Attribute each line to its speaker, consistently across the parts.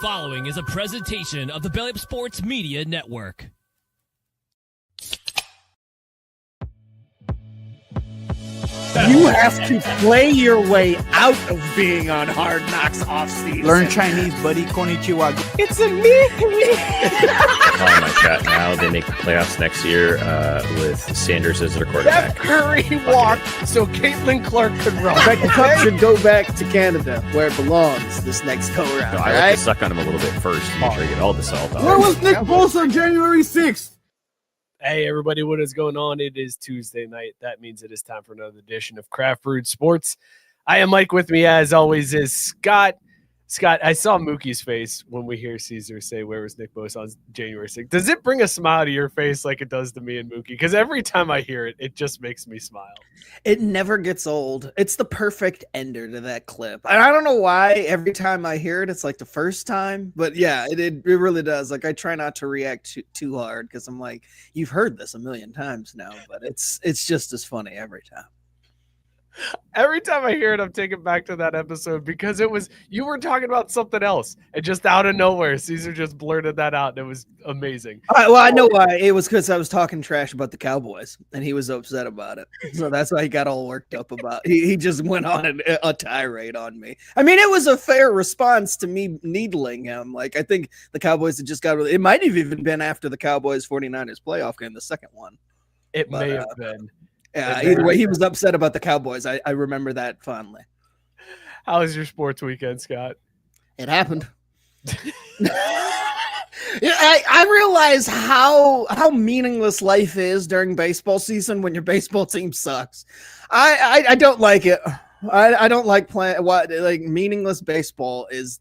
Speaker 1: following is a presentation of the Babe Sports Media Network.
Speaker 2: You have to play your way out of being on Hard Knocks off-season.
Speaker 3: Learn Chinese, buddy. Konnichiwa.
Speaker 2: It's a me.
Speaker 4: Oh my God! Now they make the playoffs next year with Sanders as their quarterback.
Speaker 2: Steph Curry walked so Caitlin Clark could run. The cup should go back to Canada, where it belongs this next go-round.
Speaker 4: No, I like to suck on him a little bit first to make sure I get all the salt out.
Speaker 3: Where was Nick Bosa on January 6th?
Speaker 5: Hey, everybody, what is going on? It is Tuesday night. That means it is time for another edition of Craft Brewed Sports. I am Mike. With me, as always, is Scott. Scott, I saw Mookie's face when we hear Caesar say, "Where was Nick Bosa on January 6th?" Does it bring a smile to your face like it does to me and Mookie? Because every time I hear it, it just makes me smile.
Speaker 2: It never gets old. It's the perfect ender to that clip. And I don't know why every time I hear it, it's like the first time. But yeah, it really does. Like, I try not to react too hard because I'm like, you've heard this a million times now, but it's just as funny every time.
Speaker 5: Every time I hear it, I'm taken back to that episode because you were talking about something else, and just out of nowhere, Caesar just blurted that out, and it was amazing.
Speaker 2: Well, I know why. It was because I was talking trash about the Cowboys, and he was upset about it. So that's why he got all worked up about it. He just went on a tirade on me. I mean, it was a fair response to me needling him. Like, I think the Cowboys had just got – it might have even been after the Cowboys-49ers playoff game, the second one.
Speaker 5: It may have been.
Speaker 2: Yeah, either way, he was upset about the Cowboys. I remember that fondly.
Speaker 5: How was your sports weekend, Scott?
Speaker 2: It happened. I realize how meaningless life is during baseball season when your baseball team sucks. I don't like it. I don't like playing what like meaningless baseball is.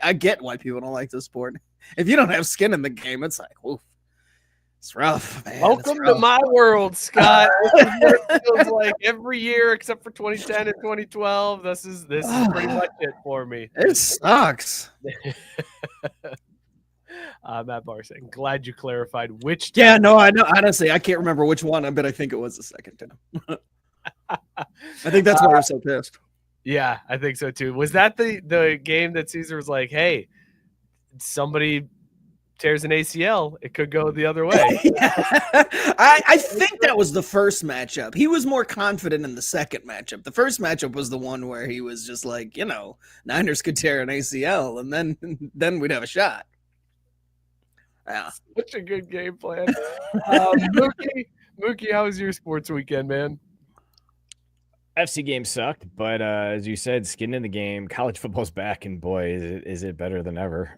Speaker 2: I get why people don't like this sport. If you don't have skin in the game, it's like, oof. It's rough, man.
Speaker 5: Welcome to my world, Scott. This is what it feels like every year except for 2010 and 2012. This is pretty much it for me.
Speaker 2: It sucks.
Speaker 5: Matt Barson, glad you clarified which.
Speaker 2: Yeah, no, I know. Honestly, I can't remember which one, but I think it was the second time. I think that's why we're so pissed.
Speaker 5: Yeah, I think so too. Was that the game that Caesar was like, "Hey, somebody tears an ACL, it could go the other way"?
Speaker 2: I think that was the first matchup. He was more confident in the second matchup. The first matchup was the one where he was just like, Niners could tear an ACL, and then we'd have a shot. Yeah,
Speaker 5: such a good game plan. Mookie, how was your sports weekend, man?
Speaker 6: FC game sucked, but as you said, skin in the game. College football's back, and boy, is it better than ever.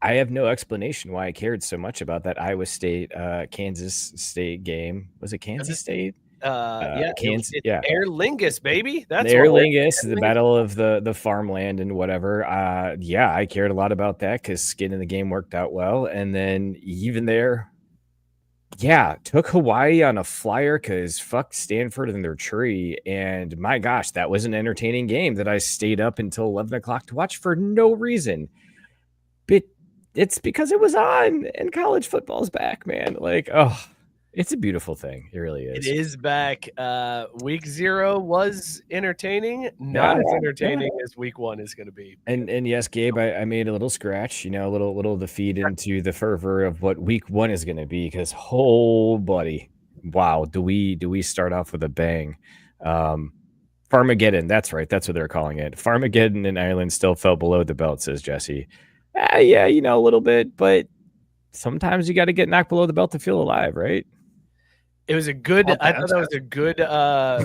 Speaker 6: I have no explanation why I cared so much about that Iowa State Kansas State game. Was it Kansas State?
Speaker 5: Yeah,
Speaker 6: Kansas.
Speaker 5: Yeah, Aer Lingus, baby. That's
Speaker 6: Aer Lingus, the battle of the farmland and whatever. Yeah, I cared a lot about that because skin in the game worked out well, and then even there, yeah, took Hawaii on a flyer because fuck Stanford and their tree. And my gosh, that was an entertaining game that I stayed up until 11 o'clock to watch for no reason. But it's because it was on and college football's back, man. Like, oh, it's a beautiful thing. It really is.
Speaker 5: It is back. Week 0 was entertaining. Not as entertaining as week 1 is going to be.
Speaker 6: And yes, Gabe, I made a little scratch, a little defeat into the fervor of what week 1 is going to be. Because, oh, buddy, wow, do we start off with a bang? Farmageddon, that's right. That's what they're calling it. Farmageddon in Ireland still fell below the belt, says Jesse. Yeah, a little bit, but sometimes you got to get knocked below the belt to feel alive, right?
Speaker 5: It was a good. I thought that was a good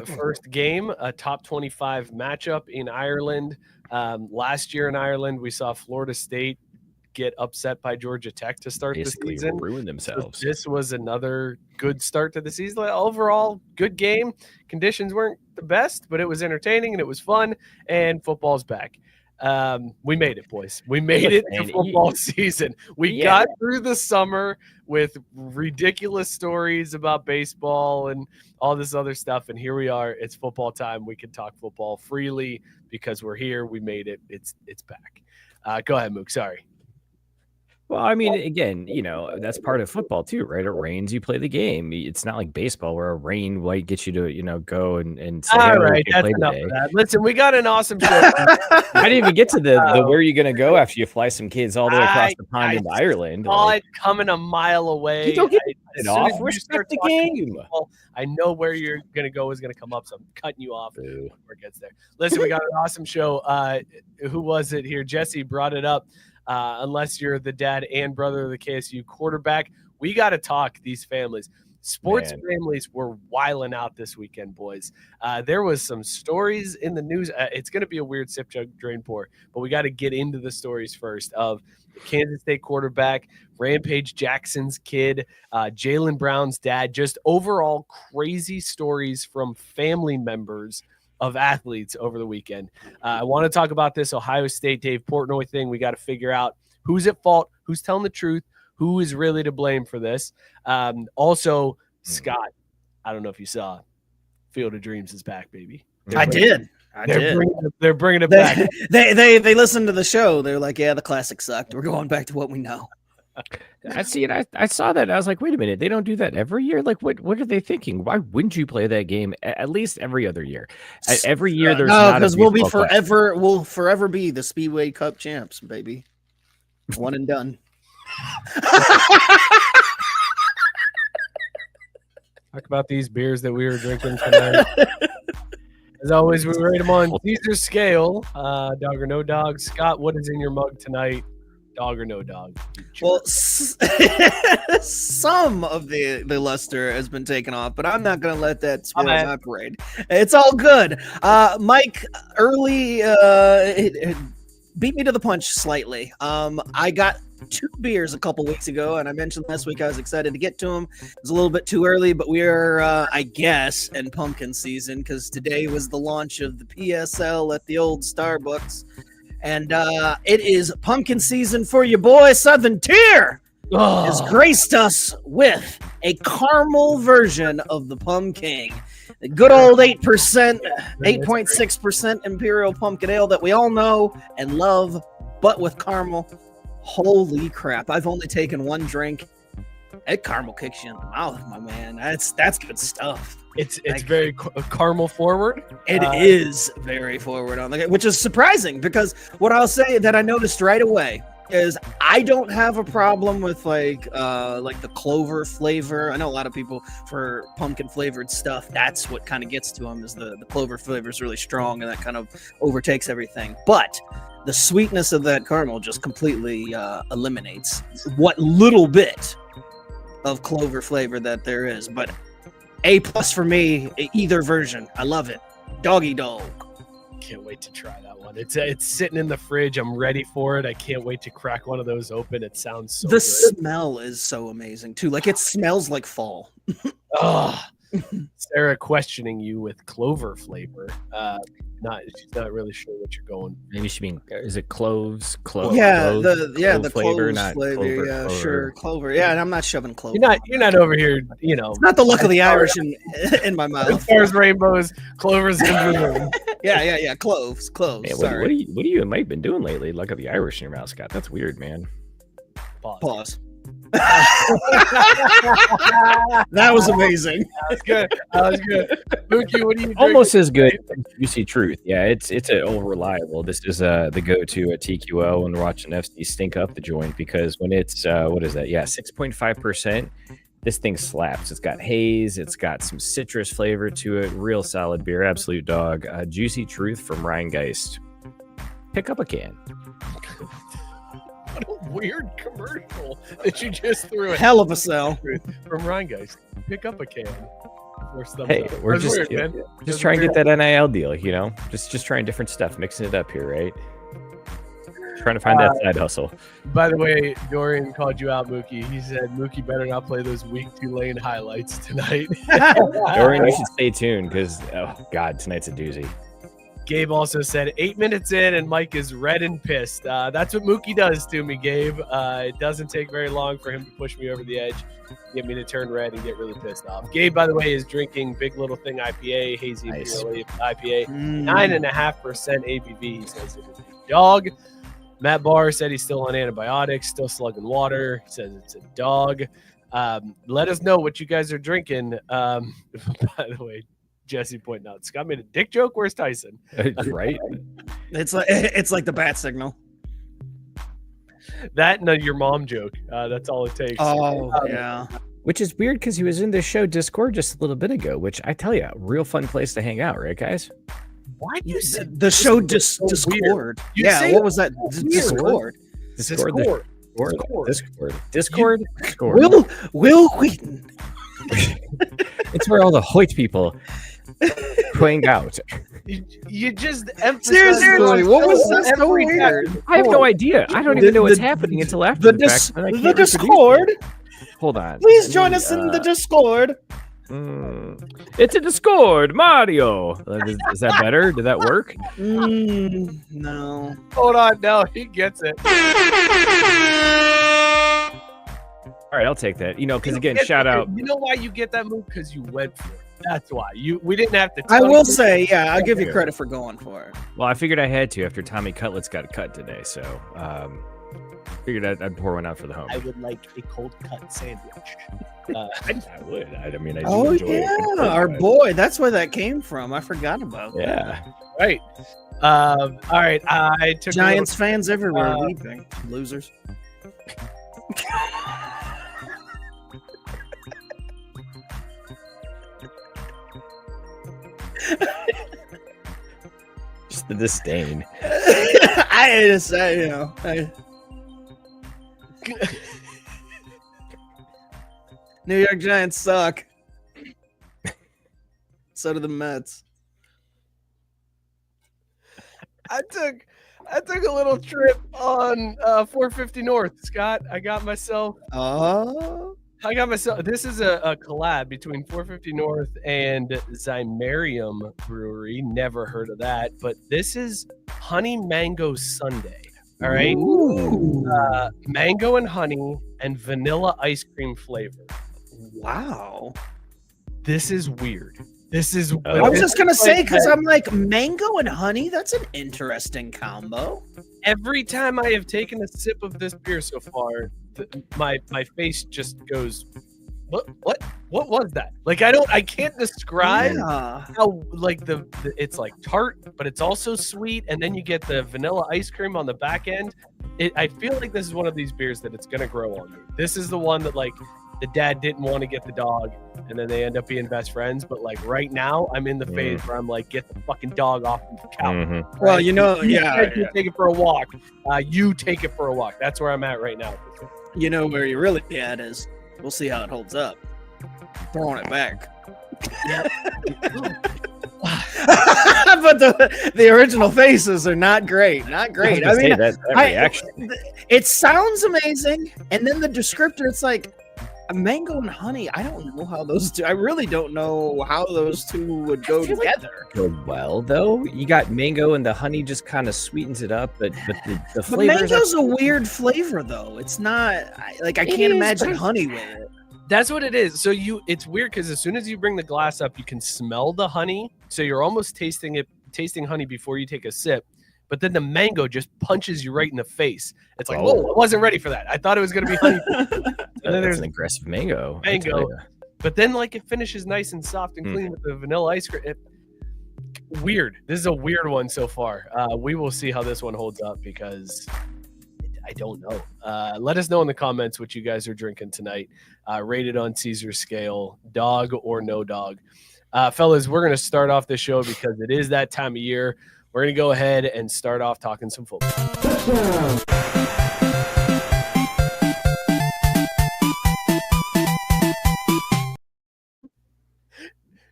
Speaker 5: first game, a top 25 matchup in Ireland. Last year in Ireland, we saw Florida State get upset by Georgia Tech to start
Speaker 6: Basically
Speaker 5: the season.
Speaker 6: Ruin themselves.
Speaker 5: So this was another good start to the season. Overall, good game. Conditions weren't the best, but it was entertaining and it was fun. And football's back. We made it, boys. We made it to football season. We got through the summer with ridiculous stories about baseball and all this other stuff. And here we are. It's football time. We can talk football freely because we're here. We made it. It's back. Go ahead, Mook. Sorry.
Speaker 6: Well, I mean, again, that's part of football too, right? It rains, you play the game. It's not like baseball where a rain might get you to, go and say,
Speaker 5: All
Speaker 6: "Hey,
Speaker 5: right,
Speaker 6: okay,
Speaker 5: that's
Speaker 6: play
Speaker 5: enough
Speaker 6: today."
Speaker 5: of that. Listen, we got an awesome show.
Speaker 6: I didn't even get to the where are you going to go after you fly some kids all the way across the pond into Ireland.
Speaker 5: Saw it coming a mile away.
Speaker 6: You don't get it
Speaker 5: As
Speaker 6: off.
Speaker 5: soon as you
Speaker 6: Respect
Speaker 5: start
Speaker 6: the
Speaker 5: talking
Speaker 6: game.
Speaker 5: baseball, I know where you're going to go is going to come up, so I'm cutting you off before it gets there. Listen, we got an awesome show. Who was it here? Jesse brought it up. Unless you're the dad and brother of the KSU quarterback, we got to talk these families. Sports families were wiling out this weekend, boys. There was some stories in the news. It's going to be a weird sip chug Drainpour, but we got to get into the stories first of the Kansas State quarterback, Rampage Jackson's kid, Jaylen Brown's dad, just overall crazy stories from family members of athletes over the weekend. I want to talk about this Ohio State Dave Portnoy thing. We got to figure out who's at fault, who's telling the truth, who is really to blame for this. Also, Scott, I don't know if you saw, Field of Dreams is back, baby.
Speaker 2: I did.
Speaker 5: They're bringing it back.
Speaker 2: They listened to the show. They're like, yeah, the classic sucked. We're going back to what we know.
Speaker 6: I see it. I saw that. I was like, wait a minute. They don't do that every year. Like, what are they thinking? Why wouldn't you play that game at least every other year? Every year, there's
Speaker 2: no,
Speaker 6: not
Speaker 2: because we'll forever be the Speedway Cup champs, baby. One and done.
Speaker 5: Talk about these beers that we were drinking tonight. As always, we rate them on Caesar's scale. Dog or no dog. Scott, what is in your mug tonight? Dog or no dog?
Speaker 2: Well, some of the luster has been taken off, but I'm not going to let that spoil my parade. It's all good. Mike early it beat me to the punch slightly. I got 2 beers a couple weeks ago, and I mentioned last week I was excited to get to them. It was a little bit too early, but we are, I guess, in pumpkin season because today was the launch of the PSL at the old Starbucks. And it is pumpkin season for your boy. Southern Tier has graced us with a caramel version of the Pumpkin. The good old 8%, 8.6% Imperial Pumpkin Ale that we all know and love, but with caramel. Holy crap. I've only taken 1 drink. That caramel kicks you in the mouth, my man. That's good stuff.
Speaker 5: It's very caramel forward.
Speaker 2: It is very forward on the, which is surprising because what I'll say that I noticed right away is I don't have a problem with like the clover flavor. I know a lot of people for pumpkin flavored stuff. That's what kind of gets to them is the clover flavor is really strong and that kind of overtakes everything. But the sweetness of that caramel just completely eliminates what little bit of clover flavor that there is. But A+ for me, either version. I love it. Doggy dog.
Speaker 5: Can't wait to try that one. It's sitting in the fridge. I'm ready for it. I can't wait to crack one of those open. It sounds so good.
Speaker 2: Smell is so amazing too. Like it smells like fall.
Speaker 5: Sarah questioning you with clover flavor. She's not really sure what you're going.
Speaker 6: Maybe she mean is it cloves?
Speaker 2: Yeah,
Speaker 6: clove,
Speaker 2: the
Speaker 6: flavor,
Speaker 2: cloves
Speaker 6: not
Speaker 2: flavor.
Speaker 6: clover,
Speaker 2: Yeah,
Speaker 6: clover.
Speaker 2: sure, clover. Yeah, and I'm not shoving clover.
Speaker 5: You're not over here.
Speaker 2: It's not the look of the Irish in my mouth.
Speaker 5: As far as rainbows, clovers, and blue.
Speaker 2: Yeah. Cloves.
Speaker 6: Man,
Speaker 2: Sorry.
Speaker 6: what are you and Mike been doing lately? Look at the Irish in your mouth, Scott. That's weird, man.
Speaker 2: Pause. That was amazing.
Speaker 5: That was good. Mookie, what do you
Speaker 6: Almost as good as Juicy Truth. Yeah, it's reliable. This is the go-to at TQL when we're watching FC stink up the joint because when it's what is that? Yeah, 6.5%. This thing slaps. It's got haze. It's got some citrus flavor to it. Real solid beer. Absolute dog. Juicy Truth from Ryan Geist. Pick up a can.
Speaker 5: What a weird commercial that you just threw.
Speaker 2: Hell of a sell
Speaker 5: from Ryan Geist. Pick up a can.
Speaker 6: Hey, we're just trying to get that NIL deal, just trying different stuff, mixing it up here, right? Trying to find that side hustle.
Speaker 5: By the way, Dorian called you out, Mookie. He said Mookie better not play those weak Tulane highlights tonight.
Speaker 6: Dorian, you should stay tuned because tonight's a doozy.
Speaker 5: Gabe also said 8 minutes in and Mike is red and pissed. That's what Mookie does to me, Gabe. It doesn't take very long for him to push me over the edge, get me to turn red and get really pissed off. Gabe, by the way, is drinking Big Little Thing IPA, hazy IPA, 9.5% ABV. He says it is a dog. Matt Barr said he's still on antibiotics, still slugging water. He says it's a dog. Let us know what you guys are drinking. By the way, Jesse pointing out, Scott made a dick joke. Where's Tyson?
Speaker 6: Right?
Speaker 2: It's like the bat signal.
Speaker 5: That and your mom joke. That's all it takes.
Speaker 2: Oh, yeah.
Speaker 6: Which is weird because he was in the show Discord just a little bit ago, which I tell you, real fun place to hang out, right, guys?
Speaker 5: Why do you say
Speaker 2: The show Discord. Yeah, what was that? Discord.
Speaker 6: Discord.
Speaker 2: Will Wheaton.
Speaker 6: It's where all the Hoyt people hang out.
Speaker 5: You just emphasize
Speaker 2: Seriously, what was that? So
Speaker 5: every
Speaker 2: weird.
Speaker 5: time.
Speaker 6: I have no idea. I don't even know what's happening until after the fact. and I can't
Speaker 2: The
Speaker 6: reproduce
Speaker 2: Discord.
Speaker 6: it. Hold on.
Speaker 2: Please join us in the Discord.
Speaker 6: It's a Discord, Mario. Is that better? Did that work?
Speaker 2: No.
Speaker 5: Hold on, no, he gets it.
Speaker 6: All right, I'll take that. Because again,
Speaker 5: Get-
Speaker 6: shout out.
Speaker 5: You know why you get that move? Because you went for it. That's why. We didn't have to.
Speaker 2: I
Speaker 5: tell
Speaker 2: will
Speaker 5: you.
Speaker 2: say, yeah, I'll give you credit for going for it.
Speaker 6: Well, I figured I had to after Tommy Cutlets got cut today, so figured I'd pour one out for the home.
Speaker 5: I would like a cold cut sandwich.
Speaker 6: I would. I mean, I do
Speaker 2: Oh
Speaker 6: enjoy
Speaker 2: yeah,
Speaker 6: it.
Speaker 2: our boy. That's where that came from. I forgot about that.
Speaker 6: Yeah.
Speaker 5: Right. All right. I took
Speaker 2: Giants fans everywhere
Speaker 5: uh,
Speaker 2: weeping. Losers.
Speaker 6: Just the disdain.
Speaker 2: I just say, New York Giants suck. So do the Mets.
Speaker 5: I took a little trip on 450 North, Scott. I got myself. This is a collab between 450 North and Zymarium Brewery. Never heard of that, but this is Honey Mango Sundae. All right, mango and honey and vanilla ice cream flavor.
Speaker 2: Wow.
Speaker 5: This is weird. This is.
Speaker 2: I was just gonna say, because I'm like, mango and honey. That's an interesting combo.
Speaker 5: Every time I have taken a sip of this beer so far, my face just goes, what was that? Like I can't describe how like the it's like tart, but it's also sweet, and then you get the vanilla ice cream on the back end. I feel like this is one of these beers that it's gonna grow on me. This is the one that like the dad didn't want to get the dog, and then they end up being best friends. But like right now, I'm in the phase where I'm like, get the fucking dog off the couch.
Speaker 6: Mhm.
Speaker 5: Right?
Speaker 2: Well, you
Speaker 5: take it for a walk. You take it for a walk. That's where I'm at right now.
Speaker 2: You know where you're really at is. We'll see how it holds up. Throwing it back. But the original faces are not great. Not great. I mean,
Speaker 6: that reaction.
Speaker 2: It sounds amazing, and then the descriptor, it's like mango and honey. I don't know how those two. I really don't know how those two would go together.
Speaker 6: Go well though. You got mango and the honey just kind of sweetens it up, but the
Speaker 2: But
Speaker 6: flavor.
Speaker 2: mango's a weird flavor, though. It's not I can't imagine honey with it.
Speaker 5: That's what it is. So it's weird because as soon as you bring the glass up, you can smell the honey. So you're almost tasting honey before you take a sip. But then the mango just punches you right in the face. It's like, whoa, I wasn't ready for that. I thought it was going to be honey. And then
Speaker 6: That's an aggressive mango. I tell ya.
Speaker 5: But then like it finishes nice and soft and clean with the vanilla ice cream. Weird. This is a weird one so far. We will see how this one holds up because I don't know. Let us know in the comments what you guys are drinking tonight. Rated on Caesar's scale, dog or no dog. Fellas, we're going to start off the show because it is that time of year. We're going to go ahead and start off talking some football.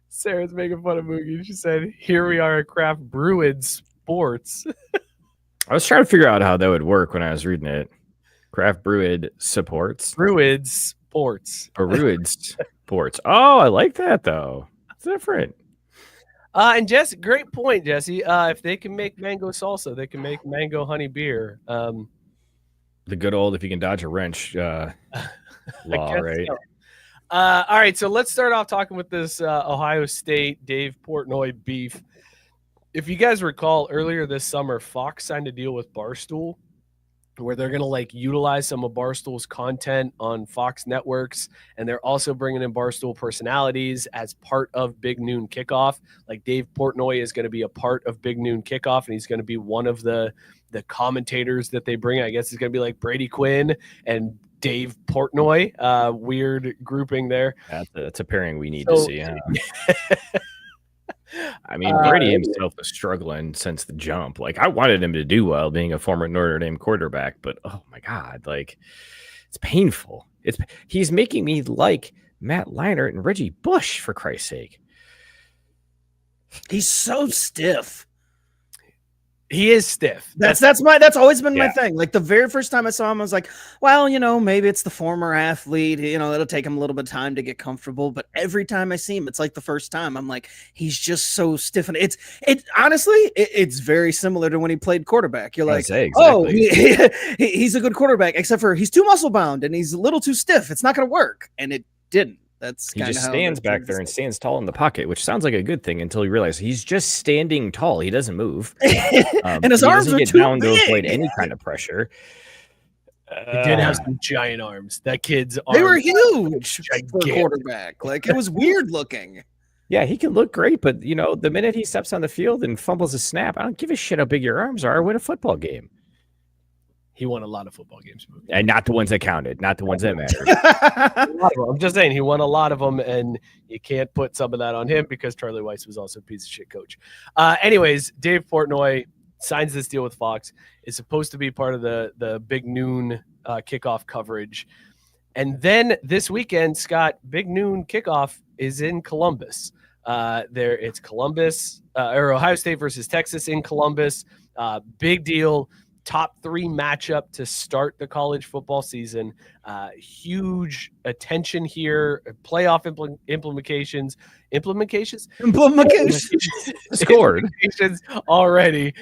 Speaker 5: Sarah's making fun of Mookie. She said, here we are at Craft Brewed Sports.
Speaker 6: I was trying to figure out how that would work when I was reading it. Craft Brewed Supports.
Speaker 5: Brewed Sports.
Speaker 6: Brewed Sports. Oh, I like that though. It's different.
Speaker 5: And Jesse, great point, Jesse. If they can make mango salsa, they can make mango honey beer.
Speaker 6: The good old if you can dodge a wrench law, right?
Speaker 5: So. All right, so let's start off talking with this Ohio State Dave Portnoy beef. If you guys recall, earlier this summer, Fox signed a deal with Barstool where they're going to like utilize some of Barstool's content on Fox networks. And they're also bringing in Barstool personalities as part of Big Noon Kickoff. Like Dave Portnoy is going to be a part of Big Noon Kickoff, and he's going to be one of the commentators that they bring. I guess it's going to be like Brady Quinn and Dave Portnoy. Weird grouping there.
Speaker 6: That's a pairing we need to see. Huh? I mean, Brady himself is struggling since the jump. Like, I wanted him to do well being a former Notre Dame quarterback, but oh my God, like, it's painful. He's making me like Matt Leinart and Reggie Bush, for Christ's sake.
Speaker 2: He's so stiff.
Speaker 5: He is stiff.
Speaker 2: That's always been my thing. Like the very first time I saw him, I was like, well, maybe it's the former athlete, it'll take him a little bit of time to get comfortable. But every time I see him, it's like the first time. I'm like, he's just so stiff. And it's very similar to when he played quarterback. You're like,
Speaker 6: exactly.
Speaker 2: Oh, he's a good quarterback, except for he's too muscle bound and he's a little too stiff. It's not going to work. And it didn't.
Speaker 6: He just stands back there and stands tall in the pocket, which sounds like a good thing until you realize he's just standing tall. He doesn't move.
Speaker 2: And his arms are too
Speaker 6: down
Speaker 2: big
Speaker 6: to avoid any kind of pressure.
Speaker 5: He did have some giant arms. That kid's arms.
Speaker 2: They were huge for a quarterback. Like, it was weird looking.
Speaker 6: Yeah, he can look great, but, the minute he steps on the field and fumbles a snap, I don't give a shit how big your arms are. Win a football game.
Speaker 5: He won a lot of football games.
Speaker 6: And not the ones that counted, not the ones that mattered.
Speaker 5: I'm just saying he won a lot of them, and you can't put some of that on him because Charlie Weiss was also a piece of shit coach. Anyways, Dave Portnoy signs this deal with Fox. Is supposed to be part of the Big Noon kickoff coverage. And then this weekend, Scott, Big Noon kickoff is in Columbus. It's Columbus or Ohio State versus Texas in Columbus. Big deal. Top 3 matchup to start the college football season. Huge attention here. Playoff implications already.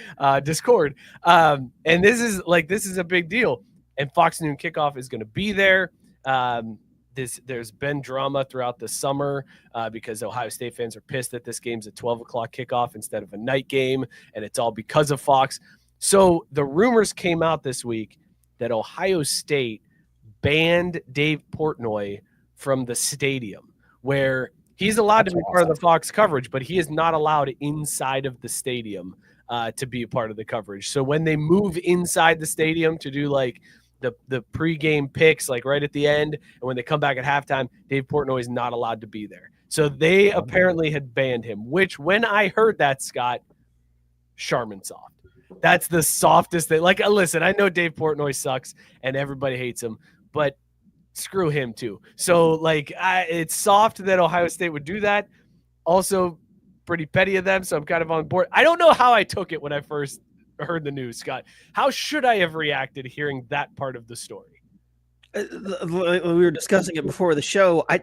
Speaker 5: Discord. And this is a big deal. And Fox Noon Kickoff is going to be there. There's been drama throughout the summer because Ohio State fans are pissed that this game's a 12 o'clock kickoff instead of a night game, and it's all because of Fox. So the rumors came out this week that Ohio State banned Dave Portnoy from the stadium, where he's allowed to be part of the Fox coverage, but he is not allowed inside of the stadium to be a part of the coverage. So when they move inside the stadium to do like the pregame picks, like right at the end, and when they come back at halftime, Dave Portnoy is not allowed to be there. So they apparently had banned him, which when I heard that, Scott, Charmin soft. That's the softest thing. Like, listen, I know Dave Portnoy sucks and everybody hates him, but screw him too. So, like, it's soft that Ohio State would do that. Also, pretty petty of them, so I'm kind of on board. I don't know how I took it when I first heard the news, Scott. How should I have reacted hearing that part of the story?
Speaker 2: We were discussing it before the show. I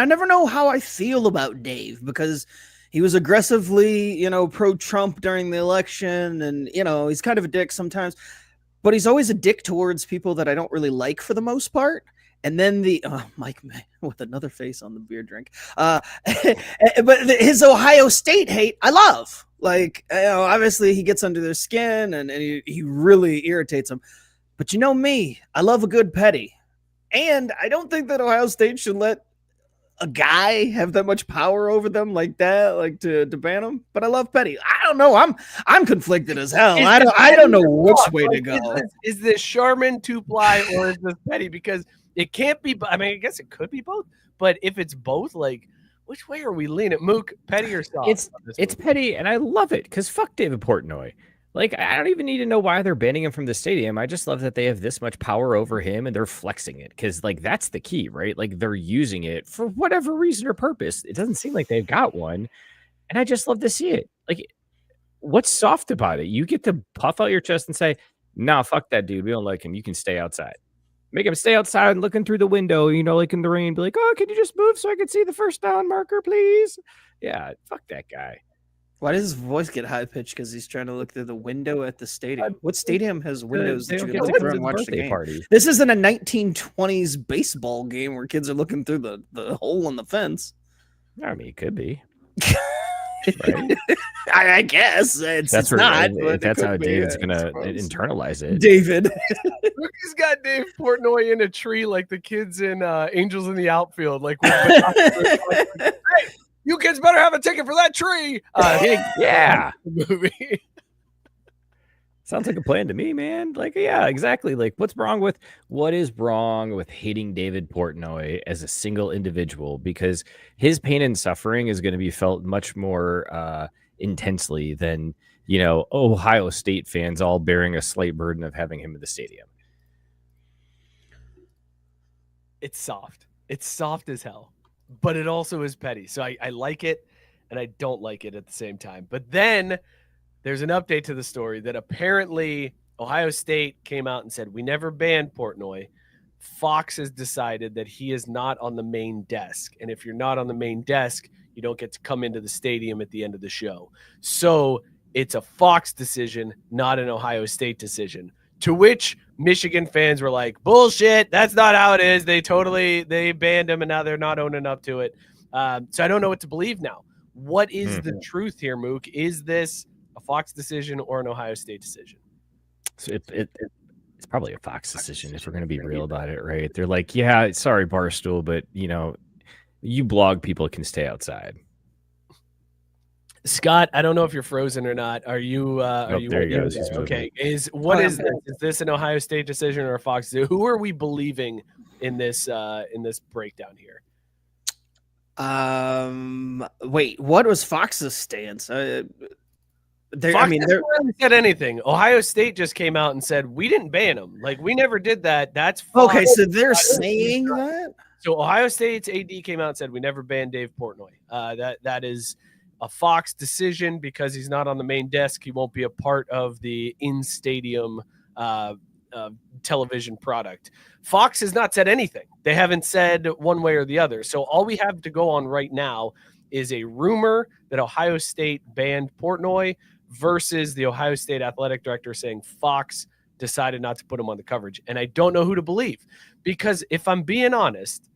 Speaker 2: never know how I feel about Dave because he was aggressively, pro-Trump during the election, and, he's kind of a dick sometimes, but he's always a dick towards people that I don't really like for the most part. And then Mike with another face on the beer drink. But his Ohio State hate, I love. Like, obviously he gets under their skin and he really irritates them. But me, I love a good petty. And I don't think that Ohio State should let a guy have that much power over them like that, like to ban him. But I love petty. I don't know. I'm conflicted as hell. I don't know which way to go.
Speaker 5: Is this Charmin, two-ply, or is this petty? Because it can't be. I mean, I guess it could be both. But if it's both, like, which way are we leaning? Mook, petty or soft?
Speaker 6: It's petty, and I love it because fuck David Portnoy. Like, I don't even need to know why they're banning him from the stadium. I just love that they have this much power over him and they're flexing it because, like, that's the key, right? Like, they're using it for whatever reason or purpose. It doesn't seem like they've got one, and I just love to see it. Like, what's soft about it? You get to puff out your chest and say, "Nah, fuck that dude. We don't like him. You can stay outside." Make him stay outside and looking through the window, like in the rain. Be like, "Oh, can you just move so I can see the first down marker, please?" Yeah, fuck that guy.
Speaker 2: Why does his voice get high pitched? Because he's trying to look through the window at the stadium. What stadium has windows that you can look through and watch the game? Party. This isn't a 1920s baseball game where kids are looking through the hole in the fence.
Speaker 6: I mean, it could be. right?
Speaker 2: I guess it's not.
Speaker 6: If
Speaker 2: but it
Speaker 6: that's
Speaker 2: could
Speaker 6: how
Speaker 2: be,
Speaker 6: David's
Speaker 2: I
Speaker 6: gonna
Speaker 2: suppose.
Speaker 6: internalize it.
Speaker 2: David.
Speaker 5: Mookie's got Dave Portnoy in a tree like the kids in Angels in the Outfield. Like, with binoculars. Hey, you kids better have a ticket for that tree.
Speaker 6: Yeah.
Speaker 5: Movie.
Speaker 6: Sounds like a plan to me, man. Like, yeah, exactly. Like, what is wrong with hating David Portnoy as a single individual? Because his pain and suffering is going to be felt much more intensely than, Ohio State fans all bearing a slight burden of having him in the stadium.
Speaker 5: It's soft. It's soft as hell, but it also is petty. So I like it and I don't like it at the same time. But then there's an update to the story that apparently Ohio State came out and said, we never banned Portnoy. Fox has decided that he is not on the main desk. And if you're not on the main desk, you don't get to come into the stadium at the end of the show. So it's a Fox decision, not an Ohio State decision. To which Michigan fans were like, bullshit, that's not how it is. They banned him and now they're not owning up to it. So I don't know what to believe now. What is the truth here, Mook? Is this a Fox decision or an Ohio State decision?
Speaker 6: So it's probably a Fox decision if we're going to be real about it, right? They're like, yeah, sorry, Barstool, but, you blog people can stay outside.
Speaker 5: Scott, I don't know if you're frozen or not. Are you?
Speaker 6: There he goes. He's
Speaker 5: okay. Is this? Is this an Ohio State decision or a Fox decision? Who are we believing in this breakdown here?
Speaker 2: Wait, what was Fox's stance?
Speaker 5: Fox never said anything. Ohio State just came out and said we didn't ban him. Like, we never did that. That's Fox.
Speaker 2: Okay. So they're saying that.
Speaker 5: So Ohio State's AD came out and said we never banned Dave Portnoy. That is a Fox decision because he's not on the main desk. He won't be a part of the in-stadium television product. Fox has not said anything. They haven't said one way or the other. So all we have to go on right now is a rumor that Ohio State banned Portnoy versus the Ohio State athletic director saying Fox decided not to put him on the coverage. And I don't know who to believe, because if I'm being honest,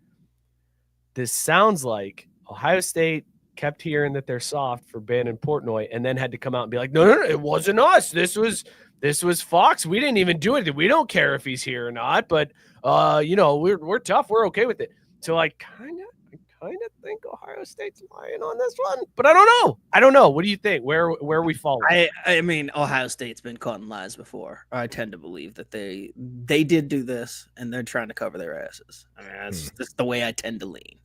Speaker 5: this sounds like Ohio State kept hearing that they're soft for banning Portnoy and then had to come out and be like, no, it wasn't us. This was Fox. We didn't even do anything. We don't care if he's here or not, but we're tough. We're okay with it. So I kind of think Ohio State's lying on this one, but I don't know. What do you think? Where are we falling?
Speaker 2: I mean, Ohio State's been caught in lies before. I tend to believe that they did do this and they're trying to cover their asses. I mean, that's the way I tend to lean.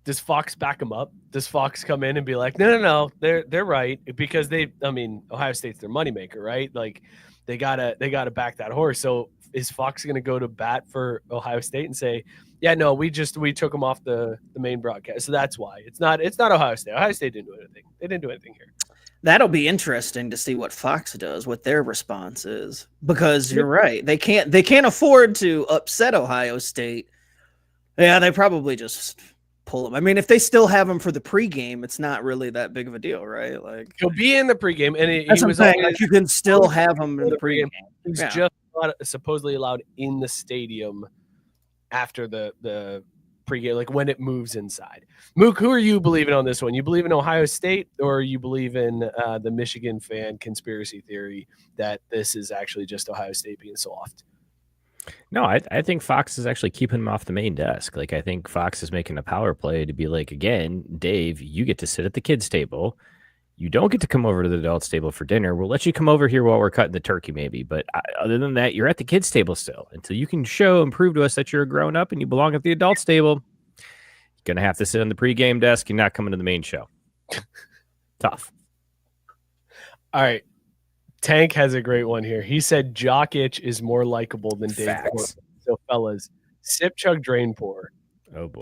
Speaker 5: Does Fox back them up? Does Fox come in and be like, no, they're right? Because Ohio State's their moneymaker, right? Like, they gotta back that horse. So is Fox going to go to bat for Ohio State and say, yeah, no, we took them off the main broadcast. So that's why it's not Ohio State. Ohio State didn't do anything. They didn't do anything here.
Speaker 2: That'll be interesting to see what Fox does, what their response is, because you're right. They can't afford to upset Ohio State. Yeah, they probably just pull him. I mean, if they still have him for the pregame, it's not really that big of a deal, right? Like,
Speaker 5: he'll be in the pregame, and he was
Speaker 2: saying, like, you can still have him in the pregame.
Speaker 5: He's just supposedly allowed in the stadium after the pregame, like when it moves inside. Mook, who are you believing on this one? You believe in Ohio State, or you believe in the Michigan fan conspiracy theory that this is actually just Ohio State being soft?
Speaker 6: No, I think Fox is actually keeping him off the main desk. Like, I think Fox is making a power play to be like, again, Dave, you get to sit at the kids' table. You don't get to come over to the adults' table for dinner. We'll let you come over here while we're cutting the turkey, maybe. But other than that, you're at the kids' table still. Until you can show and prove to us that you're a grown up and you belong at the adults' table, you're going to have to sit on the pregame desk. You're not coming to the main show. Tough.
Speaker 5: All right. Tank has a great one here. He said Jock Itch is more likable than Dave Portnoy. So, fellas, sip, chug, Drainpour.
Speaker 6: Oh, boy.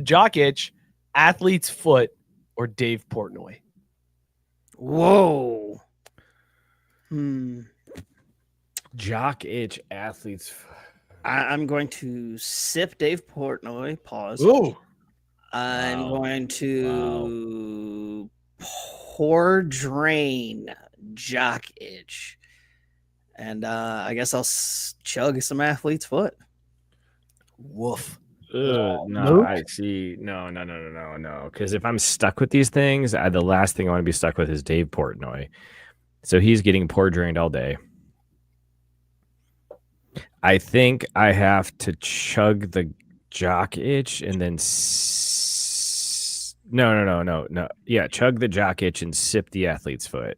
Speaker 5: Jock Itch, athlete's foot, or Dave Portnoy?
Speaker 2: Whoa.
Speaker 6: Jock Itch, athlete's.
Speaker 2: I'm going to sip Dave Portnoy. Pause.
Speaker 5: Ooh.
Speaker 2: I'm going to pour drain Jock Itch. And I guess I'll chug some athlete's foot.
Speaker 5: Woof.
Speaker 6: No, I see. No. Because if I'm stuck with these things, the last thing I want to be stuck with is Dave Portnoy. So he's getting pour drained all day. I think I have to chug the Jock itch and then no. Yeah, chug the Jock itch and sip the athlete's foot.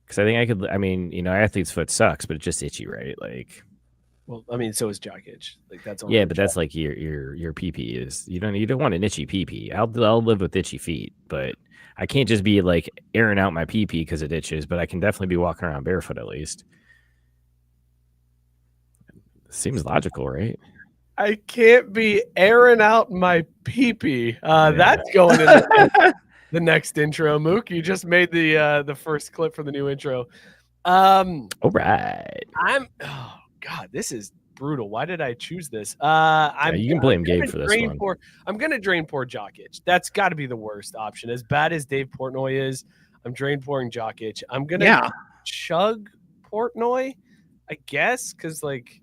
Speaker 6: Because I think I could. I mean, athlete's foot sucks, but it's just itchy, right? Like.
Speaker 5: Well, I mean, so is Jock itch. Like that's all.
Speaker 6: Yeah, but that's like your pee is. You don't want an itchy pee. I'll live with itchy feet, but I can't just be like airing out my pee because it itches. But I can definitely be walking around barefoot at least. Seems logical, right?
Speaker 5: I can't be airing out my pee. That's going in the next intro. Mook, you just made the first clip for the new intro.
Speaker 6: All right.
Speaker 5: Oh God, this is brutal. Why did I choose this?
Speaker 6: You can blame Gabe for this one.
Speaker 5: I'm gonna Drainpour Jock itch. That's got to be the worst option. As bad as Dave Portnoy is, I'm Drainpouring Jock itch. I'm gonna chug Portnoy, I guess, because like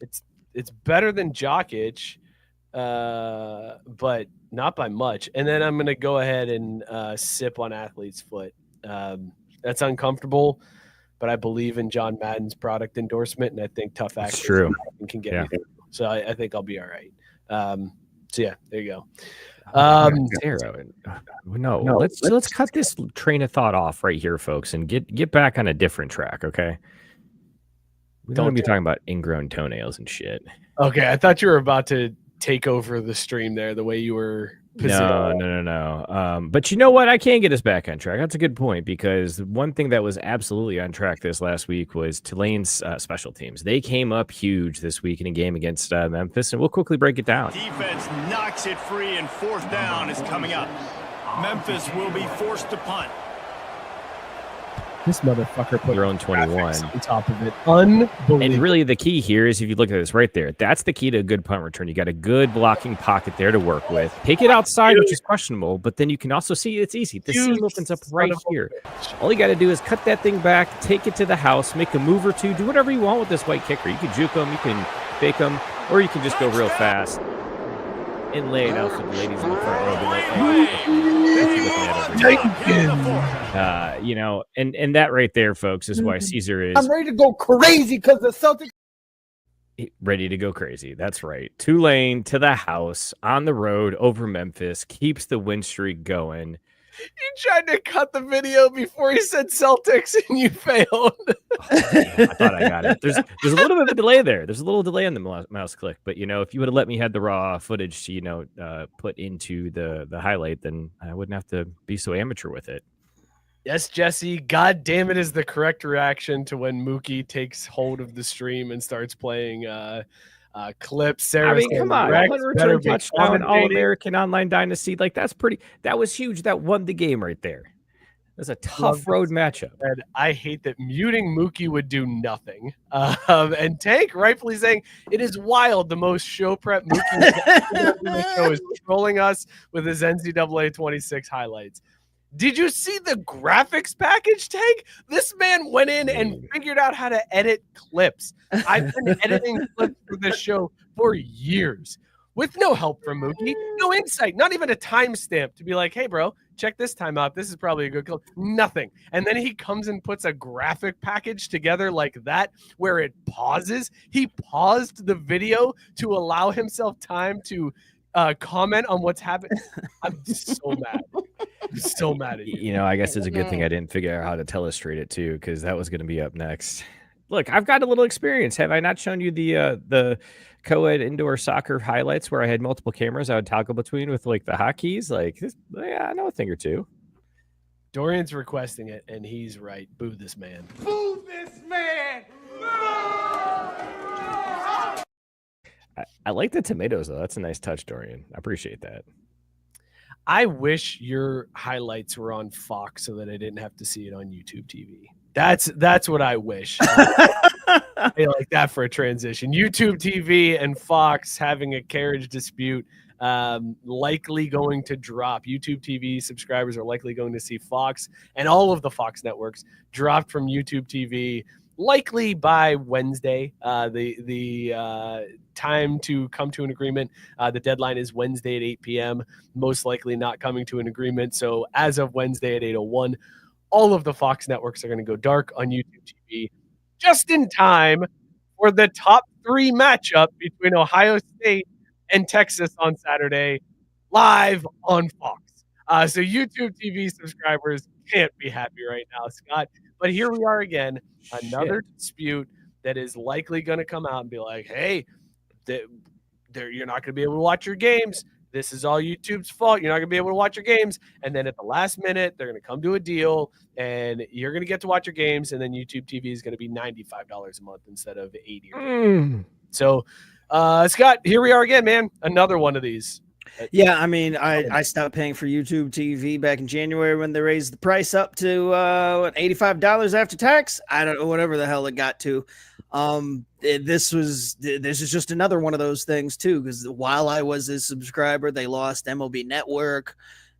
Speaker 5: it's better than Jock itch, but not by much. And then I'm gonna go ahead and sip on athlete's foot. That's uncomfortable. But I believe in John Madden's product endorsement, and I think tough action can get me through. So I think I'll be all right. So yeah, there you go.
Speaker 6: No, let's cut this train of thought off right here, folks, and get back on a different track, okay? We don't want to be talking about ingrown toenails and shit.
Speaker 5: Okay, I thought you were about to take over the stream there, the way you were.
Speaker 6: No. But you know what? I can get us back on track. That's a good point, because one thing that was absolutely on track this last week was Tulane's special teams. They came up huge this week in a game against Memphis, and we'll quickly break it down.
Speaker 7: Defense knocks it free, and fourth down is coming up. Memphis will be forced to punt.
Speaker 5: This motherfucker put
Speaker 6: their own 21
Speaker 5: on top of it. Unbelievable.
Speaker 6: And really the key here is, if you look at this right there, that's the key to a good punt return. You got a good blocking pocket there to work with. Take it outside, which is questionable, but then you can also see it's easy. The seam opens up right here. All you got to do is cut that thing back, take it to the house, make a move or two, do whatever you want with this white kicker. You can juke them, you can fake them, or you can just go real fast and lay it out for the ladies in the front row. Be like, and that right there, folks, is why Caesar is.
Speaker 3: I'm ready to go crazy because the Celtics.
Speaker 6: Ready to go crazy. That's right. Tulane to the house on the road over Memphis, keeps the win streak going.
Speaker 5: You tried to cut the video before he said Celtics, and you failed.
Speaker 6: I thought I got it. There's a little bit of a delay there. There's a little delay on the mouse click, but if you would have let me have the raw footage to put into the highlight, then I wouldn't have to be so amateur with it.
Speaker 5: Yes, Jesse. God damn it is the correct reaction to when Mookie takes hold of the stream and starts playing clips. Sarah,
Speaker 6: come on, return touchdown, All-American Online Dynasty. Like that was huge. That won the game right there. That's a tough road matchup.
Speaker 5: And I hate that muting Mookie would do nothing. And Tank rightfully saying it is wild. The most show prep Mookie show is trolling us with his NCAA 26 highlights. Did you see the graphics package, Tank? This man went in and figured out how to edit clips. I've been editing clips for this show for years with no help from Mookie, no insight, not even a timestamp to be like, hey, bro, check this time out. This is probably a good clip. Nothing. And then he comes and puts a graphic package together like that where it pauses. He paused the video to allow himself time to comment on what's happening. I'm so mad. I'm so mad at you.
Speaker 6: I guess it's a good thing I didn't figure out how to telestrate it too, because that was going to be up next. Look, I've got a little experience. Have I not shown you the co-ed indoor soccer highlights where I had multiple cameras I would toggle between with like the hotkeys? I know a thing or two.
Speaker 5: Dorian's requesting it, and he's right. Boo this man.
Speaker 3: Boo this man!
Speaker 6: I like the tomatoes, though. That's a nice touch, Dorian. I appreciate that.
Speaker 5: I wish your highlights were on Fox so that I didn't have to see it on YouTube TV. That's what I wish. I like that for a transition. YouTube TV and Fox having a carriage dispute, likely going to drop. YouTube TV subscribers are likely going to see Fox and all of the Fox networks dropped from YouTube TV likely by Wednesday. The time to come to an agreement, the deadline is Wednesday at 8 p.m. Most likely not coming to an agreement. So as of Wednesday at 8:01, all of the Fox networks are going to go dark on YouTube TV just in time for the top 3 matchup between Ohio State and Texas on Saturday, live on Fox. So YouTube TV subscribers can't be happy right now, Scott. But here we are again, another dispute that is likely going to come out and be like, hey, you're not going to be able to watch your games. This is all YouTube's fault. You're not going to be able to watch your games. And then at the last minute, they're going to come to a deal, and you're going to get to watch your games, and then YouTube TV is going to be $95 a month instead of $80. So, Scott, here we are again, man. Another one of these.
Speaker 2: Yeah, I mean, I stopped paying for YouTube TV back in January when they raised the price up to $85 after tax. I don't know, whatever the hell it got to. This is just another one of those things too, because while I was a subscriber, they lost MLB Network,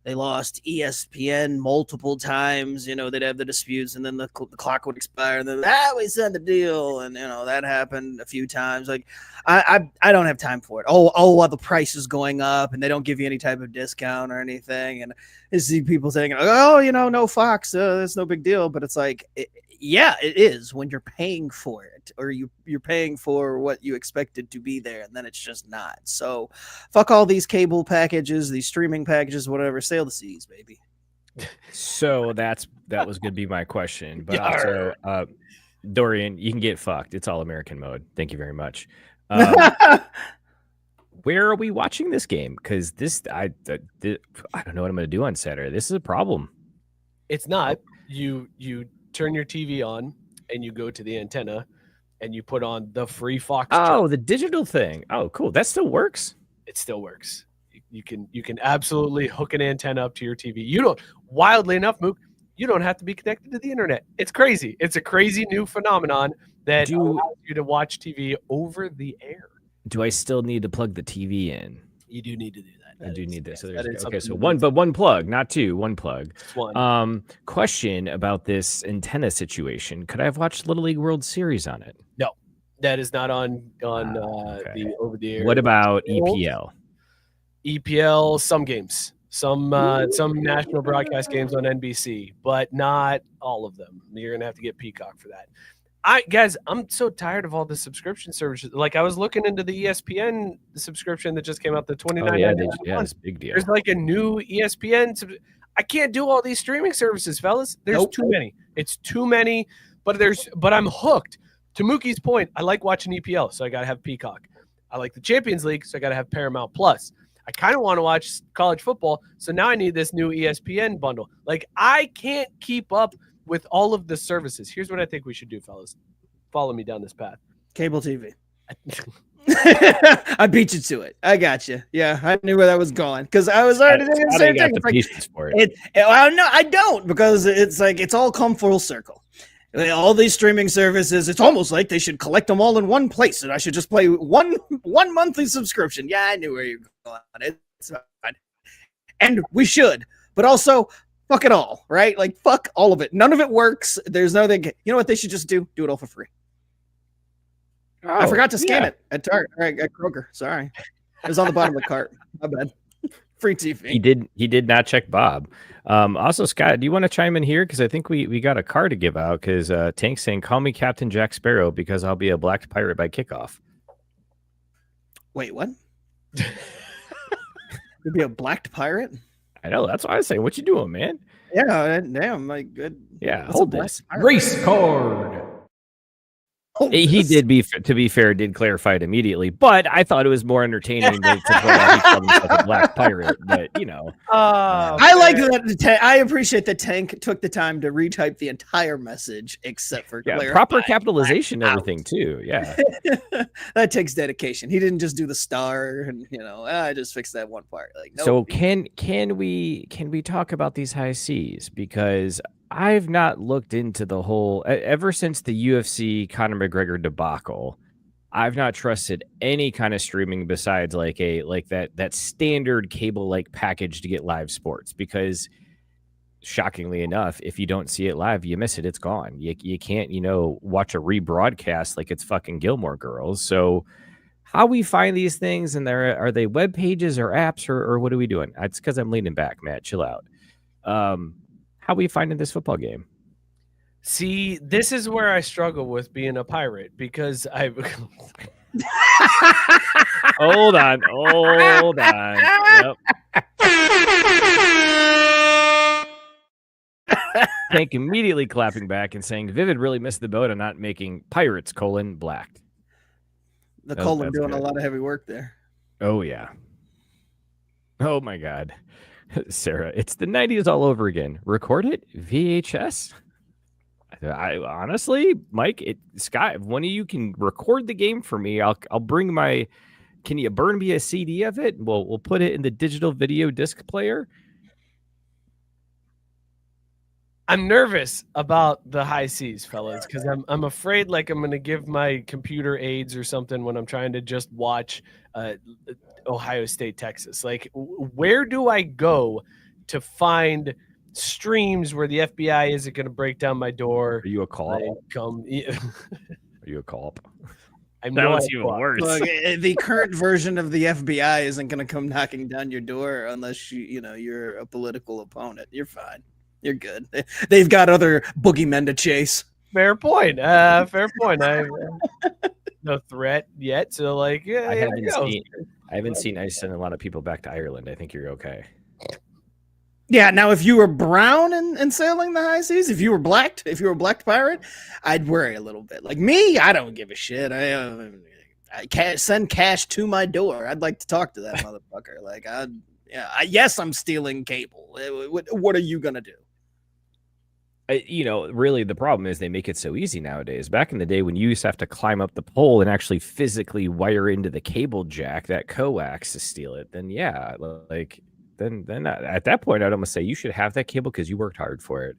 Speaker 2: they lost ESPN multiple times. You know, they'd have the disputes, and then the clock would expire, and then we send the deal, and you know that happened a few times. Like, I don't have time for it. While the price is going up, and they don't give you any type of discount or anything, and I see people saying, "Oh, you know, no Fox, it's no big deal," but it's like. Yeah, it is when you're paying for it, or you're paying for what you expected to be there, and then it's just not. So fuck all these cable packages, these streaming packages, whatever. Sail the seas, baby.
Speaker 6: So that was going to be my question. But also, Dorian, you can get fucked. It's all American mode. Thank you very much. Where are we watching this game? Because I don't know what I'm going to do on Saturday. This is a problem.
Speaker 5: It's not. You turn your TV on and you go to the antenna and you put on the free Fox.
Speaker 6: Oh, the digital thing. Oh, cool. That still works.
Speaker 5: It still works. You can absolutely hook an antenna up to your TV. You don't, wildly enough, Mook, you don't have to be connected to the internet. It's crazy. It's a crazy new phenomenon that allows you to watch TV over the air.
Speaker 6: Do I still need to plug the TV in?
Speaker 5: You do need to do that.
Speaker 6: I do need this. So
Speaker 5: okay,
Speaker 6: so one plug, not two, one plug.
Speaker 5: One.
Speaker 6: Question about this antenna situation. Could I have watched Little League World Series on it?
Speaker 5: No, that is not on the over the air.
Speaker 6: What about EPL?
Speaker 5: EPL, some games, some national broadcast games on NBC, but not all of them. You're gonna have to get Peacock for that. Guys, I'm so tired of all the subscription services. Like, I was looking into the ESPN subscription that just came out, the $29.
Speaker 6: It's a big deal.
Speaker 5: There's like a new ESPN. I can't do all these streaming services, fellas. There's too many. It's too many. But I'm hooked. To Mookie's point, I like watching EPL, so I got to have Peacock. I like the Champions League, so I got to have Paramount Plus. I kind of want to watch college football, so now I need this new ESPN bundle. Like, I can't keep up with all of the services. Here's what I think we should do, fellas. Follow me down this path.
Speaker 2: Cable TV. I beat you to it. I got you. Yeah, I knew where that was going because I was already doing the same thing.
Speaker 6: The patience for
Speaker 2: it. Well, no, I don't, because it's like it's all come full circle. All these streaming services, it's almost like they should collect them all in one place, and I should just play one monthly subscription. Yeah, I knew where you were going. It's fine. And we should, but also fuck it all, right? Like, fuck all of it. None of it works. There's nothing. You know what they should just do? Do it all for free. Oh, I forgot to scan it at Target, at Kroger. Sorry, it was on the bottom of the cart. My bad. Free TV.
Speaker 6: He did not check Bob. Also, Scott, do you want to chime in here? Because I think we got a card to give out. Because Tank's saying, "Call me Captain Jack Sparrow because I'll be a black pirate by kickoff."
Speaker 2: Wait, what? You'll be a blacked pirate?
Speaker 6: I know. That's what I was saying. What you doing, man?
Speaker 2: Yeah, damn, like good.
Speaker 6: Yeah, hold this
Speaker 3: race card.
Speaker 6: He did, to be fair, did clarify it immediately, but I thought it was more entertaining to point out he called himself a black pirate. But you know,
Speaker 2: I like that. I appreciate that Tank took the time to retype the entire message, except for
Speaker 6: proper capitalization, and everything too. Yeah,
Speaker 2: that takes dedication. He didn't just do the star, and I just fixed that one part. Like, no.
Speaker 6: So can we talk about these high C's? Because I've not looked into the whole ever since the UFC Conor McGregor debacle. I've not trusted any kind of streaming besides like that standard cable like package to get live sports, because shockingly enough, if you don't see it live, you miss it. It's gone. You can't, watch a rebroadcast like it's fucking Gilmore Girls. So how we find these things, and are they web pages or apps or what are we doing? It's because I'm leaning back, Matt. Chill out. How we finding this football game?
Speaker 5: See, this is where I struggle with being a pirate because I.
Speaker 6: Hold on. Yep. Tank immediately clapping back and saying, Vivid really missed the boat on not making Pirates, blacked.
Speaker 2: The colon doing
Speaker 6: good.
Speaker 2: a lot of heavy work there.
Speaker 6: Oh, yeah. Oh, my God. Sarah, it's the 90s all over again. Record it? VHS? I honestly, Mike, Scott, if one of you can record the game for me, I'll bring my. Can you burn me a CD of it? We'll put it in the digital video disc player.
Speaker 5: I'm nervous about the high seas, fellas, because I'm afraid like I'm going to give my computer AIDS or something when I'm trying to just watch Ohio State, Texas. Like, where do I go to find streams where the FBI isn't going to break down my door?
Speaker 6: Are you a cop?
Speaker 5: Are
Speaker 6: you a cop?
Speaker 5: I'm
Speaker 6: that
Speaker 5: not
Speaker 6: was even worse.
Speaker 2: Look, the current version of the FBI isn't going to come knocking down your door unless you're a political opponent. You're fine. You're good. They've got other boogeymen to chase.
Speaker 5: Fair point. Fair point. I no threat yet. So like, yeah,
Speaker 6: I haven't seen I send a lot of people back to Ireland. I think you're okay.
Speaker 2: Yeah. Now, if you were brown and sailing the high seas, if you were blacked pirate, I'd worry a little bit. Like me, I don't give a shit. I can't send cash to my door. I'd like to talk to that motherfucker. Like, yes, I'm stealing cable. What are you gonna do?
Speaker 6: Really the problem is they make it so easy nowadays. Back in the day when you used to have to climb up the pole and actually physically wire into the cable jack, that coax to steal it, then yeah, like then at that point I'd almost say you should have that cable because you worked hard for it.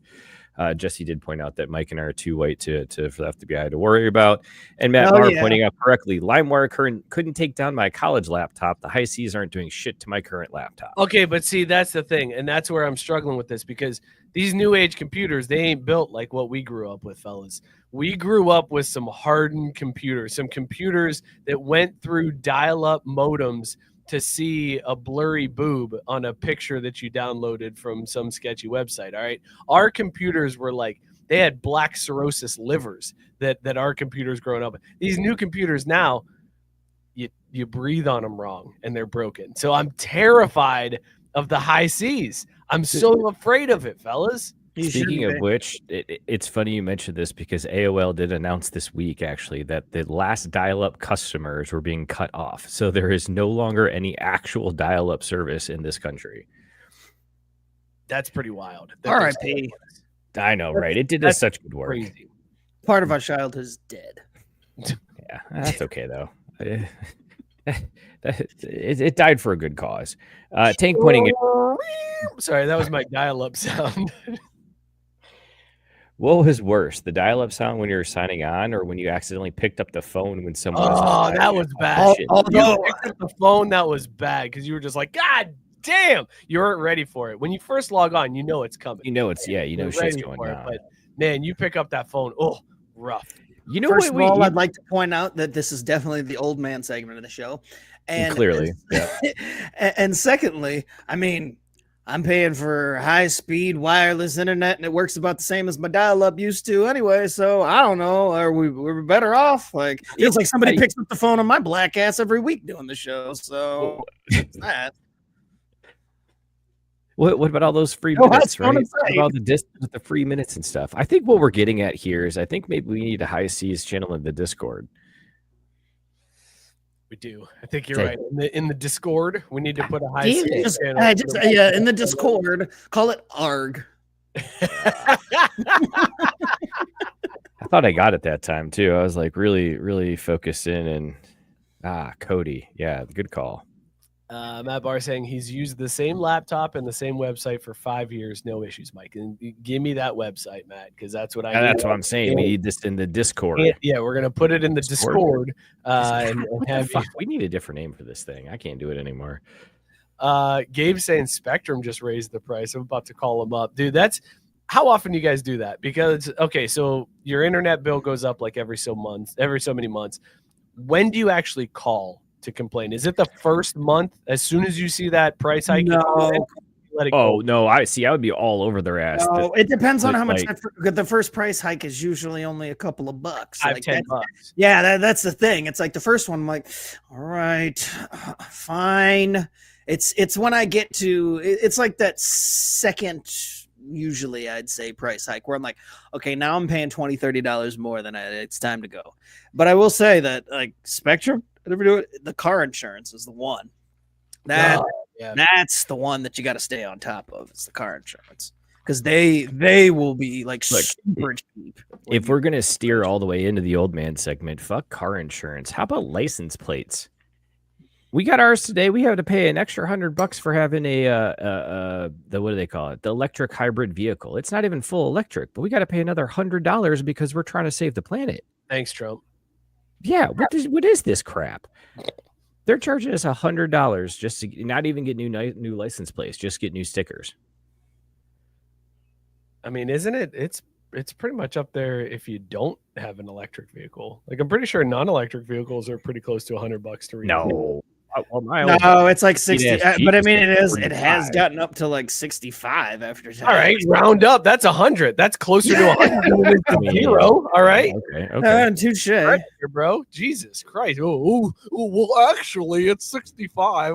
Speaker 6: Jesse did point out that Mike and I are too white for the FBI to worry about. And Matt Barr pointing out correctly, LimeWire couldn't take down my college laptop. The high seas aren't doing shit to my current laptop.
Speaker 5: Okay, but see, that's the thing. And that's where I'm struggling with this because these new age computers, they ain't built like what we grew up with, fellas. We grew up with some hardened computers, some computers that went through dial-up modems to see a blurry boob on a picture that you downloaded from some sketchy website. All right. Our computers were like, they had black cirrhosis livers that our computers growing up. These new computers now, you breathe on them wrong and they're broken. So I'm terrified of the high seas. I'm so afraid of it, fellas.
Speaker 6: Speaking of which, it's funny you mentioned this because AOL did announce this week, actually, that the last dial-up customers were being cut off. So there is no longer any actual dial-up service in this country.
Speaker 5: That's pretty wild.
Speaker 2: R.I.P.
Speaker 6: I know, right? It did such good work.
Speaker 5: Crazy.
Speaker 2: Part of our childhood is dead.
Speaker 6: Yeah, that's okay, though. It died for a good cause. Tank pointing it.
Speaker 5: Sorry, that was my dial-up sound.
Speaker 6: What was worse, the dial-up sound when you were signing on, or when you accidentally picked up the phone when someone was?
Speaker 5: Oh, that was bad. You picked up the phone, that was bad because you were just like, God damn, you weren't ready for it. When you first log on, you know it's coming.
Speaker 6: Shit's going on.
Speaker 5: But man, you pick up that phone, rough.
Speaker 2: First of all, I'd like to point out that this is definitely the old man segment of the show, and
Speaker 6: clearly,
Speaker 2: and secondly, I mean, I'm paying for high-speed wireless internet, and it works about the same as my dial-up used to anyway. So I don't know. We're better off? Like, feels like somebody picks up the phone on my black ass every week doing the show. So it's that.
Speaker 6: What about all those free minutes, right? What about all the distance with the free minutes and stuff? I think what we're getting at here is I think maybe we need a high seas channel in the Discord.
Speaker 5: We do. I think you're right. In the Discord, we need to put a high seas channel.
Speaker 2: In the Discord, call it Arrgghh.
Speaker 6: I thought I got it that time too. I was like really, really focused in and Cody. Yeah, good call.
Speaker 5: Matt Barr saying he's used the same laptop and the same website for 5 years. No issues, Mike. And give me that website, Matt, because that's what
Speaker 6: that's what I'm saying. We need this in the Discord.
Speaker 5: Yeah, we're going to put it in the Discord. And have
Speaker 6: we need a different name for this thing. I can't do it anymore.
Speaker 5: Gabe's saying Spectrum just raised the price. I'm about to call him up. Dude, that's how often you guys do that? Because, okay, so your internet bill goes up like every so many months. When do you actually call to complain? Is it the first month as soon as you see that price hike?
Speaker 2: No.
Speaker 5: Let it go?
Speaker 6: Oh no, I would be all over their ass.
Speaker 2: No, it depends on how much
Speaker 6: like-
Speaker 2: the first price hike is. Usually only a couple of bucks.
Speaker 5: $5,
Speaker 2: Like,
Speaker 5: $10.
Speaker 2: yeah, that's the thing. It's like the first one, I'm like, all right, fine. It's when I get to, it's like that second, usually I'd say price hike where I'm like, okay, now I'm paying $20, $30 more than it's time to go. But I will say that like Spectrum, the car insurance is the one. That's the one that you got to stay on top of. It's the car insurance because they will be like super cheap.
Speaker 6: If we're gonna steer all the way into the old man segment, fuck car insurance. How about license plates? We got ours today. We have to pay an extra $100 for having the what do they call it? The electric hybrid vehicle. It's not even full electric, but we got to pay another $100 because we're trying to save the planet.
Speaker 5: Thanks, Trump.
Speaker 6: Yeah, what is this crap? They're charging us $100 just to not even get new license plates, just get new stickers.
Speaker 5: I mean, isn't it? It's pretty much up there if you don't have an electric vehicle. Like I'm pretty sure non-electric vehicles are pretty close to $100 to read.
Speaker 6: No.
Speaker 2: No, it's like 60. But I mean, it has
Speaker 6: 45.
Speaker 2: gotten up to like 65 after tax.
Speaker 5: All right, round up. That's 100. That's closer to 100 than zero. All right.
Speaker 6: Okay.
Speaker 2: Touche.
Speaker 5: Right here, bro. Jesus Christ. Oh, well, actually, it's 65.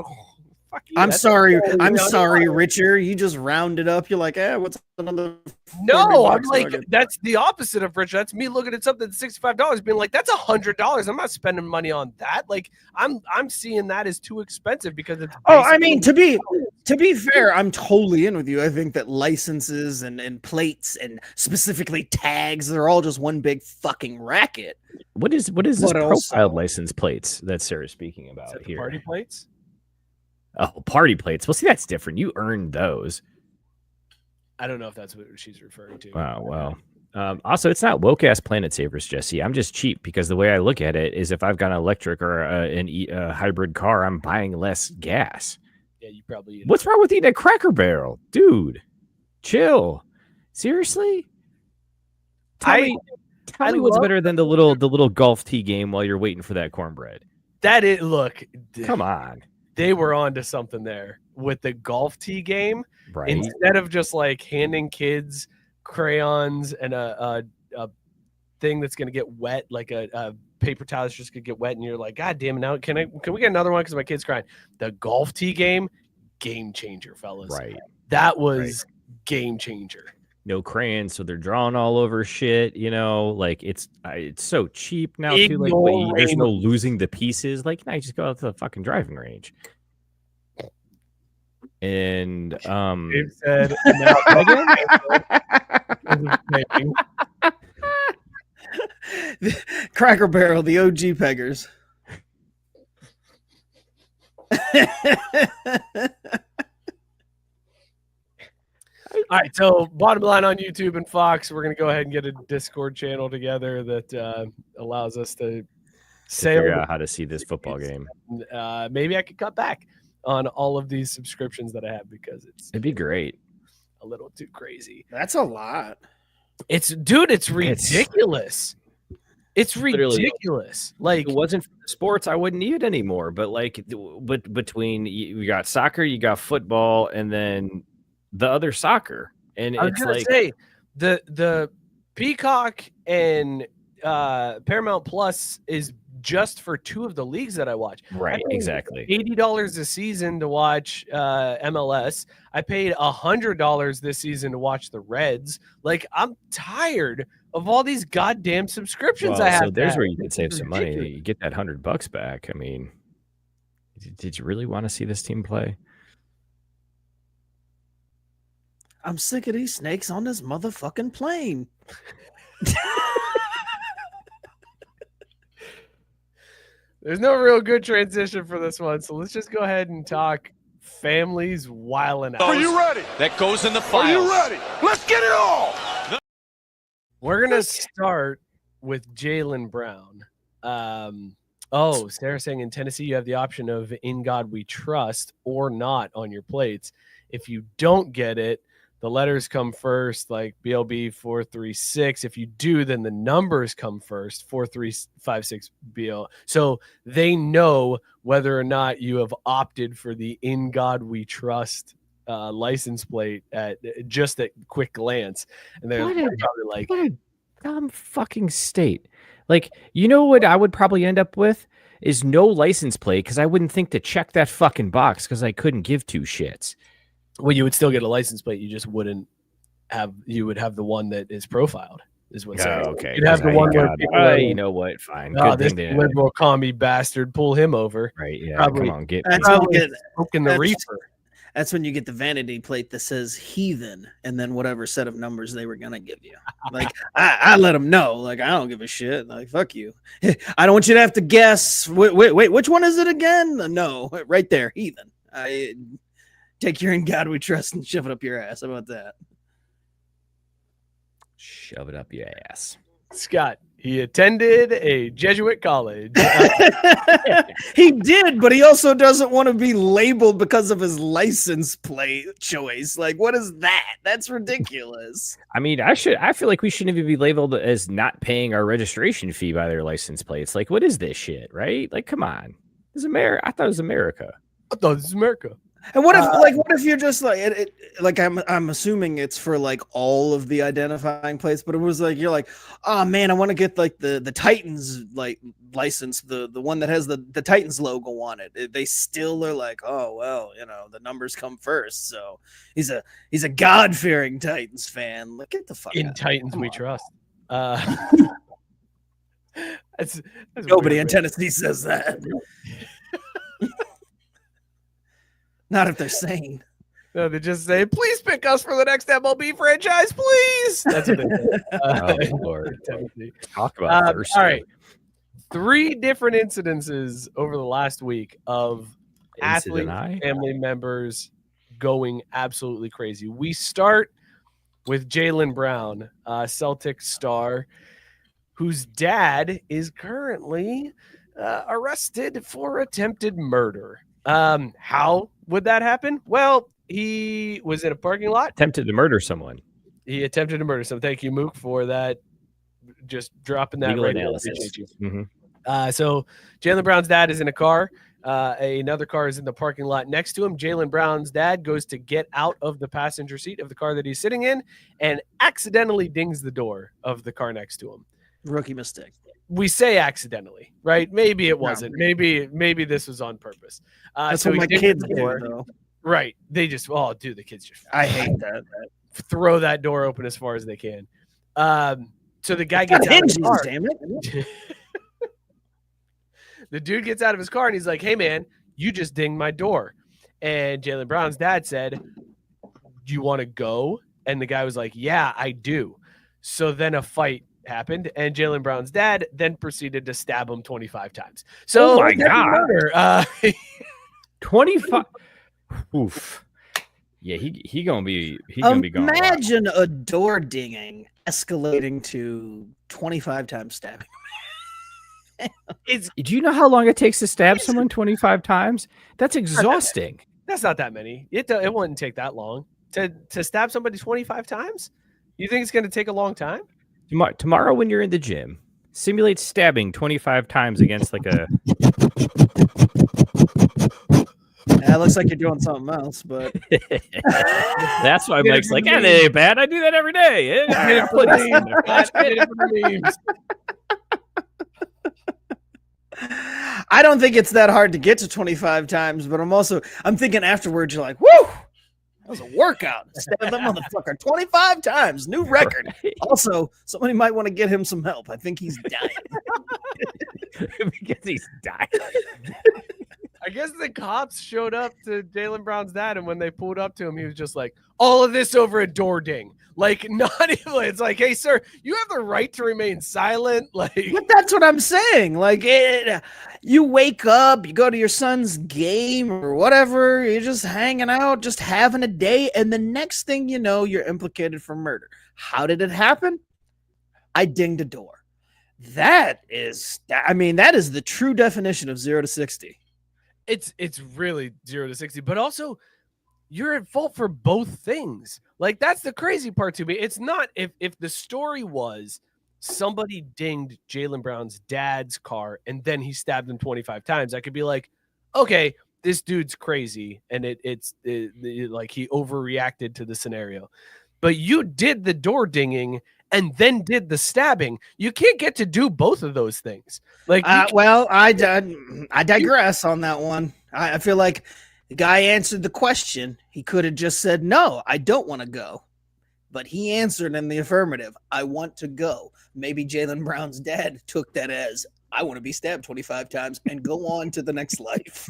Speaker 5: Fuck you.
Speaker 2: I'm
Speaker 5: That's
Speaker 2: sorry.
Speaker 5: okay.
Speaker 2: I'm
Speaker 5: No,
Speaker 2: sorry,
Speaker 5: no.
Speaker 2: Richard. You just rounded up. You're like, what's another?
Speaker 5: No, I'm
Speaker 2: $40
Speaker 5: like,
Speaker 2: nugget?
Speaker 5: that's the opposite of Rich. That's me looking at something that's $65, being like, that's $100. I'm not spending money on that. Like, I'm seeing that as too expensive because it's.
Speaker 2: Oh, I mean, to be fair, I'm totally in with you. I think that licenses and plates and specifically tags, they're all just one big fucking racket.
Speaker 6: What is this
Speaker 2: What else?
Speaker 6: profiled license plates that Sarah's speaking about here?
Speaker 5: Party plates.
Speaker 6: Oh, party plates. Well, see, that's different. You earned those.
Speaker 5: I don't know if that's what she's referring to.
Speaker 6: Wow. Well, also, it's not woke ass Planet Savers, Jesse. I'm just cheap because the way I look at it is if I've got an electric or a hybrid car, I'm buying less gas.
Speaker 5: Yeah, you probably.
Speaker 6: What's wrong with eating a Cracker Barrel, dude? Chill. Seriously. Tell me what's better than the little golf tee game while you're waiting for that cornbread.
Speaker 5: That is, look.
Speaker 6: Come on.
Speaker 5: They were onto something there with the golf tee game.
Speaker 6: Right.
Speaker 5: Instead of just like handing kids crayons and a thing that's gonna get wet, like a paper towel that's just gonna get wet, and you're like, God damn it! Now can we get another one because my kid's crying? The golf tee game changer, fellas.
Speaker 6: Right.
Speaker 5: That was game changer.
Speaker 6: No crayons, so they're drawing all over shit. Like it's so cheap now too. Like there's no losing the pieces. Like now you just go out to the fucking driving range. And
Speaker 5: Dave said, now
Speaker 2: Cracker Barrel, the OG peggers.
Speaker 5: All right, so bottom line on YouTube and Fox, we're going to go ahead and get a Discord channel together that allows us to
Speaker 6: figure out how to see this football game.
Speaker 5: Maybe I could cut back on all of these subscriptions that I have because it'd
Speaker 6: be great.
Speaker 5: A little too crazy.
Speaker 2: That's a lot.
Speaker 5: It's ridiculous. It's ridiculous. Like,
Speaker 6: if it wasn't for the sports, I wouldn't need it anymore. But between you got soccer, you got football, and then the other soccer, and
Speaker 5: I was
Speaker 6: it's
Speaker 5: gonna
Speaker 6: like
Speaker 5: say the Peacock and Paramount Plus is just for two of the leagues that I watch.
Speaker 6: Right, exactly.
Speaker 5: $80 a season to watch MLS. I paid $100 this season to watch the Reds. Like, I'm tired of all these goddamn subscriptions I have.
Speaker 6: So there's where you could save some money. You get that $100 back. I mean, did you really want to see this team play?
Speaker 2: I'm sick of these snakes on this motherfucking plane.
Speaker 5: There's no real good transition for this one, so let's just go ahead and talk families wilding out.
Speaker 3: Are you ready?
Speaker 7: That goes in the files.
Speaker 3: Are you ready? Let's get it all.
Speaker 5: We're gonna start with Jaylen Brown. Oh, Sarah saying in Tennessee, you have the option of "In God We Trust" or not on your plates. If you don't get it, the letters come first, like BLB 436. If you do, then the numbers come first, 4356 BL. So they know whether or not you have opted for the "In God We Trust" license plate at just at quick glance. And they're probably like,
Speaker 6: what a dumb fucking state. Like, you know what I would probably end up with is no license plate because I wouldn't think to check that fucking box because I couldn't give two shits.
Speaker 5: well, you would still get a license plate. You just wouldn't have, you would have the one that is profiled, is what saying.
Speaker 6: Okay.
Speaker 5: You'd have the one where people are,
Speaker 6: you know what? Fine.
Speaker 5: oh,
Speaker 6: Good
Speaker 5: this
Speaker 6: thing to
Speaker 5: liberal commie bastard, pull him over.
Speaker 6: right. Yeah.
Speaker 5: probably-
Speaker 6: Come on, get
Speaker 2: That's
Speaker 6: me.
Speaker 2: when you get,
Speaker 5: Smoking the
Speaker 2: that's-
Speaker 5: reefer.
Speaker 2: that's when you get the vanity plate that says heathen and then whatever set of numbers they were gonna give you. Like I let them know. Like I don't give a shit. Like fuck you. I don't want you to have to guess. Wait, which one is it again? No, right there, heathen. I take your "In God We Trust" and shove it up your ass. How about that?
Speaker 6: Shove it up your ass.
Speaker 5: Scott, he attended a Jesuit college.
Speaker 2: He did, but he also doesn't want to be labeled because of his license plate choice. Like, what is that? That's ridiculous.
Speaker 6: I mean, I feel like we shouldn't even be labeled as not paying our registration fee by their license plates. Like, what is this shit, right? Like, come on. This is America. I thought it was America.
Speaker 5: I thought this is America.
Speaker 2: And what if, what if you're just like, like I'm assuming it's for like all of the identifying plates, but it was like you're like, oh man, I want to get like the Titans like license, the one that has the Titans logo on it. They still are like, oh well, you know, the numbers come first. So he's a God-fearing Titans fan. Like, get the fuck
Speaker 5: In
Speaker 2: out.
Speaker 5: Titans
Speaker 2: Come
Speaker 5: we
Speaker 2: on.
Speaker 5: trust. That's
Speaker 2: Nobody
Speaker 5: weird,
Speaker 2: in Tennessee says that. Not if they're sane.
Speaker 5: No, they just say, please pick us for the next MLB franchise, please. That's what they say.
Speaker 6: Oh, Lord.
Speaker 5: Tennessee.
Speaker 6: Talk about thirsty.
Speaker 5: All right. 3 different incidences over the last week of athlete family members going absolutely crazy. We start with Jaylen Brown, Celtic star, whose dad is currently arrested for attempted murder. How would that happen? Well, he was in a parking lot.
Speaker 6: Attempted to murder someone.
Speaker 5: He attempted to murder someone. Thank you, Mook, for that. Just dropping that
Speaker 6: Legal
Speaker 5: right now.
Speaker 6: analysis.
Speaker 5: Appreciate you.
Speaker 6: Mhm.
Speaker 5: So Jaylen Brown's dad is in a car. Another car is in the parking lot next to him. Jaylen Brown's dad goes to get out of the passenger seat of the car that he's sitting in and accidentally dings the door of the car next to him.
Speaker 2: Rookie mistake.
Speaker 5: We say accidentally, right? Maybe it wasn't. Maybe this was on purpose.
Speaker 2: That's
Speaker 5: so
Speaker 2: what
Speaker 5: he
Speaker 2: my
Speaker 5: dings
Speaker 2: kids
Speaker 5: the
Speaker 2: do,
Speaker 5: door.
Speaker 2: though.
Speaker 5: Right. They just, the kids just
Speaker 2: I hate that.
Speaker 5: throw that door open as far as they can. So the guy gets out of
Speaker 2: Hinges,
Speaker 5: the car.
Speaker 2: damn it.
Speaker 5: The dude gets out of his car and he's like, hey, man, you just dinged my door. And Jaylen Brown's dad said, do you want to go? And the guy was like, yeah, I do. So then a fight happened, and Jaylen Brown's dad then proceeded to stab him 25 times. So,
Speaker 6: Oh my God.
Speaker 5: murder,
Speaker 6: 25. Oof. Yeah, he gonna be gone.
Speaker 2: Imagine a door dinging escalating to 25 times stabbing.
Speaker 6: Do you know how long it takes to stab someone 25 times? That's exhausting.
Speaker 5: that's not that many. It wouldn't take that long to stab somebody 25 times. You think it's going to take a long time?
Speaker 6: Tomorrow when you're in the gym, simulate stabbing 25 times against like a...
Speaker 2: Yeah, it looks like you're doing something else, but
Speaker 6: That's why Mike's like, that ain't bad. I do that every day.
Speaker 5: I did it for the memes.
Speaker 2: I don't think it's that hard to get to 25 times, but I'm thinking afterwards, you're like, whoo, that was a workout. Stab that motherfucker 25 times, new record.
Speaker 6: Right.
Speaker 2: Also, somebody might want to get him some help. I think he's dying.
Speaker 6: Because he's dying.
Speaker 5: I guess the cops showed up to Jaylen Brown's dad, and when they pulled up to him, he was just like, all of this over a door ding. Like, not even, it's like, hey, sir, you have the right to remain silent. Like,
Speaker 2: But that's what I'm saying. Like, you wake up, you go to your son's game or whatever, you're just hanging out, just having a day, and the next thing you know, you're implicated for murder. How did it happen? I dinged a door. That is the true definition of 0 to 60.
Speaker 5: It's really 0 to 60, but also you're at fault for both things. Like, that's the crazy part to me. It's not if the story was somebody dinged Jaylen Brown's dad's car and then he stabbed him 25 times, I could be like, okay, this dude's crazy and it's like he overreacted to the scenario. But you did the door dinging and then did the stabbing. You can't get to do both of those things. Like,
Speaker 2: I digress on that one. I feel like the guy answered the question. He could have just said, no, I don't want to go. But he answered in the affirmative. I want to go. Maybe Jaylen Brown's dad took that as, I want to be stabbed 25 times and go on to the next life.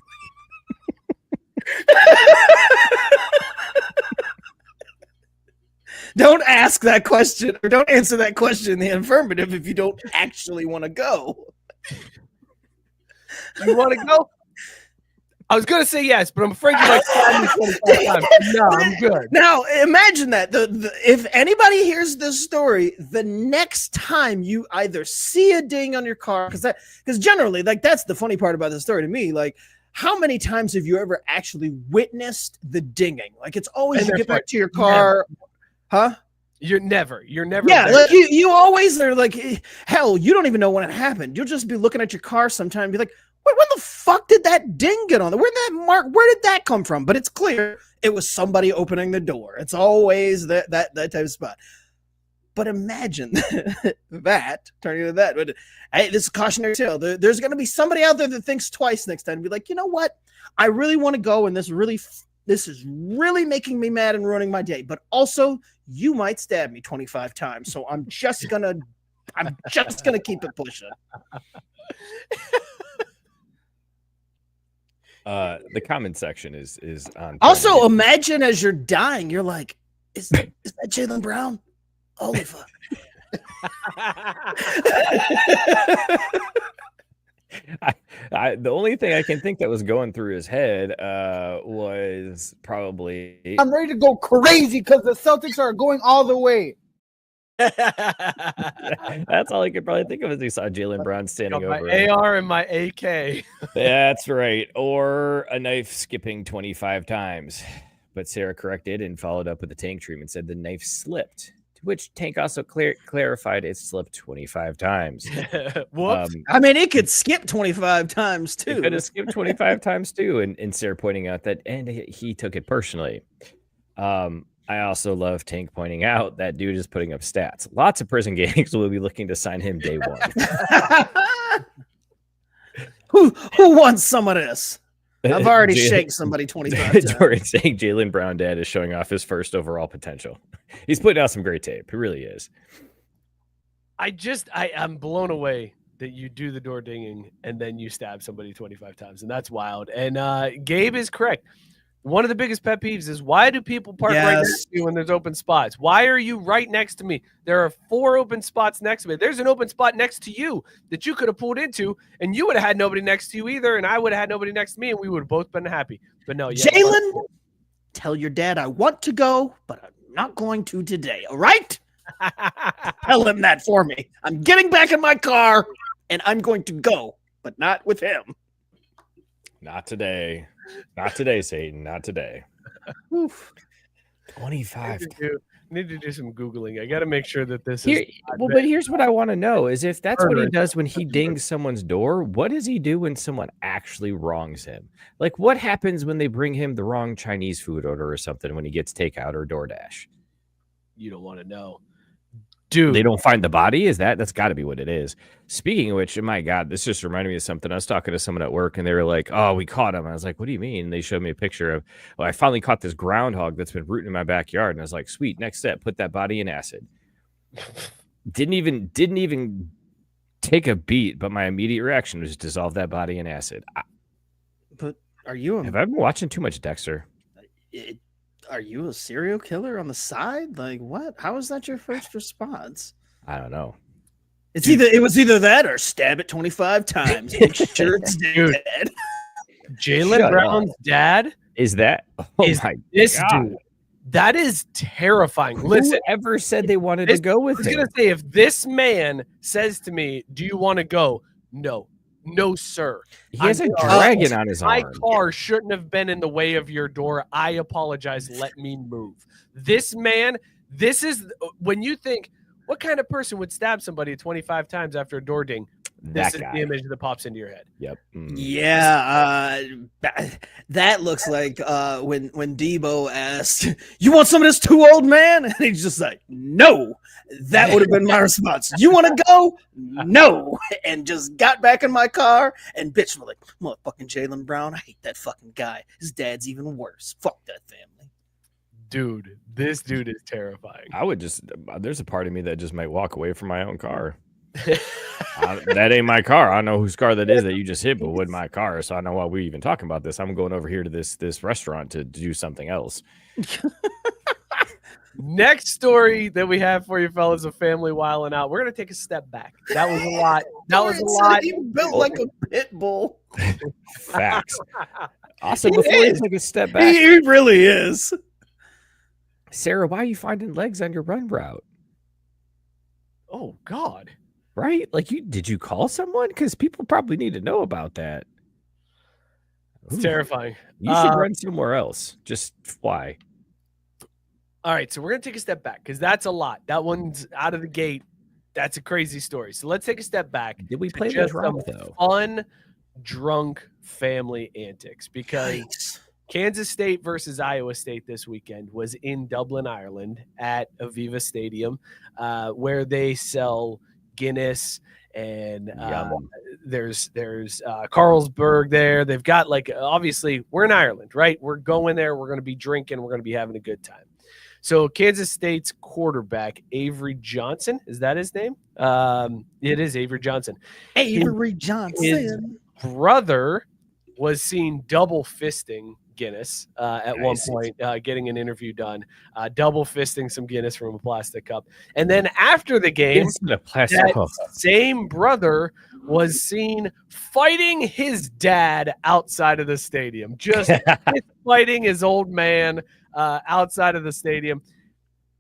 Speaker 2: Don't ask that question or don't answer that question in the affirmative if you don't actually want to go.
Speaker 5: You want to go? I was going to say yes, but I'm afraid you might stab me 25 times. No, I'm good.
Speaker 2: Now, imagine that. If anybody hears this story, the next time you either see a ding on your car, because generally, like, that's the funny part about this story to me, like, how many times have you ever actually witnessed the dinging? Like, it's always you get back to your car.
Speaker 5: Never.
Speaker 2: Huh?
Speaker 5: You're never.
Speaker 2: Yeah, like you always are like, hell, you don't even know when it happened. You'll just be looking at your car sometime and be like, wait, when the fuck did that ding get on there? Where did that come from? But it's clear it was somebody opening the door. It's always that type of spot. But imagine that turning into that. But hey, this is cautionary tale. There's going to be somebody out there that thinks twice next time and be like, you know what? I really want to go, and this is really making me mad and ruining my day. But also, you might stab me 25 times, so I'm just gonna keep it pushing.
Speaker 6: The comment section is on.
Speaker 2: Also, imagine as you're dying, you're like, is that Jaylen Brown? Holy fuck.
Speaker 6: The only thing I can think that was going through his head was probably,
Speaker 8: I'm ready to go crazy because the Celtics are going all the way.
Speaker 6: that's all I could probably think of as he saw Jaylen Brown standing over
Speaker 5: my
Speaker 6: him.
Speaker 5: AR and my AK.
Speaker 6: That's right. Or a knife skipping 25 times. But Sarah corrected and followed up with the Tank treatment, said the knife slipped. Which Tank also clarified it slipped 25 times.
Speaker 5: Whoops.
Speaker 2: I mean, it could skip 25 times too.
Speaker 6: It could have skipped 25 times too. And Sarah pointing out that, and he took it personally. I also love Tank pointing out that dude is putting up stats. Lots of prison gangs will be looking to sign him day one.
Speaker 2: Who wants some of this? I've already shaken somebody 25 times.
Speaker 6: Jordan saying Jaylen Brown dad is showing off his first overall potential. He's putting out some great tape. He really is.
Speaker 5: I'm blown away that you do the door dinging and then you stab somebody 25 times. And that's wild. And Gabe is correct. One of the biggest pet peeves is, why do people park right next to you when there's open spots? Why are you right next to me? There are 4 open spots next to me. There's an open spot next to you that you could have pulled into, and you would have had nobody next to you either, and I would have had nobody next to me, and we would have both been happy. But no,
Speaker 2: Jaylen, tell your dad I want to go, but I'm not going to today, all right? Tell him that for me. I'm getting back in my car, and I'm going to go, but not with him.
Speaker 6: Not today. Not today, Satan. Not today. Oof. 25.
Speaker 5: Need to do some Googling. I got to make sure that this
Speaker 6: is. Well, but here's what I want to know is, if that's what he
Speaker 5: Murder.
Speaker 6: does when he dings someone's door, what does he do when someone actually wrongs him? Like, what happens when they bring him the wrong Chinese food order or something when he gets takeout or DoorDash?
Speaker 5: You don't want to know. Dude,
Speaker 6: they don't find the body? That's got to be what it is. Speaking of which, my God, this just reminded me of something. I was talking to someone at work and they were like, oh, we caught him. I was like, what do you mean? And they showed me a picture of, I finally caught this groundhog that's been rooting in my backyard. And I was like, sweet, next step, put that body in acid. Didn't even take a beat, but my immediate reaction was dissolve that body in acid.
Speaker 2: But are you?
Speaker 6: Have I been watching too much Dexter?
Speaker 2: Are you a serial killer on the side? Like, what? How is that your first response?
Speaker 6: I don't know.
Speaker 2: It was either that or stab it 25 times. Make sure it's dead.
Speaker 5: Jaylen Brown's dad
Speaker 6: is that? Oh
Speaker 5: is
Speaker 6: my
Speaker 5: this
Speaker 6: God.
Speaker 5: dude. That is terrifying. Listen,
Speaker 6: Whoever said they wanted to go with
Speaker 5: I was
Speaker 6: him?
Speaker 5: going to say, if this man says to me, do you want to go? No. No, sir.
Speaker 6: He has a
Speaker 5: I'm
Speaker 6: dragon on his
Speaker 5: My
Speaker 6: arm.
Speaker 5: car shouldn't have been in the way of your door. I apologize. Let me move. This man, this is when you think, what kind of person would stab somebody 25 times after a door ding? This
Speaker 6: That
Speaker 5: is
Speaker 6: guy.
Speaker 5: the image that pops into your head.
Speaker 6: Yep.
Speaker 2: Yeah, that looks like when Debo asked, "You want some of this too old, man?" And he's just like, "No." That would have been my response. You want to go? No. And just got back in my car and bitched me like, "Motherfucking Jaylen Brown, I hate that fucking guy. His dad's even worse. Fuck that family."
Speaker 5: Dude, this dude is terrifying.
Speaker 6: I would just, there's a part of me that just might walk away from my own car. That ain't my car. I don't know whose car that is that you just hit, but with my car. So I know why we're even talking about this. I'm going over here to this restaurant to do something else.
Speaker 5: Next story that we have for you fellas, a family wilding out. We're going to take a step back. That was a lot. That was a lot.
Speaker 2: He built like a pit bull.
Speaker 6: Facts. Also, before you take a step back,
Speaker 2: He really is.
Speaker 6: Sarah, why are you finding legs on your run route?
Speaker 5: Oh, God.
Speaker 6: Right? Like, did you call someone? Because people probably need to know about that.
Speaker 5: It's
Speaker 6: Ooh.
Speaker 5: terrifying.
Speaker 6: You should run somewhere else. Just fly.
Speaker 5: All right, so we're going to take a step back because that's a lot. That one's out of the gate. That's a crazy story. So let's take a step back.
Speaker 6: Did we
Speaker 5: to
Speaker 6: play
Speaker 5: just
Speaker 6: that
Speaker 5: some
Speaker 6: drunk, though?
Speaker 5: fun, drunk family antics because
Speaker 2: Yikes.
Speaker 5: Kansas State versus Iowa State this weekend was in Dublin, Ireland at Aviva Stadium where they sell Guinness and there's Carlsberg there. They've got obviously we're in Ireland, right? We're going there. We're going to be drinking. We're going to be having a good time. So Kansas State's quarterback, Avery Johnson, is that his name? It is Avery Johnson.
Speaker 2: Avery Johnson.
Speaker 5: His brother was seen double fisting Guinness at one point, getting an interview done, double fisting some Guinness from a plastic cup. And then after the game, that same brother was seen fighting his dad outside of the stadium, just fighting his old man outside of the stadium.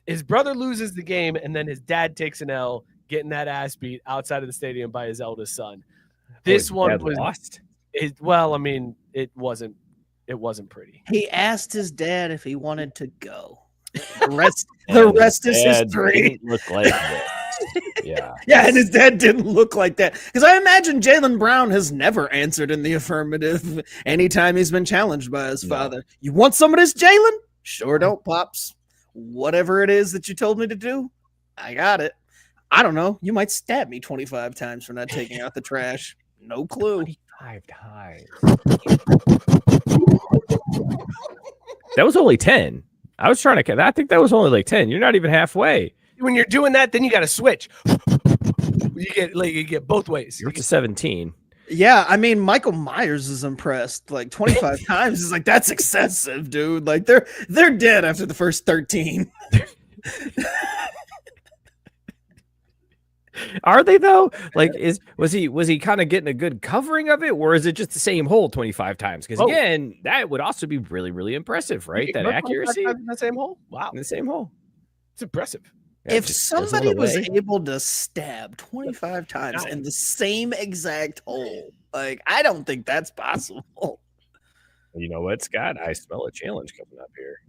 Speaker 5: His brother loses the game, and then his dad takes an L, getting that ass beat outside of the stadium by his eldest son. This one was
Speaker 6: lost.
Speaker 5: Well, I mean, it wasn't pretty.
Speaker 2: He asked his dad if he wanted to go. The rest is history.
Speaker 6: Look like this. Yeah.
Speaker 2: Yeah, and his dad didn't look like that. Because I imagine Jaylen Brown has never answered in the affirmative anytime he's been challenged by his father. You want some of this, Jaylen? Sure don't, Pops. Whatever it is that you told me to do, I got it. I don't know. You might stab me 25 times for not taking out the trash. No clue.
Speaker 6: 25 times. That was only 10. I was trying to. I think that was only like 10. You're not even halfway.
Speaker 5: When you're doing that, then you got to switch. You get both ways.
Speaker 6: You're up to 17.
Speaker 2: Yeah, I mean, Michael Myers is impressed. 25 times is that's excessive, dude. They're dead after the first 13.
Speaker 6: Are they though? Was he kind of getting a good covering of it, or is it just the same hole 25 times? Because again, that would also be really, really impressive, right? That accuracy
Speaker 5: in the same hole. Wow,
Speaker 6: in the same hole.
Speaker 5: It's impressive.
Speaker 6: Yeah,
Speaker 2: If somebody was able to stab 25 times in the same exact hole, I don't think that's possible.
Speaker 6: You know what, Scott? I smell a challenge coming up here.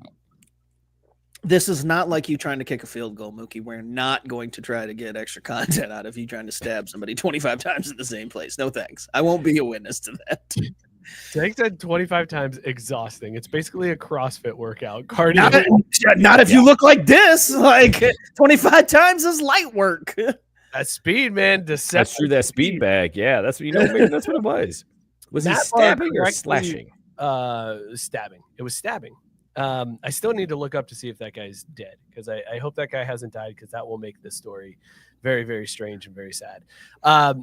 Speaker 2: This is not like you trying to kick a field goal, Mookie. We're not going to try to get extra content out of you trying to stab somebody 25 times in the same place. No thanks. I won't be a witness to that.
Speaker 5: Jake said 25 times exhausting. It's basically a CrossFit workout. Cardio.
Speaker 2: Not if you look like this. 25 times is light work.
Speaker 5: That speed, man. Deception.
Speaker 6: That's through that speed bag. Yeah, that's maybe that's what it was. Was he stabbing or slashing?
Speaker 5: Stabbing. It was stabbing. I still need to look up to see if that guy's dead because I hope that guy hasn't died because that will make this story very, very strange and very sad.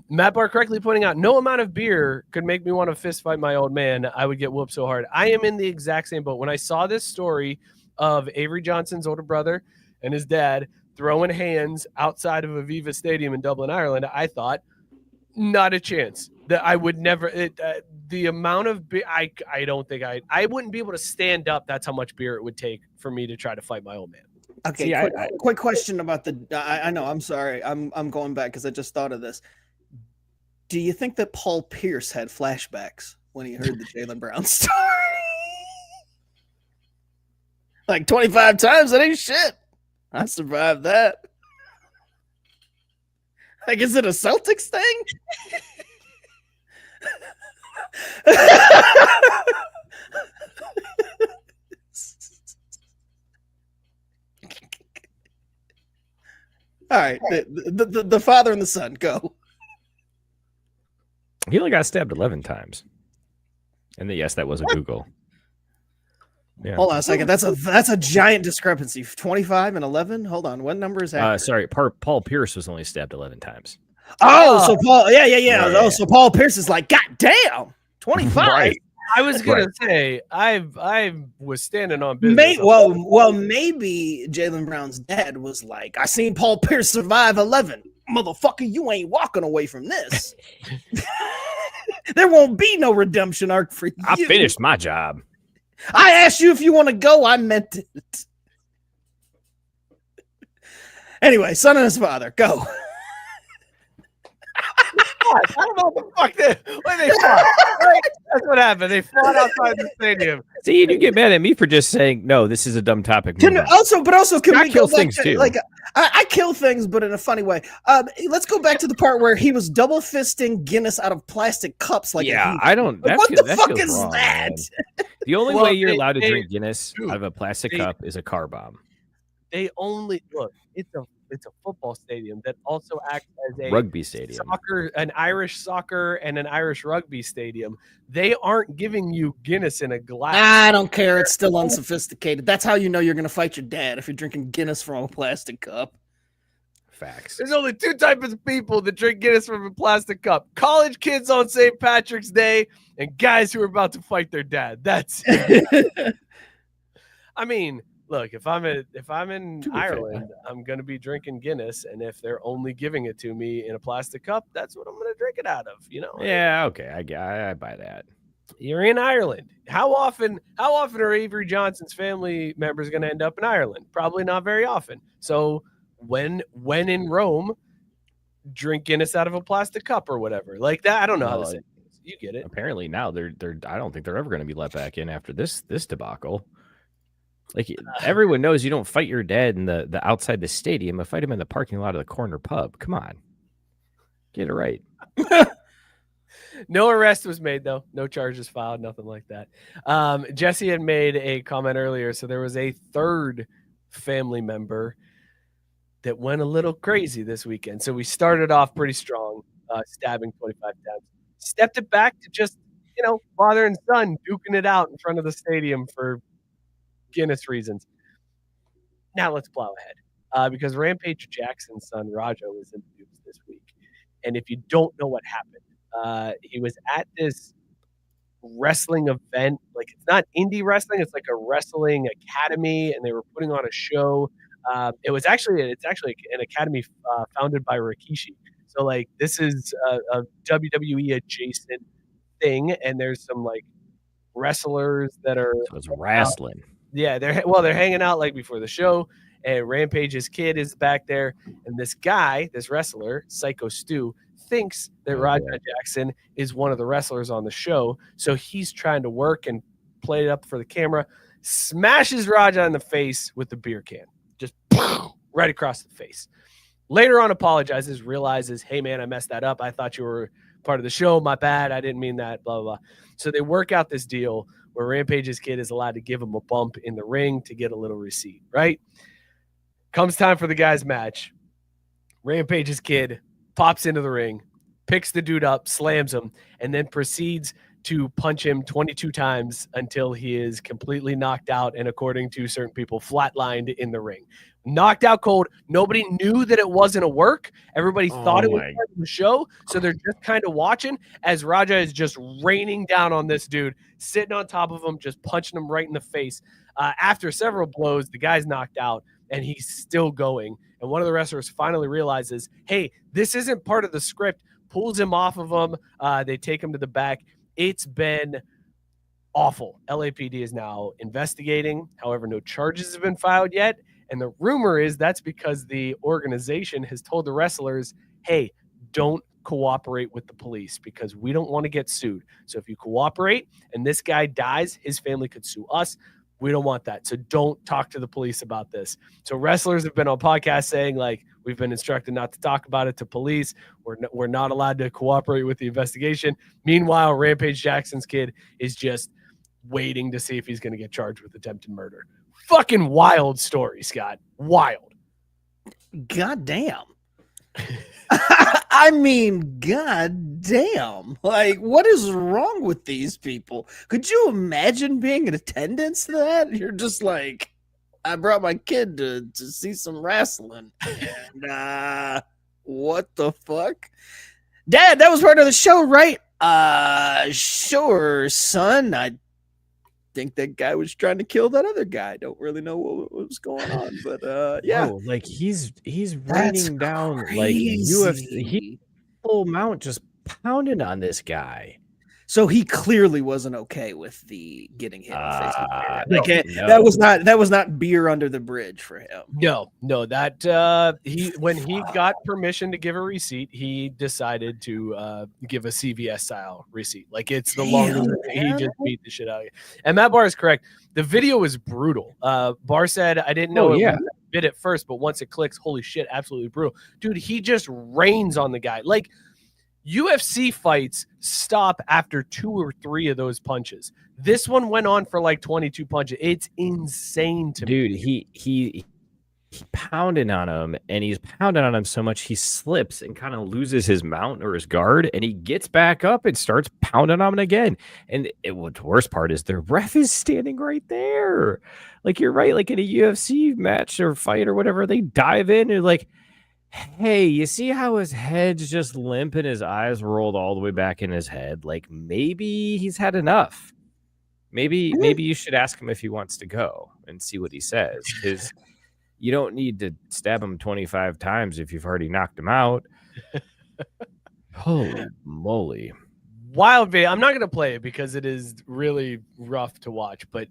Speaker 5: Matt Barr correctly pointing out, no amount of beer could make me want to fist fight my old man. I would get whooped so hard. I am in the exact same boat. When I saw this story of Avery Johnson's older brother and his dad throwing hands outside of Aviva Stadium in Dublin, Ireland, I thought, not a chance. that I would never. The amount of beer, I don't think I wouldn't be able to stand up. That's how much beer it would take for me to try to fight my old man.
Speaker 2: Okay,
Speaker 6: See,
Speaker 2: quick question about the. I know. I'm sorry. I'm going back because I just thought of this. Do you think that Paul Pierce had flashbacks when he heard the Jaylen Brown story? Like 25 times, that ain't shit. I survived that. Like, is it a Celtics thing? All right, the father and the son, go.
Speaker 6: He only got stabbed 11 times. And then, yes, that was a Google. Yeah.
Speaker 2: Hold on a second. That's a giant discrepancy. 25 and 11. Hold on. What number is that?
Speaker 6: Sorry, Paul Pierce was only stabbed 11 times.
Speaker 2: Oh, so Paul. Yeah.
Speaker 6: Yeah.
Speaker 2: So Paul Pierce is like, God damn, 25.
Speaker 6: Right.
Speaker 5: I was gonna say I was standing on business.
Speaker 2: Maybe Jaylen Brown's dad was like, I seen Paul Pierce survive 11. Motherfucker, you ain't walking away from this. There won't be no redemption arc for you.
Speaker 6: I finished my job.
Speaker 2: I asked you if you want to go. I meant it. Anyway, son and his father, go.
Speaker 5: I don't know what the fuck they fought. Right? That's what happened. They fought outside the stadium.
Speaker 6: See, you get mad at me for just saying, no, this is a dumb topic.
Speaker 2: Can we
Speaker 6: kill
Speaker 2: go back
Speaker 6: things
Speaker 2: to,
Speaker 6: too?
Speaker 2: like, I kill things, but in a funny way. Let's go back to the part where he was double fisting Guinness out of plastic cups. Like,
Speaker 6: yeah, I don't.
Speaker 2: What the fuck is
Speaker 6: wrong,
Speaker 2: that?
Speaker 6: Man. The only way you're allowed to drink Guinness
Speaker 5: dude,
Speaker 6: out of a plastic cup is a car bomb.
Speaker 5: They only look. It's a football stadium that also acts as a
Speaker 6: Rugby stadium.
Speaker 5: an Irish soccer and an Irish rugby stadium. They aren't giving you Guinness in a glass.
Speaker 2: I don't care. It's still unsophisticated. That's how you know you're going to fight your dad, if you're drinking Guinness from a plastic cup.
Speaker 6: Facts.
Speaker 5: There's only two types of people that drink Guinness from a plastic cup: college kids on St. Patrick's Day and guys who are about to fight their dad. That's it. I mean, look, if I'm in Ireland, I'm going to be drinking Guinness, and if they're only giving it to me in a plastic cup, that's what I'm going to drink it out of, you know?
Speaker 6: Yeah, okay, I buy that.
Speaker 5: You're in Ireland. How often are Avery Johnson's family members going to end up in Ireland? Probably not very often. So when in Rome, drink Guinness out of a plastic cup or whatever. Like that, I don't know how to say it. You get it.
Speaker 6: Apparently now they're I don't think they're ever going to be let back in after this debacle. Like, everyone knows you don't fight your dad in the outside the stadium. You fight him in the parking lot of the corner pub. Come on. Get it right.
Speaker 5: No arrest was made, though. No charges filed, nothing like that. Jesse had made a comment earlier. So there was a third family member that went a little crazy this weekend. So we started off pretty strong, stabbing 25 times. Stepped it back to just, father and son duking it out in front of the stadium for Guinness reasons. Now let's plow ahead because Rampage Jackson's son Rajon was in the news this week, and if you don't know what happened, he was at this wrestling event. Like, it's not indie wrestling; it's like a wrestling academy, and they were putting on a show. It's actually an academy founded by Rikishi. So like this is a WWE adjacent thing, and there's some like wrestlers that are.
Speaker 6: So it's wrestling.
Speaker 5: Yeah, they're hanging out like before the show, and Rampage's kid is back there, and this wrestler, Psycho Stu, thinks that Rajon Jackson is one of the wrestlers on the show, so he's trying to work and play it up for the camera, smashes Rajon in the face with the beer can, just right across the face. Later on apologizes, realizes, hey man, I messed that up. I thought you were part of the show. My bad. I didn't mean that, blah, blah, blah. So they work out this deal where Rampage's kid is allowed to give him a bump in the ring to get a little receipt, right? Comes time for the guys' match. Rampage's kid pops into the ring, picks the dude up, slams him, and then proceeds to punch him 22 times until he is completely knocked out and, according to certain people, flatlined in the ring. Knocked out cold. Nobody knew that it wasn't a work. Everybody thought it was part of the show. So they're just kind of watching as Raja is just raining down on this dude, sitting on top of him, just punching him right in the face. After several blows, the guy's knocked out and he's still going. And one of the wrestlers finally realizes, hey, this isn't part of the script. pulls him off of him. They take him to the back. It's been awful. LAPD is now investigating. However, no charges have been filed yet. And the rumor is that's because the organization has told the wrestlers, hey, don't cooperate with the police because we don't want to get sued. So if you cooperate and this guy dies, his family could sue us. We don't want that. So don't talk to the police about this. So wrestlers have been on podcasts saying, like, we've been instructed not to talk about it to police. We're not allowed to cooperate with the investigation. Meanwhile, Rampage Jackson's kid is just waiting to see if he's going to get charged with attempted murder. Fucking wild story, Scott. Wild.
Speaker 2: God damn. I mean, god damn. Like, what is wrong with these people? Could you imagine being in attendance to that? You're just like, I brought my kid to see some wrestling. And, what the fuck? Dad, that was part of the show, right? Sure, son. I think that guy was trying to kill that other guy. Don't really know what was going on, but yeah.
Speaker 6: Oh, like he's raining down like UFC full amount, just pounding on this guy.
Speaker 2: So he clearly wasn't okay with the getting hit in the face.
Speaker 6: No.
Speaker 2: That was not beer under the bridge for him.
Speaker 5: No, that when he got permission to give a receipt, he decided to give a CVS style receipt. Like it's the longest. He just beat the shit out of you. And Matt Barr is correct. The video was brutal. Barr said, I didn't know it bit at first, but once it clicks, holy shit, absolutely brutal. Dude, he just rains on the guy. Like UFC fights stop after 2 or 3 of those punches. This one went on for like 22 punches. It's insane to me.
Speaker 6: Dude, he pounded on him, and he's pounding on him so much he slips and kind of loses his mount or his guard, and he gets back up and starts pounding on him again. And what's the worst part is the ref is standing right there. Like, you're right, like in a UFC match or fight or whatever, they dive in and like, hey, you see how his head's just limp and his eyes rolled all the way back in his head? Like, maybe he's had enough. Maybe you should ask him if he wants to go and see what he says. Because you don't need to stab him 25 times if you've already knocked him out. Holy moly.
Speaker 5: Wild video. I'm not going to play it because it is really rough to watch. But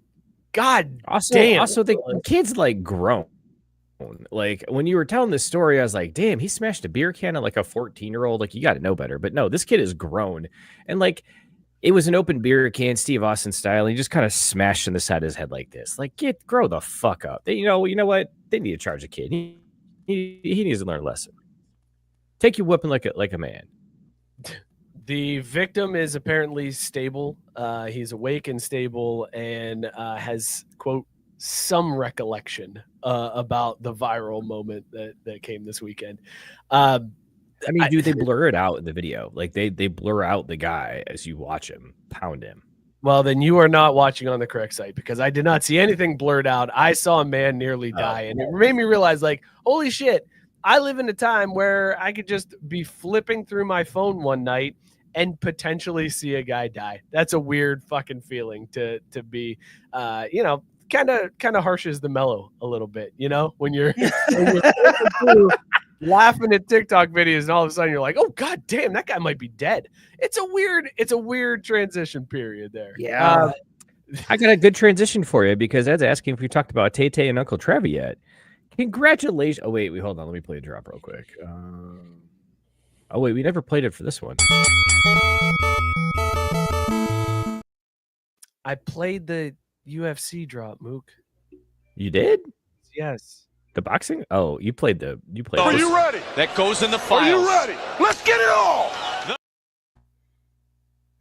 Speaker 5: god damn.
Speaker 6: Also, the kid's like grown. Like when you were telling this story, I was like, damn, he smashed a beer can at like a 14-year-old. Like, you got to know better. But no, this kid is grown. And like, it was an open beer can, Steve Austin style. And he just kind of smashed in the side of his head like this. Like, grow the fuck up. You know what? They need to charge a kid. He needs to learn a lesson. Take your whipping like a man.
Speaker 5: The victim is apparently stable. He's awake and stable and has, quote, some recollection about the viral moment that came this weekend. I
Speaker 6: mean, dude, they blur it out in the video. Like they blur out the guy as you watch him pound him.
Speaker 5: Well, then you are not watching on the correct site because I did not see anything blurred out. I saw a man nearly die, and it made me realize, like, holy shit, I live in a time where I could just be flipping through my phone one night and potentially see a guy die. That's a weird fucking feeling to be, kind of harshes the mellow a little bit, when you're laughing at TikTok videos and all of a sudden you're like, oh god damn, that guy might be dead. It's a weird transition period there.
Speaker 2: Yeah.
Speaker 6: I got a good transition for you because Ed's asking if we talked about Tay and Uncle Trevi yet. Congratulations. Oh wait, hold on. Let me play a drop real quick. Oh wait, we never played it for this one.
Speaker 5: I played the UFC drop, Mook.
Speaker 6: You did?
Speaker 5: Yes.
Speaker 6: The boxing? Oh, you played.
Speaker 3: Are you ready?
Speaker 7: That goes in the files.
Speaker 3: Are you ready? Let's get it all.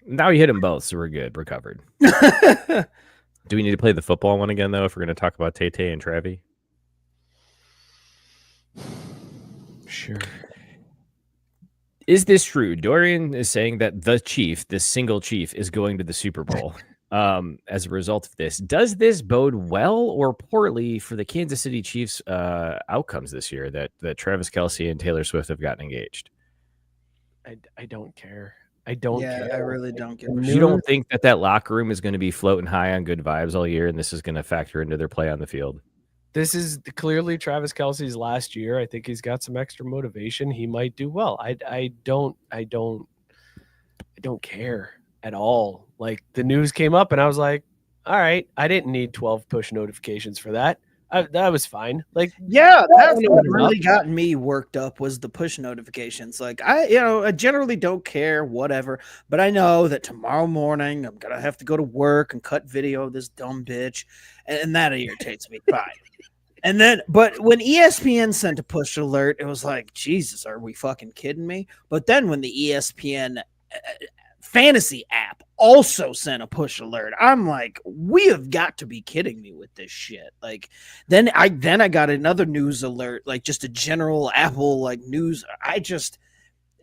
Speaker 6: Now you hit them both, so we're good. We're covered. Do we need to play the football one again, though, if we're going to talk about Tay and Travi?
Speaker 5: Sure.
Speaker 6: Is this true? Dorian is saying that the Chief, this single Chief, is going to the Super Bowl. As a result of this, does this bode well or poorly for the Kansas City Chiefs outcomes this year that Travis Kelce and Taylor Swift have gotten engaged?
Speaker 5: I don't care. I don't care.
Speaker 2: I really don't care.
Speaker 6: You don't think that locker room is going to be floating high on good vibes all year and this is going to factor into their play on the field?
Speaker 5: This is clearly Travis Kelce's last year. I think he's got some extra motivation. He might do well. I don't care at all. Like, the news came up and I was like, all right, I didn't need 12 push notifications for that. That was fine. Like,
Speaker 2: yeah, that's what really got me worked up was the push notifications. Like, I generally don't care, whatever, but I know that tomorrow morning I'm gonna have to go to work and cut video of this dumb bitch, and that irritates me. Fine. And then, but when ESPN sent a push alert, it was like, Jesus, are we fucking kidding me? But then when the ESPN fantasy app also sent a push alert, I'm like, we have got to be kidding me with this shit. Like, then I got another news alert, like just a general Apple like news. It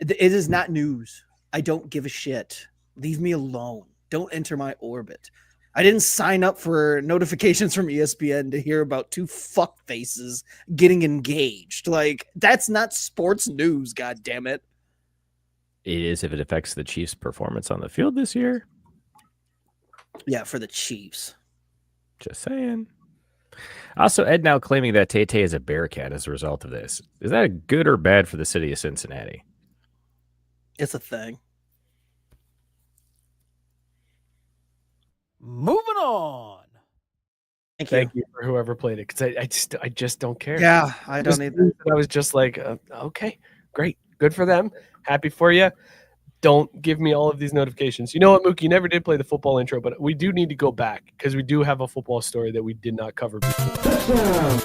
Speaker 2: is not news. I don't give a shit. Leave me alone. Don't enter my orbit. I didn't sign up for notifications from ESPN to hear about two fuck faces getting engaged. Like, that's not sports news, god damn it.
Speaker 6: It is if it affects the Chiefs' performance on the field this year.
Speaker 2: Yeah, for the Chiefs.
Speaker 6: Just saying. Also, Ed now claiming that Tay-Tay is a Bearcat as a result of this. Is that good or bad for the city of Cincinnati?
Speaker 2: It's a thing.
Speaker 1: Moving on.
Speaker 5: Thank you for whoever played it, because I just don't care.
Speaker 2: Yeah, I don't either.
Speaker 5: I was just like, okay, great, good for them, happy for you. Don't give me all of these notifications. You know what, Mookie? You never did play the football intro, but we do need to go back because we do have a football story that we did not cover before.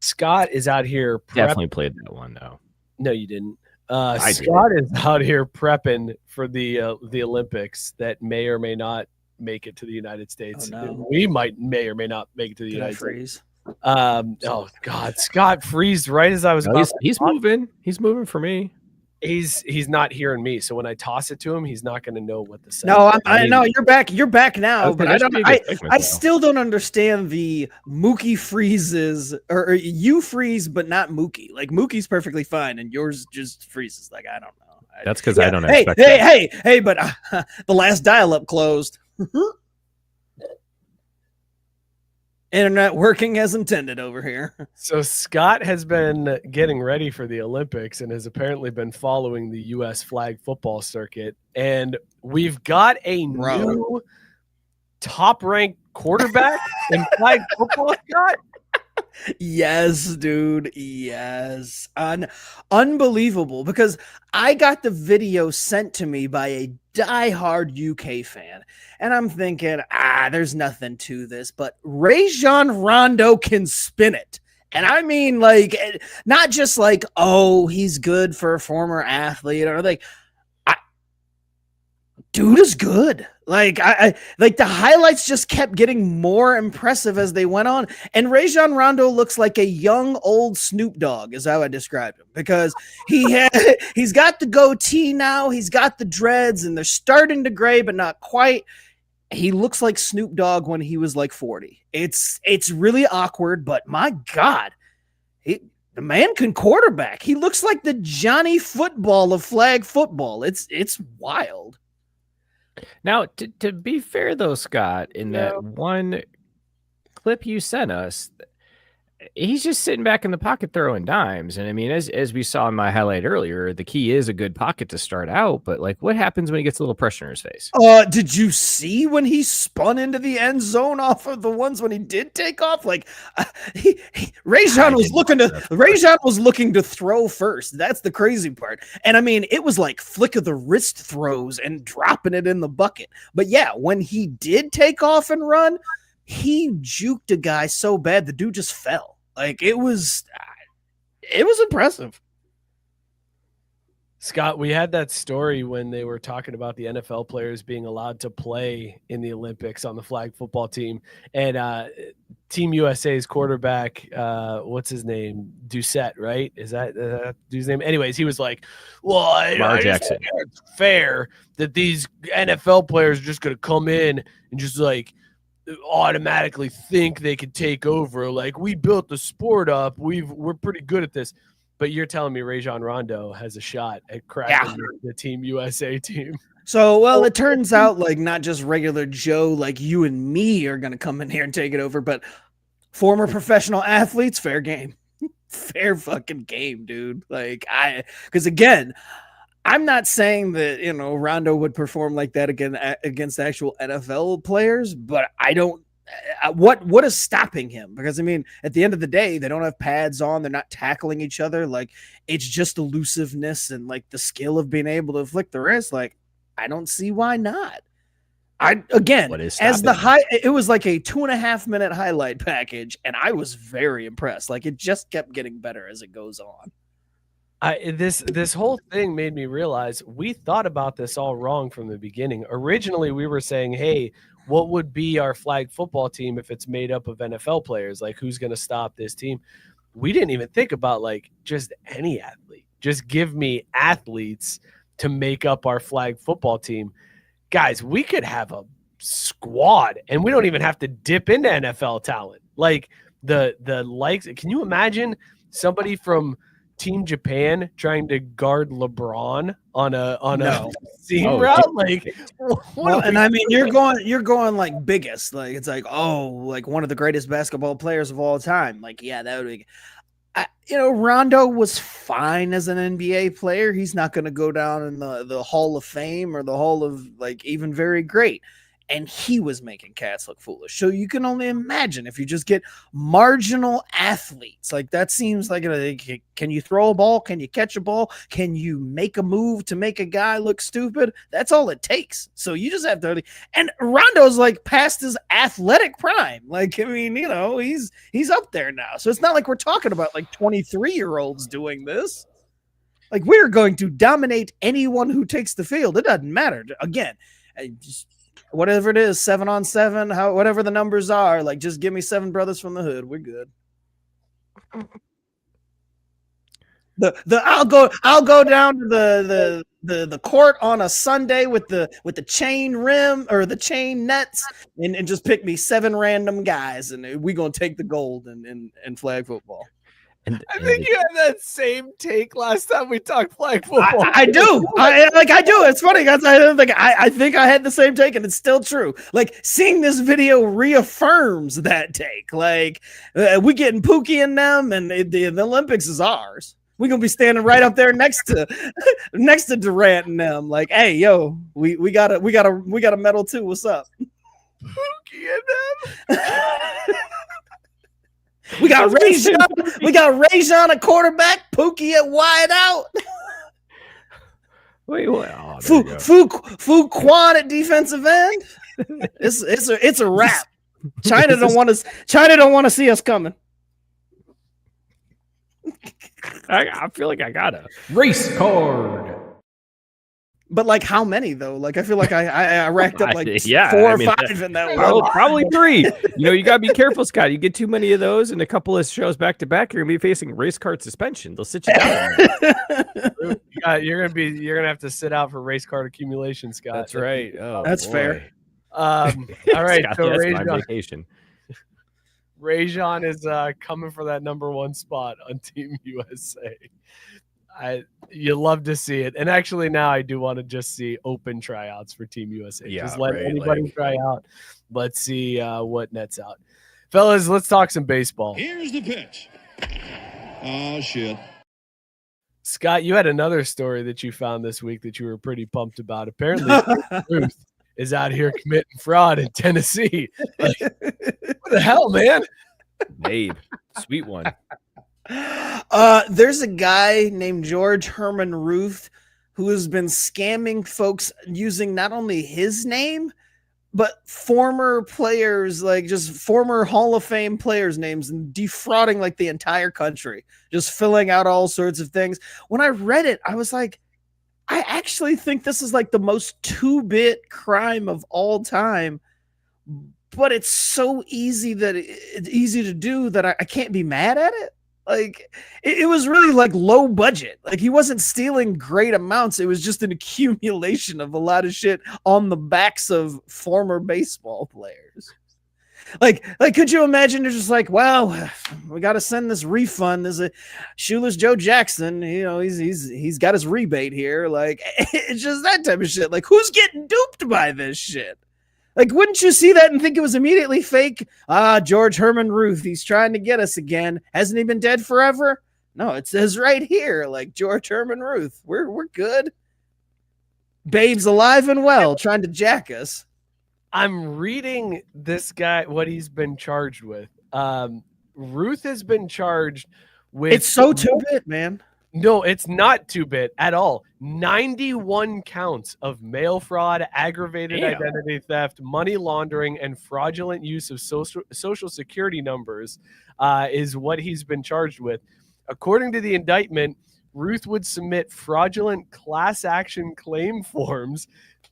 Speaker 5: Scott is out here.
Speaker 6: Definitely played that one, though.
Speaker 5: No, you didn't. Scott is out here prepping for the Olympics that may or may not make it to the United States.
Speaker 2: Oh, no.
Speaker 5: We may or may not make it to the United
Speaker 2: States.
Speaker 5: Oh God, Scott freezed right as I was about.
Speaker 6: He's moving. He's moving for me.
Speaker 5: He's not hearing me, so when I toss it to him, he's not going to know what to say.
Speaker 2: No, I know you're back. You're back now, but I still don't understand the Mookie freezes or you freeze, but not Mookie. Like, Mookie's perfectly fine, and yours just freezes. Like, I don't know.
Speaker 6: That's because I don't
Speaker 2: expect. Hey! But the last dial-up closed. Internet working as intended over here.
Speaker 5: So Scott has been getting ready for the Olympics and has apparently been following the U.S. flag football circuit. And we've got a new top-ranked quarterback in flag football, Scott.
Speaker 2: Yes, dude. Yes. Unbelievable, because I got the video sent to me by a diehard UK fan, and I'm thinking, there's nothing to this, but Rajon Rondo can spin it. And I mean, like, not just like, oh, he's good for a former athlete, or like, dude is good. Like, I like the highlights just kept getting more impressive as they went on. And Rajon Rondo looks like a young old Snoop Dogg, is how I described him, because he's got the goatee now, he's got the dreads, and they're starting to gray, but not quite. He looks like Snoop Dogg when he was like 40. It's really awkward, but my God, the man can quarterback. He looks like the Johnny Football of flag football. It's wild.
Speaker 6: Now, to be fair, though, Scott, in that one clip you sent us, he's just sitting back in the pocket throwing dimes. And I mean, as we saw in my highlight earlier, the key is a good pocket to start out. But like, what happens when he gets a little pressure in his face?
Speaker 2: Did you see when he spun into the end zone off of the ones when he did take off? Like, Rajon was looking to throw first. That's the crazy part. And I mean, it was like flick of the wrist throws and dropping it in the bucket. But yeah, when he did take off and run, he juked a guy so bad the dude just fell. Like, it was impressive.
Speaker 5: Scott, we had that story when they were talking about the NFL players being allowed to play in the Olympics on the flag football team. And Team USA's quarterback, what's his name? Doucette, right? Is that dude's name? Anyways, he was like, well,
Speaker 6: Jackson.
Speaker 5: It's fair that these NFL players are just going to come in and just like automatically think they could take over. Like, we built the sport up. We're pretty good at this. But you're telling me Rajon Rondo has a shot at cracking the Team USA team?
Speaker 2: So, well, it turns out like not just regular Joe like you and me are going to come in here and take it over, but former professional athletes, fair game. Fair fucking game, dude. Like because again, I'm not saying that, Rondo would perform like that again against actual NFL players, but I don't. What is stopping him? Because I mean, at the end of the day, they don't have pads on. They're not tackling each other. Like it's just elusiveness and like the skill of being able to flick the wrist. Like I don't see why not. It was like a 2.5 minute highlight package, and I was very impressed. Like it just kept getting better as it goes on.
Speaker 5: This whole thing made me realize we thought about this all wrong from the beginning. Originally, we were saying, hey, what would be our flag football team if it's made up of NFL players? Like, who's going to stop this team? We didn't even think about, like, just any athlete. Just give me athletes to make up our flag football team. Guys, we could have a squad, and we don't even have to dip into NFL talent. Like, the likes. Can you imagine somebody from Team Japan trying to guard LeBron on a seam route? Like,
Speaker 2: and I mean, you're going like biggest. Like it's like, like one of the greatest basketball players of all time. Like, yeah, that would be. Rondo was fine as an NBA player. He's not going to go down in the Hall of Fame or the Hall of like even very great. And he was making cats look foolish. So you can only imagine if you just get marginal athletes. Like that seems like, can you throw a ball? Can you catch a ball? Can you make a move to make a guy look stupid? That's all it takes. So you just have to. And Rondo's like past his athletic prime. Like, I mean, he's up there now. So it's not like we're talking about like 23-year-olds doing this. Like we're going to dominate anyone who takes the field. It doesn't matter. Again, whatever it is, 7-on-7, whatever the numbers are, like just give me 7 brothers from the hood. We're good. I'll go down to the court on a Sunday with the chain rim or the chain nets and just pick me 7 random guys and we're gonna take the gold in flag football.
Speaker 5: I think you had that same take last time we talked flag football.
Speaker 2: I do. I do. It's funny because I think I had the same take, and it's still true. Like seeing this video reaffirms that take. Like we getting Pookie in them, and the Olympics is ours. We're gonna be standing right up there next to Durant and them. Like, hey, yo, we got a medal too. What's up?
Speaker 5: Pookie and them.
Speaker 2: We got Rajon at quarterback, Pookie at wide out.
Speaker 6: Wait, what?
Speaker 2: Fu Quan at defensive end. It's a wrap. China don't want to see us coming.
Speaker 6: I feel like I got a race card.
Speaker 2: But like how many though? Like I feel like I racked up like 4 or 5 in that one.
Speaker 6: Probably 3. You gotta be careful, Scott. You get too many of those and a couple of shows back to back, you're gonna be facing race card suspension. They'll sit you down.
Speaker 5: You're gonna have to sit out for race card accumulation, Scott.
Speaker 6: That's right. Oh,
Speaker 2: that's
Speaker 6: boy.
Speaker 2: fair.
Speaker 5: All right,
Speaker 6: Scott,
Speaker 5: so
Speaker 6: Rajon.
Speaker 5: Rajon is coming for that #1 spot on Team USA. You love to see it. And actually now I do want to just see open tryouts for Team USA. Just let anybody try out. Let's see what nets out. Fellas, let's talk some baseball.
Speaker 3: Here's the pitch. Oh, shit.
Speaker 5: Scott, you had another story that you found this week that you were pretty pumped about. Apparently, Babe Ruth is out here committing fraud in Tennessee. Like, what the hell, man?
Speaker 6: Babe, sweet one.
Speaker 2: There's a guy named George Herman Ruth who has been scamming folks using not only his name, but former players, like just former Hall of Fame players' names, and defrauding like the entire country, just filling out all sorts of things. When I read it, I was like, I actually think this is like the most 2-bit crime of all time, but it's so easy to do that I can't be mad at it. Like it was really like low budget. Like he wasn't stealing great amounts. It was just an accumulation of a lot of shit on the backs of former baseball players. Like, could you imagine? They're just like, well, we got to send this refund. There's a shoeless Joe Jackson. You know, he's got his rebate here. Like, it's just that type of shit. Like, who's getting duped by this shit? Like, wouldn't you see that and think it was immediately fake? George Herman Ruth, he's trying to get us again. Hasn't he been dead forever? No, it says right here, like George Herman Ruth. We're good. Babe's alive and well, trying to jack us.
Speaker 5: I'm reading this guy, what he's been charged with. Ruth has been charged with.
Speaker 2: It's so 2-bit, man.
Speaker 5: No, it's not 2-bit at all. 91 counts of mail fraud, aggravated identity theft, money laundering, and fraudulent use of social security numbers is what he's been charged with. According to the indictment, Ruth would submit fraudulent class action claim forms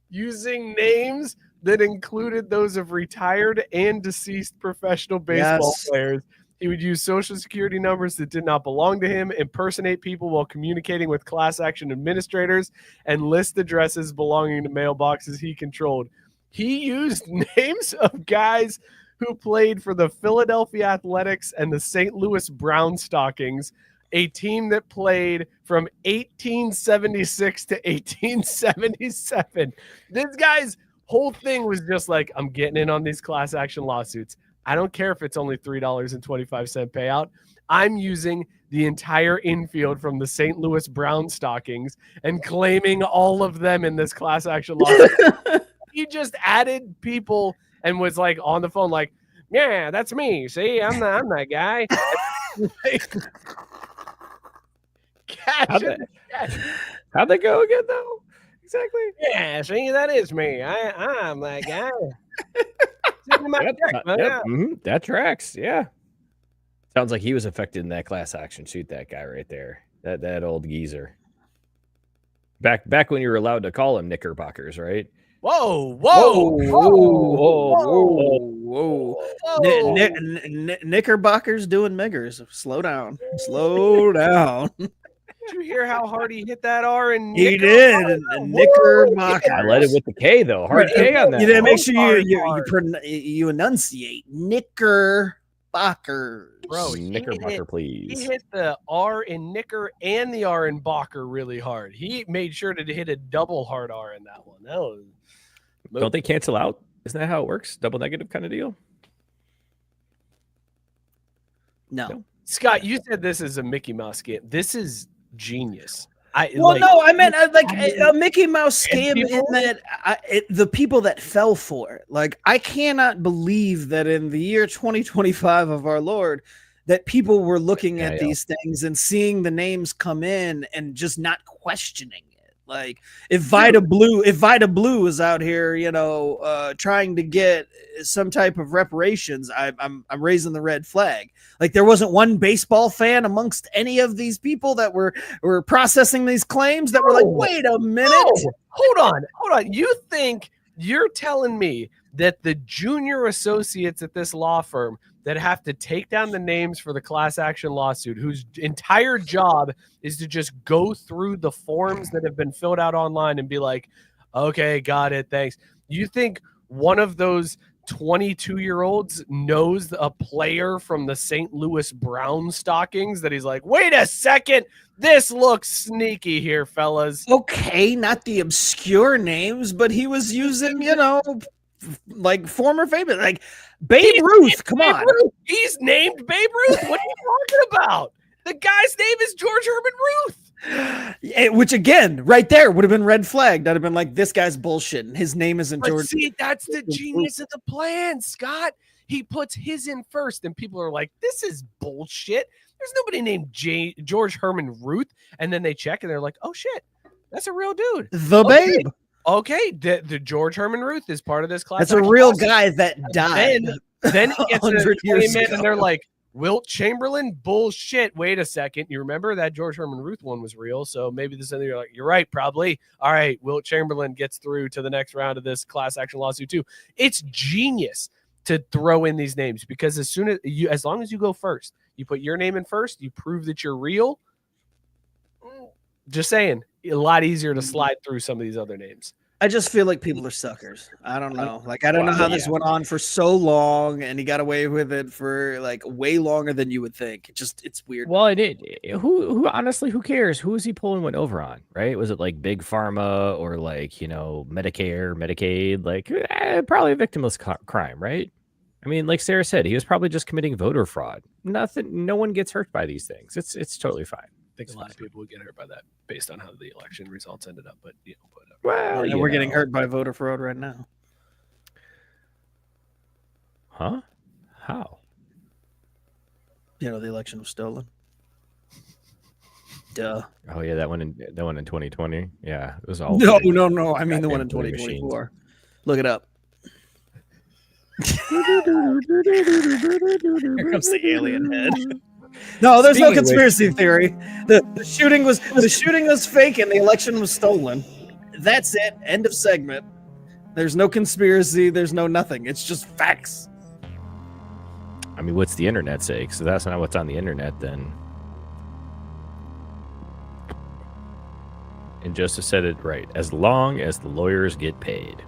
Speaker 5: using names that included those of retired and deceased professional baseball players. He would use social security numbers that did not belong to him, impersonate people while communicating with class action administrators, and list addresses belonging to mailboxes he controlled. He used names of guys who played for the Philadelphia Athletics and the St. Louis Brown Stockings, a team that played from 1876 to 1877. This guy's whole thing was just like, I'm getting in on these class action lawsuits. I don't care if it's only $3.25 payout. I'm using the entire infield from the St. Louis Brown Stockings and claiming all of them in this class action lawsuit. He just added people and was like on the phone like, yeah, that's me. See, I'm that guy.
Speaker 6: How'd they go again, though? Exactly.
Speaker 5: Yeah, see, that is me. I'm that guy.
Speaker 6: That tracks. Yeah. Sounds like he was affected in that class action suit. That guy right there. That old geezer. Back when you were allowed to call him knickerbockers, right?
Speaker 5: Whoa.
Speaker 2: Knickerbockers doing Miggers. Slow down.
Speaker 5: Did you hear how hard he hit that R? And
Speaker 2: he did. Knickerbocker.
Speaker 6: I led it with the K though. Hard K on that.
Speaker 2: You didn't make sure you enunciate Knickerbocker.
Speaker 5: Bro,
Speaker 6: Knickerbocker, please.
Speaker 5: He hit the R in Knicker and the R in Bocker really hard. He made sure to hit a double hard R in that one. That was.
Speaker 6: Don't they cancel out? Isn't that how it works? Double negative kind of deal?
Speaker 2: No.
Speaker 5: Scott, you said this is a Mickey Mouse game. This is genius.
Speaker 2: I meant a Mickey Mouse scam in that the people that fell for it. Like, I cannot believe that in the year 2025 of our Lord, that people were looking at these things and seeing the names come in and just not questioning it. Like, if Vita Blue is out here, trying to get some type of reparations, I'm raising the red flag. Like, there wasn't one baseball fan amongst any of these people that were processing these claims that were like, wait a minute.
Speaker 5: No. Hold on. You think you're telling me that the junior associates at this law firm that have to take down the names for the class action lawsuit, whose entire job is to just go through the forms that have been filled out online and be like, okay, got it, thanks. You think one of those 22-year-olds knows a player from the St. Louis Brown Stockings that he's like, wait a second, this looks sneaky here, fellas?
Speaker 2: Okay, not the obscure names, but he was using, like former famous, like Babe Ruth. Come on.
Speaker 5: Ruth. He's named Babe Ruth. What are you talking about? The guy's name is George Herman Ruth.
Speaker 2: Which again, right there would have been red flagged. I'd have been like, this guy's bullshitting. His name isn't George.
Speaker 5: See, that's the genius of the plan, Scott. He puts his in first, and people are like, this is bullshit. There's nobody named George Herman Ruth. And then they check, and they're like, oh, shit, that's a real dude.
Speaker 2: Babe.
Speaker 5: Okay, the George Herman Ruth is part of this class.
Speaker 2: That's a real guy that died.
Speaker 5: Then he gets
Speaker 2: 100 years ago.
Speaker 5: and they're like, Wilt Chamberlain, bullshit. Wait a second. You remember that George Herman Ruth one was real, so maybe this other, you're like, you're right, probably. All right, Wilt Chamberlain gets through to the next round of this class action lawsuit too. It's genius to throw in these names because as long as you go first, you put your name in first, you prove that you're real. Just saying, a lot easier to slide through some of these other names.
Speaker 2: I just feel like people are suckers. I don't know. Like, I don't know how this went on for so long, and he got away with it for like way longer than you would think. It's weird.
Speaker 6: Well, it did. Who honestly, who cares? Who is he pulling one over on? Right? Was it like Big Pharma or like, Medicare, Medicaid? Like, probably a victimless crime, right? I mean, like Sarah said, he was probably just committing voter fraud. No one gets hurt by these things. It's totally fine.
Speaker 5: I think a lot of people would get hurt by that based on how the election results ended up. But
Speaker 6: well,
Speaker 2: we're getting hurt by voter fraud right now.
Speaker 6: Huh? How?
Speaker 2: The election was stolen. Duh.
Speaker 6: Oh yeah, that one in 2020. Yeah, it was all.
Speaker 2: No. I mean the one in 2024. Look it up. Here comes the alien head. No, there's no conspiracy theory. The shooting was fake and the election was stolen. That's it. End of segment. There's no conspiracy. There's no nothing. It's just facts.
Speaker 6: I mean, what's the internet say? So that's not what's on the internet then. And Joseph said it right. As long as the lawyers get paid.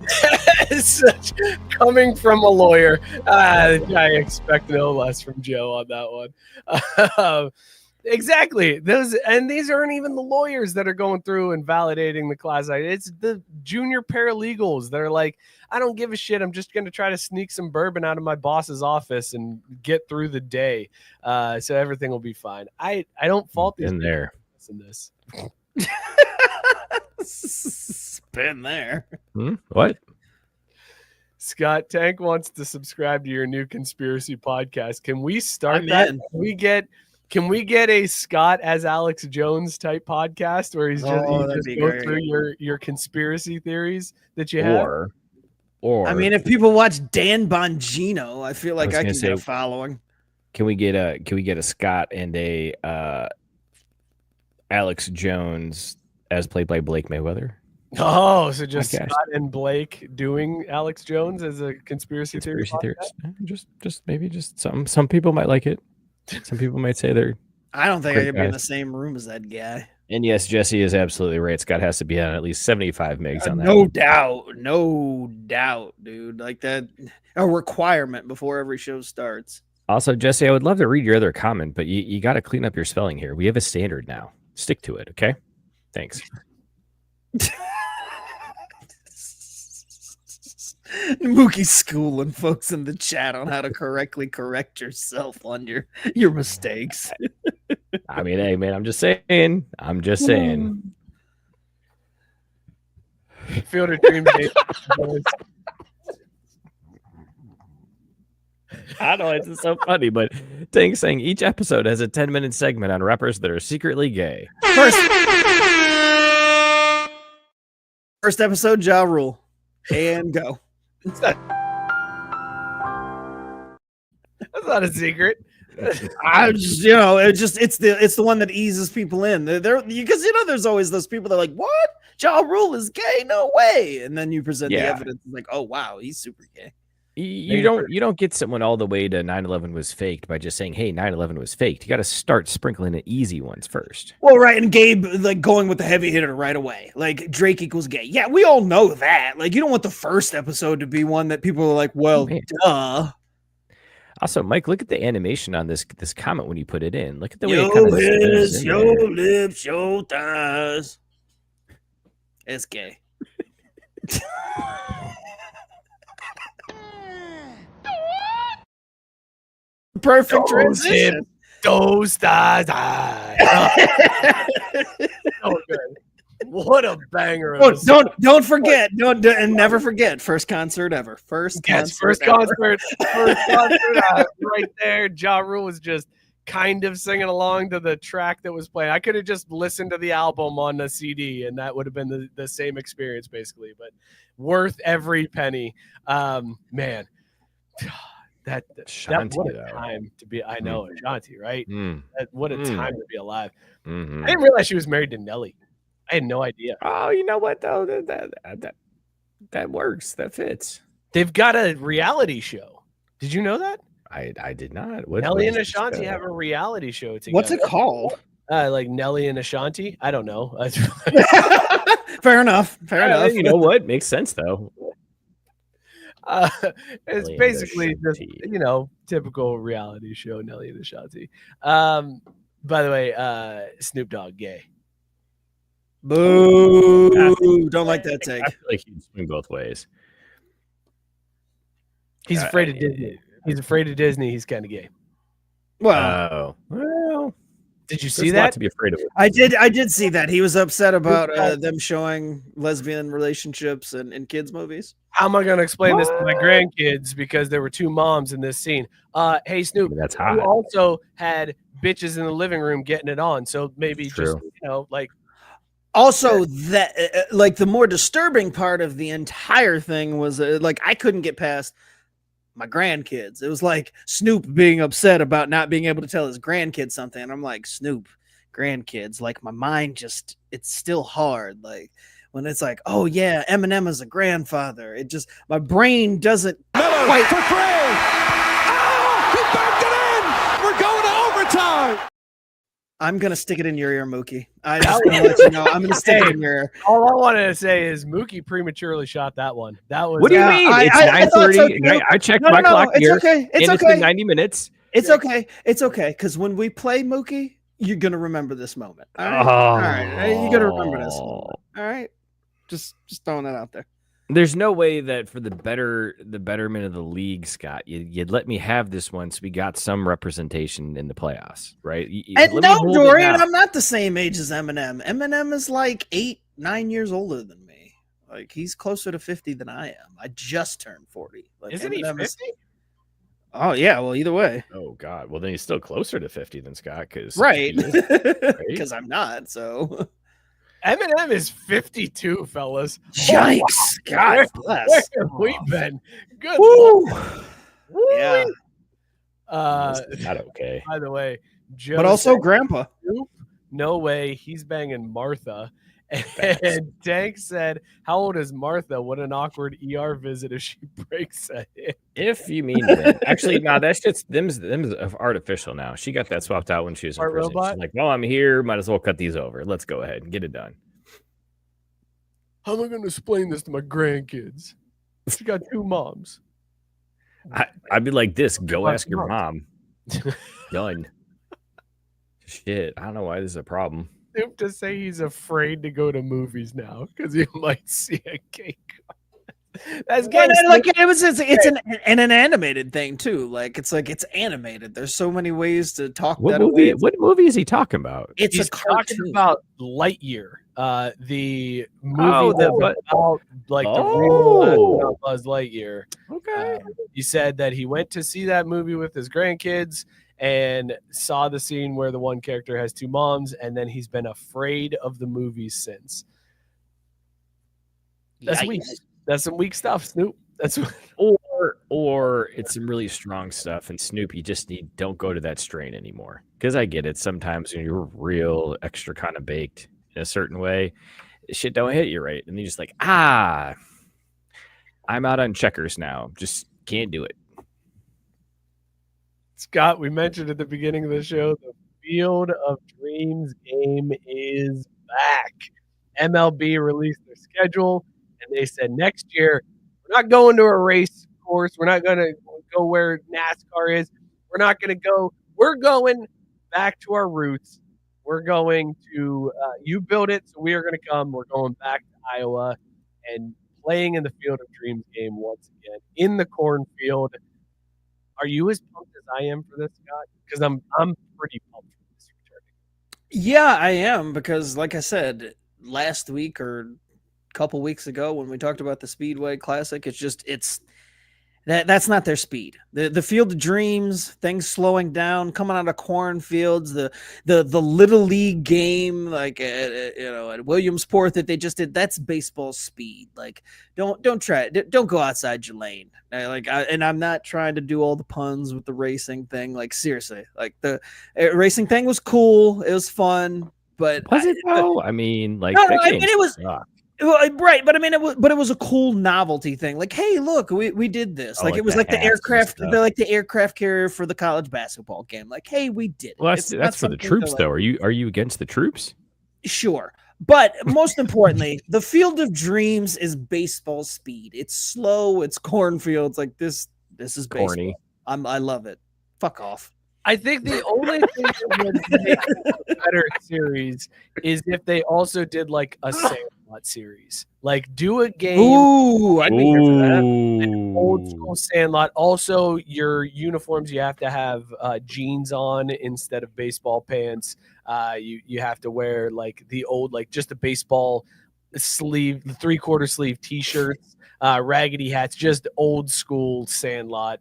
Speaker 5: Coming from a lawyer, I expect no less from Joe on that one. Exactly. These aren't even the lawyers that are going through and validating the class. It's the junior paralegals that are like, I don't give a shit. I'm just going to try to sneak some bourbon out of my boss's office and get through the day. So everything will be fine. I don't fault these
Speaker 6: in there.
Speaker 5: In this.
Speaker 2: Been there.
Speaker 6: What?
Speaker 5: Scott Tank wants to subscribe to your new conspiracy podcast. Can we start that? Can we get a Scott as Alex Jones type podcast where he's just go through your conspiracy theories that you have?
Speaker 6: Or
Speaker 2: I mean, if people watch Dan Bongino, I feel like I can get a following.
Speaker 6: Can we get a Scott and a Alex Jones as played by Blake Mayweather?
Speaker 5: Oh, so just Scott and Blake doing Alex Jones as a conspiracy theory?
Speaker 6: Just some people might like it. Some people might say they're.
Speaker 2: I don't think I could be in the same room as that guy.
Speaker 6: And yes, Jesse is absolutely right. Scott has to be on at least 75 megs on that.
Speaker 2: No doubt, dude. Like that, a requirement before every show starts.
Speaker 6: Also, Jesse, I would love to read your other comment, but you got to clean up your spelling here. We have a standard now. Stick to it, okay? Thanks.
Speaker 2: Mookie's schooling folks in the chat on how to correctly correct yourself on your mistakes.
Speaker 6: I mean, hey, man, I'm just saying.
Speaker 5: Field of Dreams.
Speaker 6: I know it's so funny, but Tank's saying each episode has a 10-minute segment on rappers that are secretly gay.
Speaker 2: First episode, Ja Rule. And go.
Speaker 5: That's not a secret.
Speaker 2: I just, it's the one that eases people in. They're because there's always those people that are like, what? Ja Rule is gay? No way. And then you present the evidence like, oh wow, he's super gay.
Speaker 6: You don't get someone all the way to 9/11 was faked by just saying, hey, 9/11 was faked. You got to start sprinkling the easy ones first.
Speaker 2: Well, right, and Gabe like going with the heavy hitter right away. Like Drake equals gay. Yeah, we all know that. Like you don't want the first episode to be one that people are like, well, duh.
Speaker 6: Also, Mike, look at the animation on this comment when you put it in. Look at the way
Speaker 2: your
Speaker 6: it kind of
Speaker 2: lips, your lips, your thighs. It's gay. Perfect transition.
Speaker 5: Those thighs. Oh, good. What a banger!
Speaker 2: Don't forget. And never forget. First concert ever. First concert
Speaker 5: right there. Ja Rule was just kind of singing along to the track that was playing. I could have just listened to the album on the CD, and that would have been the same experience, basically. But worth every penny, man. That what a time to be. I know Ashanti, right? What a time to be alive. I didn't realize she was married to Nelly. I had no idea.
Speaker 6: Oh, you know what though? That works. That fits.
Speaker 5: They've got a reality show. Did you know that?
Speaker 6: I did not.
Speaker 5: Nelly and Ashanti have a reality show together.
Speaker 2: What's it called?
Speaker 5: Like Nelly and Ashanti? I don't know.
Speaker 2: Fair enough. Fair enough.
Speaker 6: You know what? Makes sense though.
Speaker 5: It's
Speaker 6: Nelly and
Speaker 5: basically
Speaker 6: the
Speaker 5: just
Speaker 6: Shanty.
Speaker 5: typical reality show Nelly and the Shanty. By the way, Snoop Dogg gay.
Speaker 2: Boo! Don't like that take.
Speaker 6: I feel like he'd swing both ways.
Speaker 5: He's afraid of Disney. He's afraid of Disney. He's kind of gay.
Speaker 2: Well,
Speaker 6: Well,
Speaker 5: Did you
Speaker 6: there's
Speaker 5: see
Speaker 6: a lot
Speaker 5: that?
Speaker 6: to be afraid of.
Speaker 2: I did see that. He was upset about them showing lesbian relationships in kids' movies.
Speaker 5: How am I going to explain this to my grandkids? Because there were two moms in this scene. Hey, Snoop,
Speaker 6: That's
Speaker 5: you
Speaker 6: hot.
Speaker 5: also had bitches in the living room getting it on. So maybe
Speaker 6: True.
Speaker 5: just, like,
Speaker 2: Also, that like the more disturbing part of the entire thing was like I couldn't get past my grandkids. It was like Snoop being upset about not being able to tell his grandkids something. And I'm like, Snoop, grandkids, like my mind just, it's still hard. Like when it's like, oh yeah, Eminem is a grandfather. It just, my brain doesn't quite.
Speaker 3: For three. Oh, he backed it in. We're going to overtime.
Speaker 2: I'm going to stick it in your ear, Mookie. I just want to let you know. I'm going to stick it in your ear.
Speaker 5: all I wanted to say is Mookie prematurely shot that one. That was
Speaker 6: What do you mean? It's
Speaker 2: I thought so
Speaker 6: 9:30.
Speaker 2: too.
Speaker 6: I checked
Speaker 2: No,
Speaker 6: my
Speaker 2: no,
Speaker 6: clock
Speaker 2: it's
Speaker 6: here.
Speaker 2: okay. It's
Speaker 6: and it's
Speaker 2: okay.
Speaker 6: been 90 minutes.
Speaker 2: It's okay. It's okay. Because when we play Mookie, you're going to remember this moment. All right. All right. You're going to remember this moment. All right. Just throwing that out there.
Speaker 6: There's no way that for the betterment of the league, Scott, you'd let me have this one so we got some representation in the playoffs, right?
Speaker 2: And
Speaker 6: Let me
Speaker 2: no,
Speaker 6: hold it
Speaker 2: Dorian,
Speaker 6: now.
Speaker 2: I'm not the same age as Eminem. Eminem is like 8-9 years older than me. Like he's closer to 50 than I am. I just turned 40. Like
Speaker 5: Isn't he
Speaker 2: Eminem
Speaker 5: 50?
Speaker 2: is- Oh yeah, well either way.
Speaker 6: Oh God, well then he's still closer to 50 than Scott, because
Speaker 2: Right. Because I'm not, so
Speaker 5: Eminem is 52, fellas.
Speaker 2: yikes. God
Speaker 5: Where
Speaker 2: bless.
Speaker 5: have we been? Good
Speaker 2: Woo.
Speaker 5: Lord.
Speaker 2: Yeah.
Speaker 6: This is not okay.
Speaker 5: By the way, Joe
Speaker 2: But also
Speaker 5: said,
Speaker 2: grandpa.
Speaker 5: "Nope, no way, he's banging Martha." And Tank said, "How old is Martha? What an awkward ER visit if she breaks a hip."
Speaker 6: If you mean that. Actually, no, that's just them's artificial now. She got that swapped out when she was in
Speaker 5: Art
Speaker 6: prison.
Speaker 5: robot?
Speaker 6: She's like, well, I'm here. Might as well cut these over. Let's go ahead and get it done.
Speaker 5: How am I going to explain this to my grandkids? She got two moms.
Speaker 6: I'd be like this. Go
Speaker 5: Fuck
Speaker 6: ask your
Speaker 5: mom.
Speaker 6: mom. Done. Shit. I don't know why this is a problem.
Speaker 5: Snoop to say he's afraid to go to movies now because he might see a cake. That's
Speaker 2: Well,
Speaker 5: gangster.
Speaker 2: like it's an animated thing too. Like it's animated. There's so many ways to talk
Speaker 6: What
Speaker 2: that
Speaker 6: movie?
Speaker 2: away.
Speaker 6: What movie is he talking about?
Speaker 2: It's
Speaker 5: He's
Speaker 2: a cartoon.
Speaker 5: talking about Lightyear, the movie
Speaker 6: Oh,
Speaker 5: that was about like the real
Speaker 6: Oh.
Speaker 5: Buzz Lightyear.
Speaker 6: Okay.
Speaker 5: He said that he went to see that movie with his grandkids and saw the scene where the one character has two moms, and then he's been afraid of the movies since. That's weak. That's some weak stuff, Snoop. That's
Speaker 6: Or it's some really strong stuff. And Snoop, you just don't go to that strain anymore. Because I get it. Sometimes when you're real extra kind of baked in a certain way, shit don't hit you right. And you're just like, I'm out on checkers now. Just can't do it.
Speaker 5: Scott, we mentioned at the beginning of the show, the Field of Dreams game is back. MLB released their schedule, and they said next year, we're not going to a race course. We're not going to go where NASCAR is. We're not going to go. We're going back to our roots. We're going to, you build it, so we are going to come. We're going back to Iowa and playing in the Field of Dreams game once again in the cornfield. Are you as pumped as I am for this, Scott? Because I'm pretty pumped for this returning.
Speaker 2: Yeah, I am because, like I said, last week or a couple weeks ago when we talked about the Speedway Classic, that's not their speed. The Field of Dreams, things slowing down, coming out of cornfields, the little league game, like at Williamsport that they just did. That's baseball speed. Like don't try it. Don't go outside your lane. And I'm not trying to do all the puns with the racing thing. Like seriously, like the racing thing was cool. It was fun, but
Speaker 6: Was it though? I mean, like,
Speaker 2: No,
Speaker 6: that
Speaker 2: I
Speaker 6: game
Speaker 2: mean, it was-
Speaker 6: sucked.
Speaker 2: Right, but I mean, it was a cool novelty thing. Like, hey, look, we did this.
Speaker 6: Oh,
Speaker 2: Like,
Speaker 6: like
Speaker 2: it was
Speaker 6: the
Speaker 2: like the
Speaker 6: hats and
Speaker 2: aircraft,
Speaker 6: stuff.
Speaker 2: they're like the aircraft carrier for the college basketball game. Like, hey, we did it.
Speaker 6: Well,
Speaker 2: It's not
Speaker 6: that's for the
Speaker 2: something
Speaker 6: troops,
Speaker 2: to,
Speaker 6: though. Are you against the troops?
Speaker 2: Sure, But most importantly, the Field of Dreams is baseball speed. It's slow. It's cornfields. Like this is baseball.
Speaker 6: Corny.
Speaker 2: I love it. Fuck off.
Speaker 5: I think the only thing that would make a better series is if they also did like a Sandlot series. Like do a game.
Speaker 2: Ooh, I'd be here for that.
Speaker 5: An old school Sandlot. Also, your uniforms, you have to have jeans on instead of baseball pants. You have to wear like the old, like just the baseball sleeve, the 3/4 sleeve T-shirts, raggedy hats, just old school Sandlot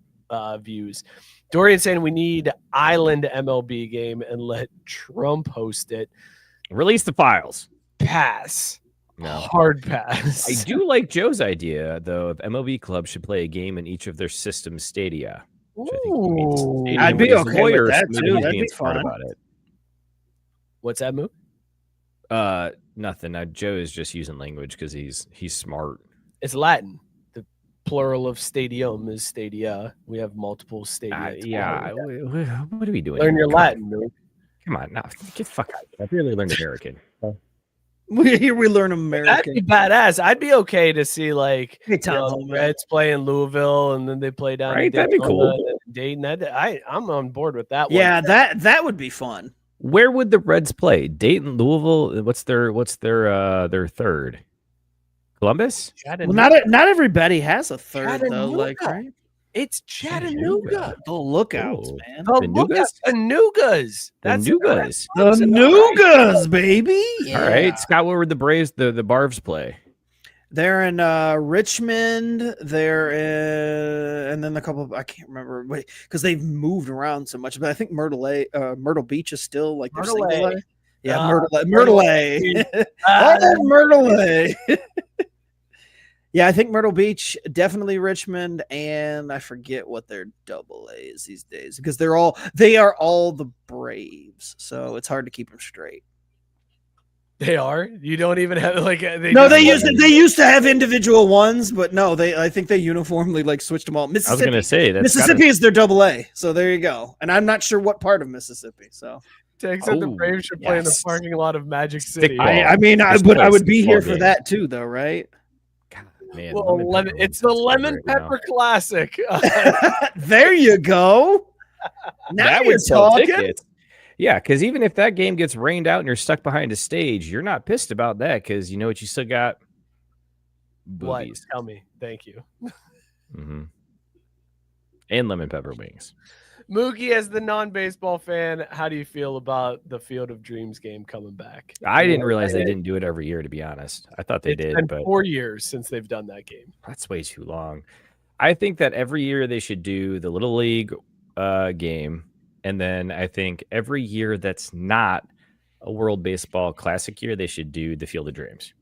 Speaker 5: views. Dorian saying we need Island MLB game and let Trump host it.
Speaker 6: Release the files.
Speaker 5: Pass.
Speaker 6: No.
Speaker 5: Hard pass.
Speaker 6: I do like Joe's idea, though, if MLB clubs should play a game in each of their system stadia. Which I think means stadium
Speaker 2: I'd be
Speaker 6: with
Speaker 2: okay with
Speaker 6: lawyers
Speaker 2: that,
Speaker 6: maybe
Speaker 2: too.
Speaker 6: he's
Speaker 2: That'd
Speaker 6: being
Speaker 2: be
Speaker 6: smart
Speaker 2: fun.
Speaker 6: about it.
Speaker 5: What's that move?
Speaker 6: Nothing. Joe is just using language because he's smart.
Speaker 5: It's Latin. The plural of stadium is stadia. We have multiple stadia.
Speaker 6: Yeah. What are we doing?
Speaker 5: Learn
Speaker 6: here?
Speaker 5: your Latin, move.
Speaker 6: Come on, now get the fuck out. I really learned American.
Speaker 2: Here we learn
Speaker 5: That'd
Speaker 2: American.
Speaker 5: be badass. I'd be okay to see like
Speaker 2: Hey, Tom
Speaker 5: the
Speaker 2: Holman.
Speaker 5: Reds play in Louisville and then they play down.
Speaker 6: Right,
Speaker 5: in
Speaker 6: that'd be
Speaker 5: Daytona
Speaker 6: cool.
Speaker 5: and Dayton. I'm on board with that one.
Speaker 2: Yeah, that would be fun.
Speaker 6: Where would the Reds play? Dayton, Louisville. What's their third? Columbus.
Speaker 2: Well, not everybody has a third though. Like, right?
Speaker 5: It's Chattanooga.
Speaker 2: The Lookouts,
Speaker 6: Ooh.
Speaker 2: man.
Speaker 5: The
Speaker 6: Nugas?
Speaker 5: Nougas.
Speaker 6: The Nugas.
Speaker 2: The Nugas, baby.
Speaker 6: All right, Scott. Where would the Braves, the Barves play?
Speaker 2: They're in Richmond. They're in, and then a couple of, I can't remember because they've moved around so much. But I think Myrtle Beach is still like their
Speaker 5: Myrtle
Speaker 2: single
Speaker 5: A.
Speaker 2: A. Yeah,
Speaker 5: Myrtle
Speaker 2: Myrtle
Speaker 5: A.
Speaker 2: A. Oh, Myrtle A. Yeah, I think Myrtle Beach, definitely Richmond, and I forget what their double A is these days because they are all the Braves, so it's hard to keep them straight.
Speaker 5: They are. You don't even have like.
Speaker 2: They used to have individual ones, but no, I think they uniformly like switched them all.
Speaker 6: I was going to say that
Speaker 2: Mississippi is their double A, so there you go. And I'm not sure what part of Mississippi. So
Speaker 5: Tex said the
Speaker 6: Oh,
Speaker 5: Braves should play in the
Speaker 6: yes.
Speaker 5: parking lot of Magic City.
Speaker 6: Stickball.
Speaker 2: I mean, I would be here for
Speaker 6: game.
Speaker 2: that too, though, right?
Speaker 6: Man,
Speaker 5: Well, it's the Lemon Pepper Classic.
Speaker 2: There you go. Now
Speaker 6: That
Speaker 2: you're
Speaker 6: would sell
Speaker 2: talking.
Speaker 6: tickets. Yeah, because even if that game gets rained out and you're stuck behind a stage, you're not pissed about that because you know what, you still got
Speaker 5: What?
Speaker 6: boobies.
Speaker 5: Tell me. Thank you.
Speaker 6: Mm-hmm. And lemon pepper wings.
Speaker 5: Mookie, as the non-baseball fan, how do you feel about the Field of Dreams game coming back?
Speaker 6: I didn't realize they didn't do it every year, to be honest. I thought they
Speaker 5: It's
Speaker 6: did,
Speaker 5: been
Speaker 6: but
Speaker 5: 4 years since they've done that game.
Speaker 6: that's way too long. I think that every year they should do the Little League game. And then I think every year that's not a World Baseball Classic year, they should do the Field of Dreams.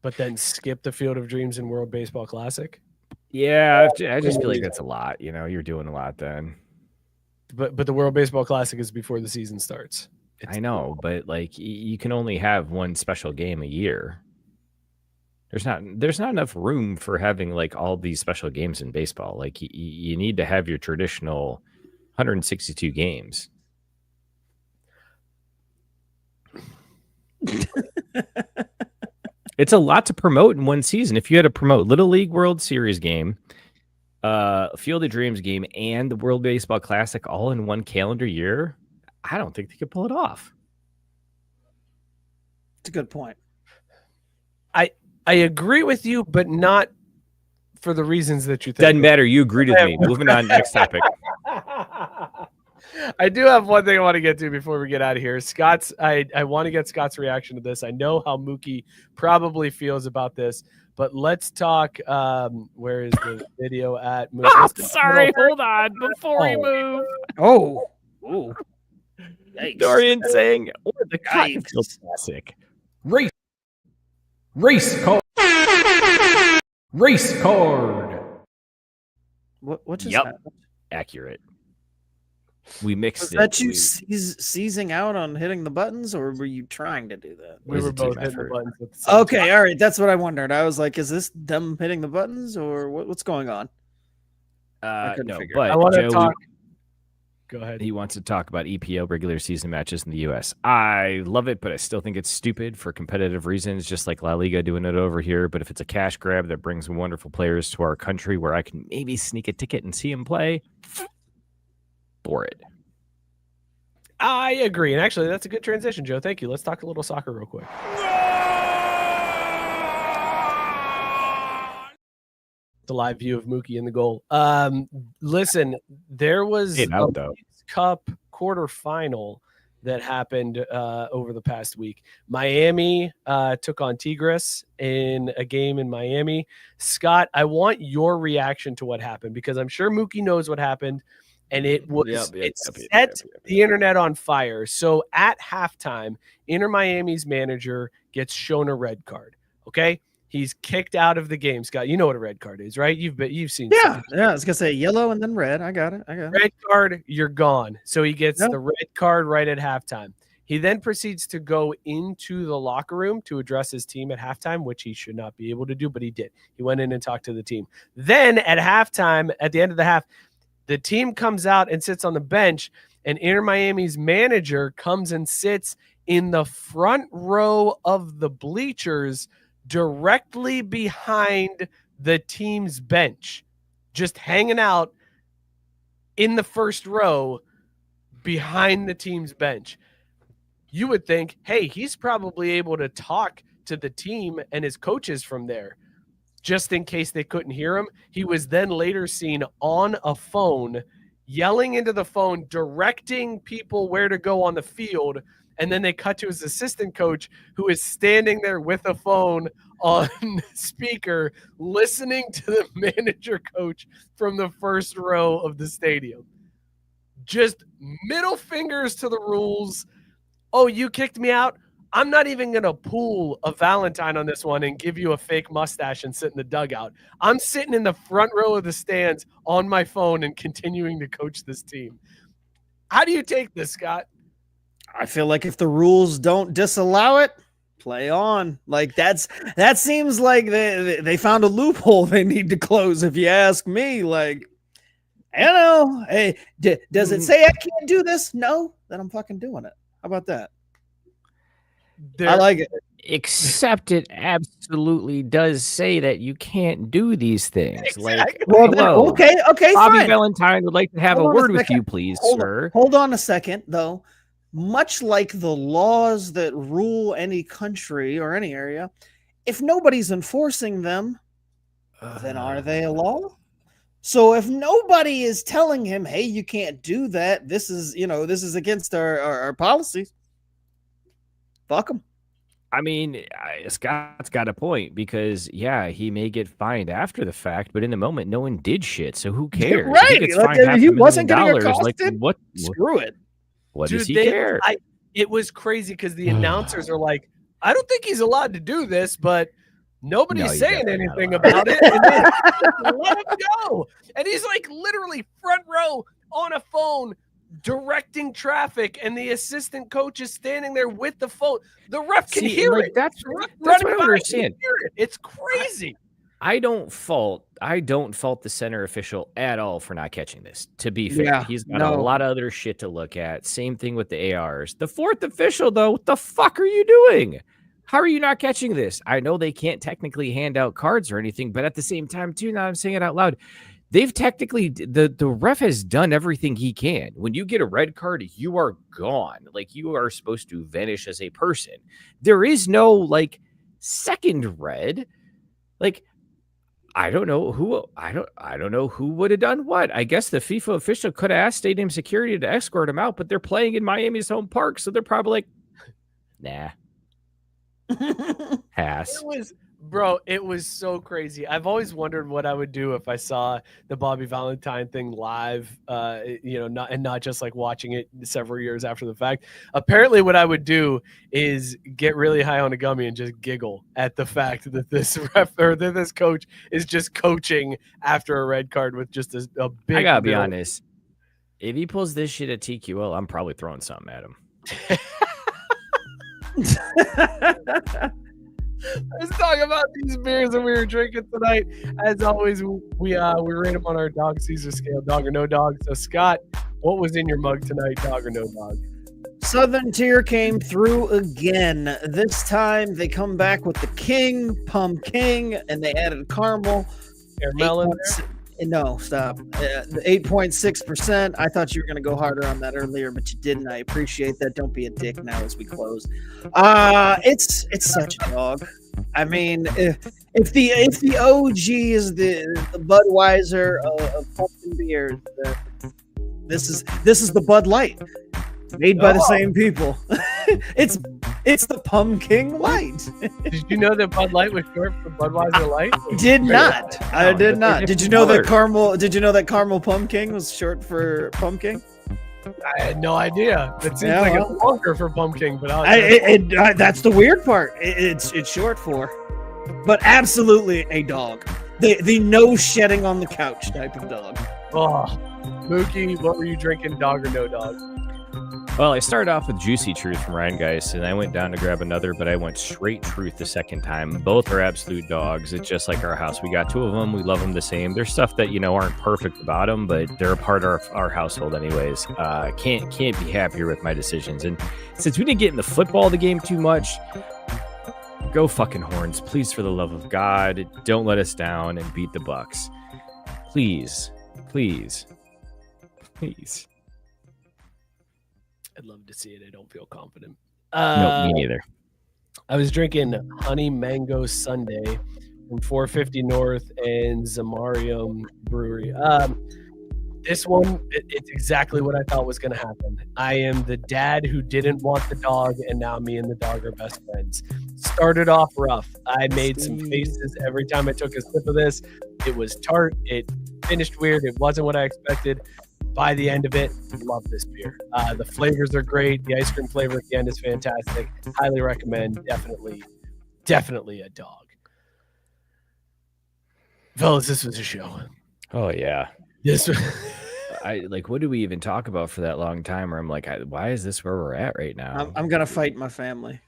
Speaker 5: But then skip the Field of Dreams in World Baseball Classic?
Speaker 6: Yeah, I just feel like that's a lot. You know, you're doing a lot then.
Speaker 5: But the World Baseball Classic is before the season starts.
Speaker 6: I know, but like you can only have one special game a year. There's not enough room for having like all these special games in baseball. Like you need to have your traditional 162 games. It's a lot to promote in one season. If you had to promote Little League World Series game, Field of Dreams game, and the World Baseball Classic all in one calendar year, I don't think they could pull it off.
Speaker 2: It's a good point.
Speaker 5: I agree with you, but not for the reasons that you think.
Speaker 6: Doesn't matter. You agreed with me. Moving on. Next topic.
Speaker 5: I do have one thing I want to get to before we get out of here. I want to get Scott's reaction to this. I know how Mookie probably feels about this, but let's talk. Where is the video at? Mookie?
Speaker 6: Sorry. Hold on. Before we move.
Speaker 2: Oh, ooh. Yikes.
Speaker 6: Dorian saying, or the
Speaker 2: Yikes.
Speaker 6: Cottonfield Classic.
Speaker 3: Race card.
Speaker 2: What just
Speaker 6: Yep.
Speaker 2: happened?
Speaker 6: Accurate. We mixed
Speaker 2: Was
Speaker 6: it.
Speaker 2: that you
Speaker 6: We-
Speaker 2: seizing out on hitting the buttons, or were you trying to do that?
Speaker 5: We
Speaker 6: was
Speaker 5: were
Speaker 6: a team
Speaker 5: both hitting the
Speaker 6: effort.
Speaker 5: buttons at the same
Speaker 2: Okay,
Speaker 5: time.
Speaker 2: all right. That's what I wondered. I was like, is this them hitting the buttons, or what's going on? couldn't
Speaker 6: no,
Speaker 2: figure it
Speaker 6: but
Speaker 5: I want to
Speaker 6: Joe,
Speaker 5: talk. Go ahead.
Speaker 6: He wants to talk about EPL regular season matches in the U.S. I love it, but I still think it's stupid for competitive reasons, just like La Liga doing it over here. But if it's a cash grab that brings wonderful players to our country where I can maybe sneak a ticket and see him play, for it.
Speaker 5: I agree. And actually, that's a good transition, Joe. Thank you. Let's talk a little soccer real quick. The live view of Mookie in the goal. Listen, there was a Leagues Cup quarterfinal that happened over the past week. Miami took on Tigres in a game in Miami. Scott, I want your reaction to what happened because I'm sure Mookie knows what happened, and it set the internet on fire. So at halftime, Inter Miami's manager gets shown a red card. Okay. He's kicked out of the game. Scott, you know what a red card is, right? You've seen.
Speaker 2: Yeah. I was gonna say yellow and then red. I got it.
Speaker 5: Red card, you're gone. So he gets the red card right at halftime. He then proceeds to go into the locker room to address his team at halftime, which he should not be able to do, but he did. He went in and talked to the team. Then at halftime, at the end of the half, the team comes out and sits on the bench, and Inter Miami's manager comes and sits in the front row of the bleachers directly behind the team's bench, just hanging out in the first row behind the team's bench. You would think, hey, he's probably able to talk to the team and his coaches from there, just in case they couldn't hear him. He was then later seen on a phone, yelling into the phone, directing people where to go on the field. And then they cut to his assistant coach, who is standing there with a phone on speaker, listening to the manager coach from the first row of the stadium. Just middle fingers to the rules. Oh, you kicked me out? I'm not even going to pull a Valentine on this one and give you a fake mustache and sit in the dugout. I'm sitting in the front row of the stands on my phone and continuing to coach this team. How do you take this, Scott?
Speaker 2: I feel like if the rules don't disallow it, play on. Like that seems like they found a loophole they need to close. If you ask me, like, I don't know. Hey, does it say I can't do this? No, then I'm fucking doing it. How about that? I like it.
Speaker 6: Except it absolutely does say that you can't do these things.
Speaker 5: Exactly.
Speaker 6: Like,
Speaker 2: well, okay,
Speaker 6: Bobby
Speaker 2: fine.
Speaker 6: Valentine would like to have a word with you, please, sir.
Speaker 2: Hold on a second, though. Much like the laws that rule any country or any area, if nobody's enforcing them, then are they a law? So if nobody is telling him, hey, you can't do that, this is against our policies, fuck him.
Speaker 6: I mean, Scott's got a point because, yeah, he may get fined after the fact, but in the moment, no one did shit, so who cares?
Speaker 2: Right.
Speaker 6: If
Speaker 2: he wasn't getting accosted,
Speaker 6: like, what?
Speaker 2: Screw it.
Speaker 6: What does he care?
Speaker 5: It was crazy because the announcers are like, I don't think he's allowed to do this, but nobody's saying anything about it. And then let him go. And he's like literally front row on a phone directing traffic, and the assistant coach is standing there with the phone. The ref can hear it.
Speaker 6: That's what I understand.
Speaker 5: It's crazy.
Speaker 6: I don't fault the center official at all for not catching this. To be fair, he's got a lot of other shit to look at. Same thing with the ARs. The fourth official, though, what the fuck are you doing? How are you not catching this? I know they can't technically hand out cards or anything, but at the same time, too, now I'm saying it out loud, they've technically, the ref has done everything he can. When you get a red card, you are gone. Like, you are supposed to vanish as a person. There is no, like, second red. Like, I don't know who would have done what. I guess the FIFA official could have asked stadium security to escort him out, but they're playing in Miami's home park, so they're probably like, nah. Pass.
Speaker 5: It was so crazy. I've always wondered what I would do if I saw the Bobby Valentine thing live, not just like watching it several years after the fact. Apparently what I would do is get really high on a gummy and just giggle at the fact that this this coach is just coaching after a red card with just a big.
Speaker 6: I gotta be honest. If he pulls this shit at TQL, I'm probably throwing something at him.
Speaker 5: Let's talk about these beers that we were drinking tonight. As always, we rate them on our Dog Caesar scale, dog or no dog. So, Scott, What was in your mug tonight, dog or no dog?
Speaker 2: Southern Tier came through again. This time they come back with the King, Pumpkin, and they added caramel.
Speaker 5: Caramel in there?
Speaker 2: No, stop. 8.6%. I thought you were going to go harder on that earlier, but you didn't. I appreciate that. Don't be a dick now as we close. It's such a dog. I mean, if the OG is the Budweiser of pumpkin beers, this is the Bud Light. Made by the same people. It's the Pumpkin Light.
Speaker 5: Did you know that Bud Light was short for Budweiser Light?
Speaker 2: I did not. Did you know that caramel pumpkin was short for pumpkin?
Speaker 5: I had no idea. It seems like a longer for pumpkin, but
Speaker 2: that's the weird part. It's short for, but absolutely a dog. The no shedding on the couch type of dog.
Speaker 5: Oh, Mookie, what were you drinking, dog or no dog?
Speaker 6: Well, I started off with Juicy Truth from Ryan Geist, and I went down to grab another, but I went straight Truth the second time. Both are absolute dogs. It's just like our house. We got two of them. We love them the same. There's stuff that, aren't perfect about them, but they're a part of our household anyways. Can't be happier with my decisions. And since we didn't get in the football of the game too much, go fucking Horns. Please, for the love of God, don't let us down and beat the Bucks. Please. Please. Please.
Speaker 5: I'd love to see it. I don't feel confident.
Speaker 6: No, me neither.
Speaker 5: I was drinking Honey Mango Sundae from 450 North and Zamarium Brewery. This one, it's exactly what I thought was going to happen. I am the dad who didn't want the dog, and now me and the dog are best friends. Started off rough. I made some faces every time I took a sip of this. It was tart. It finished weird. It wasn't what I expected. By the end of it, love this beer. The flavors are great. The ice cream flavor at the end is fantastic. Highly recommend. Definitely a dog. Fellas, this was a show.
Speaker 6: Oh, yeah.
Speaker 5: This was...
Speaker 6: what do we even talk about for that long time? Or I'm like, why is this where we're at right now?
Speaker 2: I'm going to fight my family.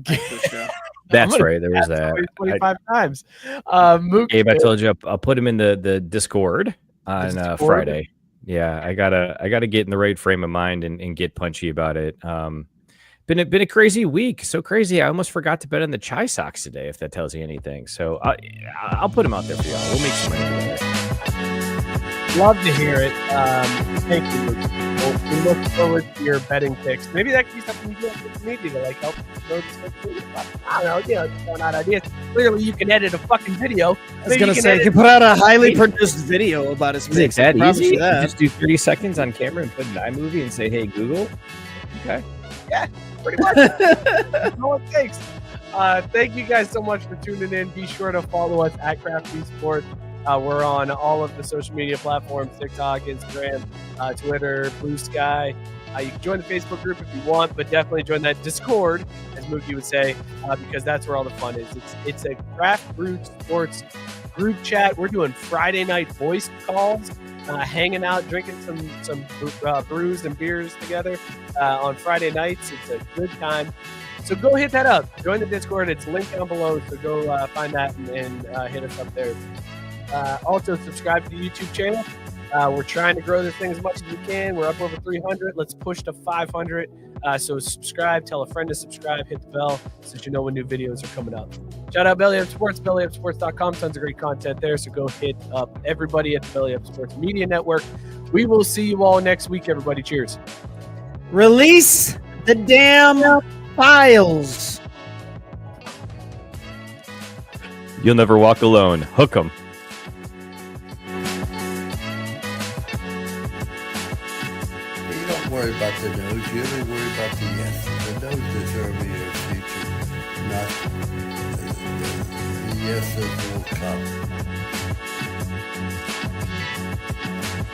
Speaker 6: That's right. There was that.
Speaker 5: 25 times. Mookie,
Speaker 6: Gabe, I told you I'll put him in the Discord on Friday. Yeah, I gotta get in the right frame of mind and get punchy about it. Been a crazy week, so crazy I almost forgot to bet on the Chai Sox today. If that tells you anything, so I'll put them out there for y'all. We'll make some money together.
Speaker 5: Love to hear it. Thank you, Luke. We look forward to your betting picks. Maybe that could be something you do on social media to help grow this. I don't know, just throwing out ideas. Clearly, you can edit a fucking video.
Speaker 2: I was going to say, you can put out a highly produced video about his picks.
Speaker 6: Is that easy? Just do 30 seconds on camera and put an iMovie and say, "Hey, Google." Okay.
Speaker 5: Yeah, pretty much. That's all it takes. Thank you guys so much for tuning in. Be sure to follow us at Craft Brewed Sports. We're on all of the social media platforms, TikTok, Instagram, Twitter, Blue Sky. You can join the Facebook group if you want, but definitely join that Discord, as Mookie would say, because that's where all the fun is. It's a Craft Brewed Sports group chat. We're doing Friday night voice calls, hanging out, drinking some brews and beers together on Friday nights. It's a good time. So go hit that up. Join the Discord. It's linked down below, so go find that and hit us up there. Also, subscribe to the YouTube channel. We're trying to grow this thing as much as we can. We're up over 300. Let's push to 500. So subscribe. Tell a friend to subscribe. Hit the bell so that you know when new videos are coming up. Shout out Belly Up Sports, bellyupsports.com. Tons of great content there. So go hit up everybody at the Belly Up Sports Media Network. We will see you all next week, everybody. Cheers.
Speaker 2: Release the damn files.
Speaker 6: You'll never walk alone. Hook 'em.
Speaker 9: Worry about the nose, you only worry about the yes. The nose deserve your future, not the yeses will come.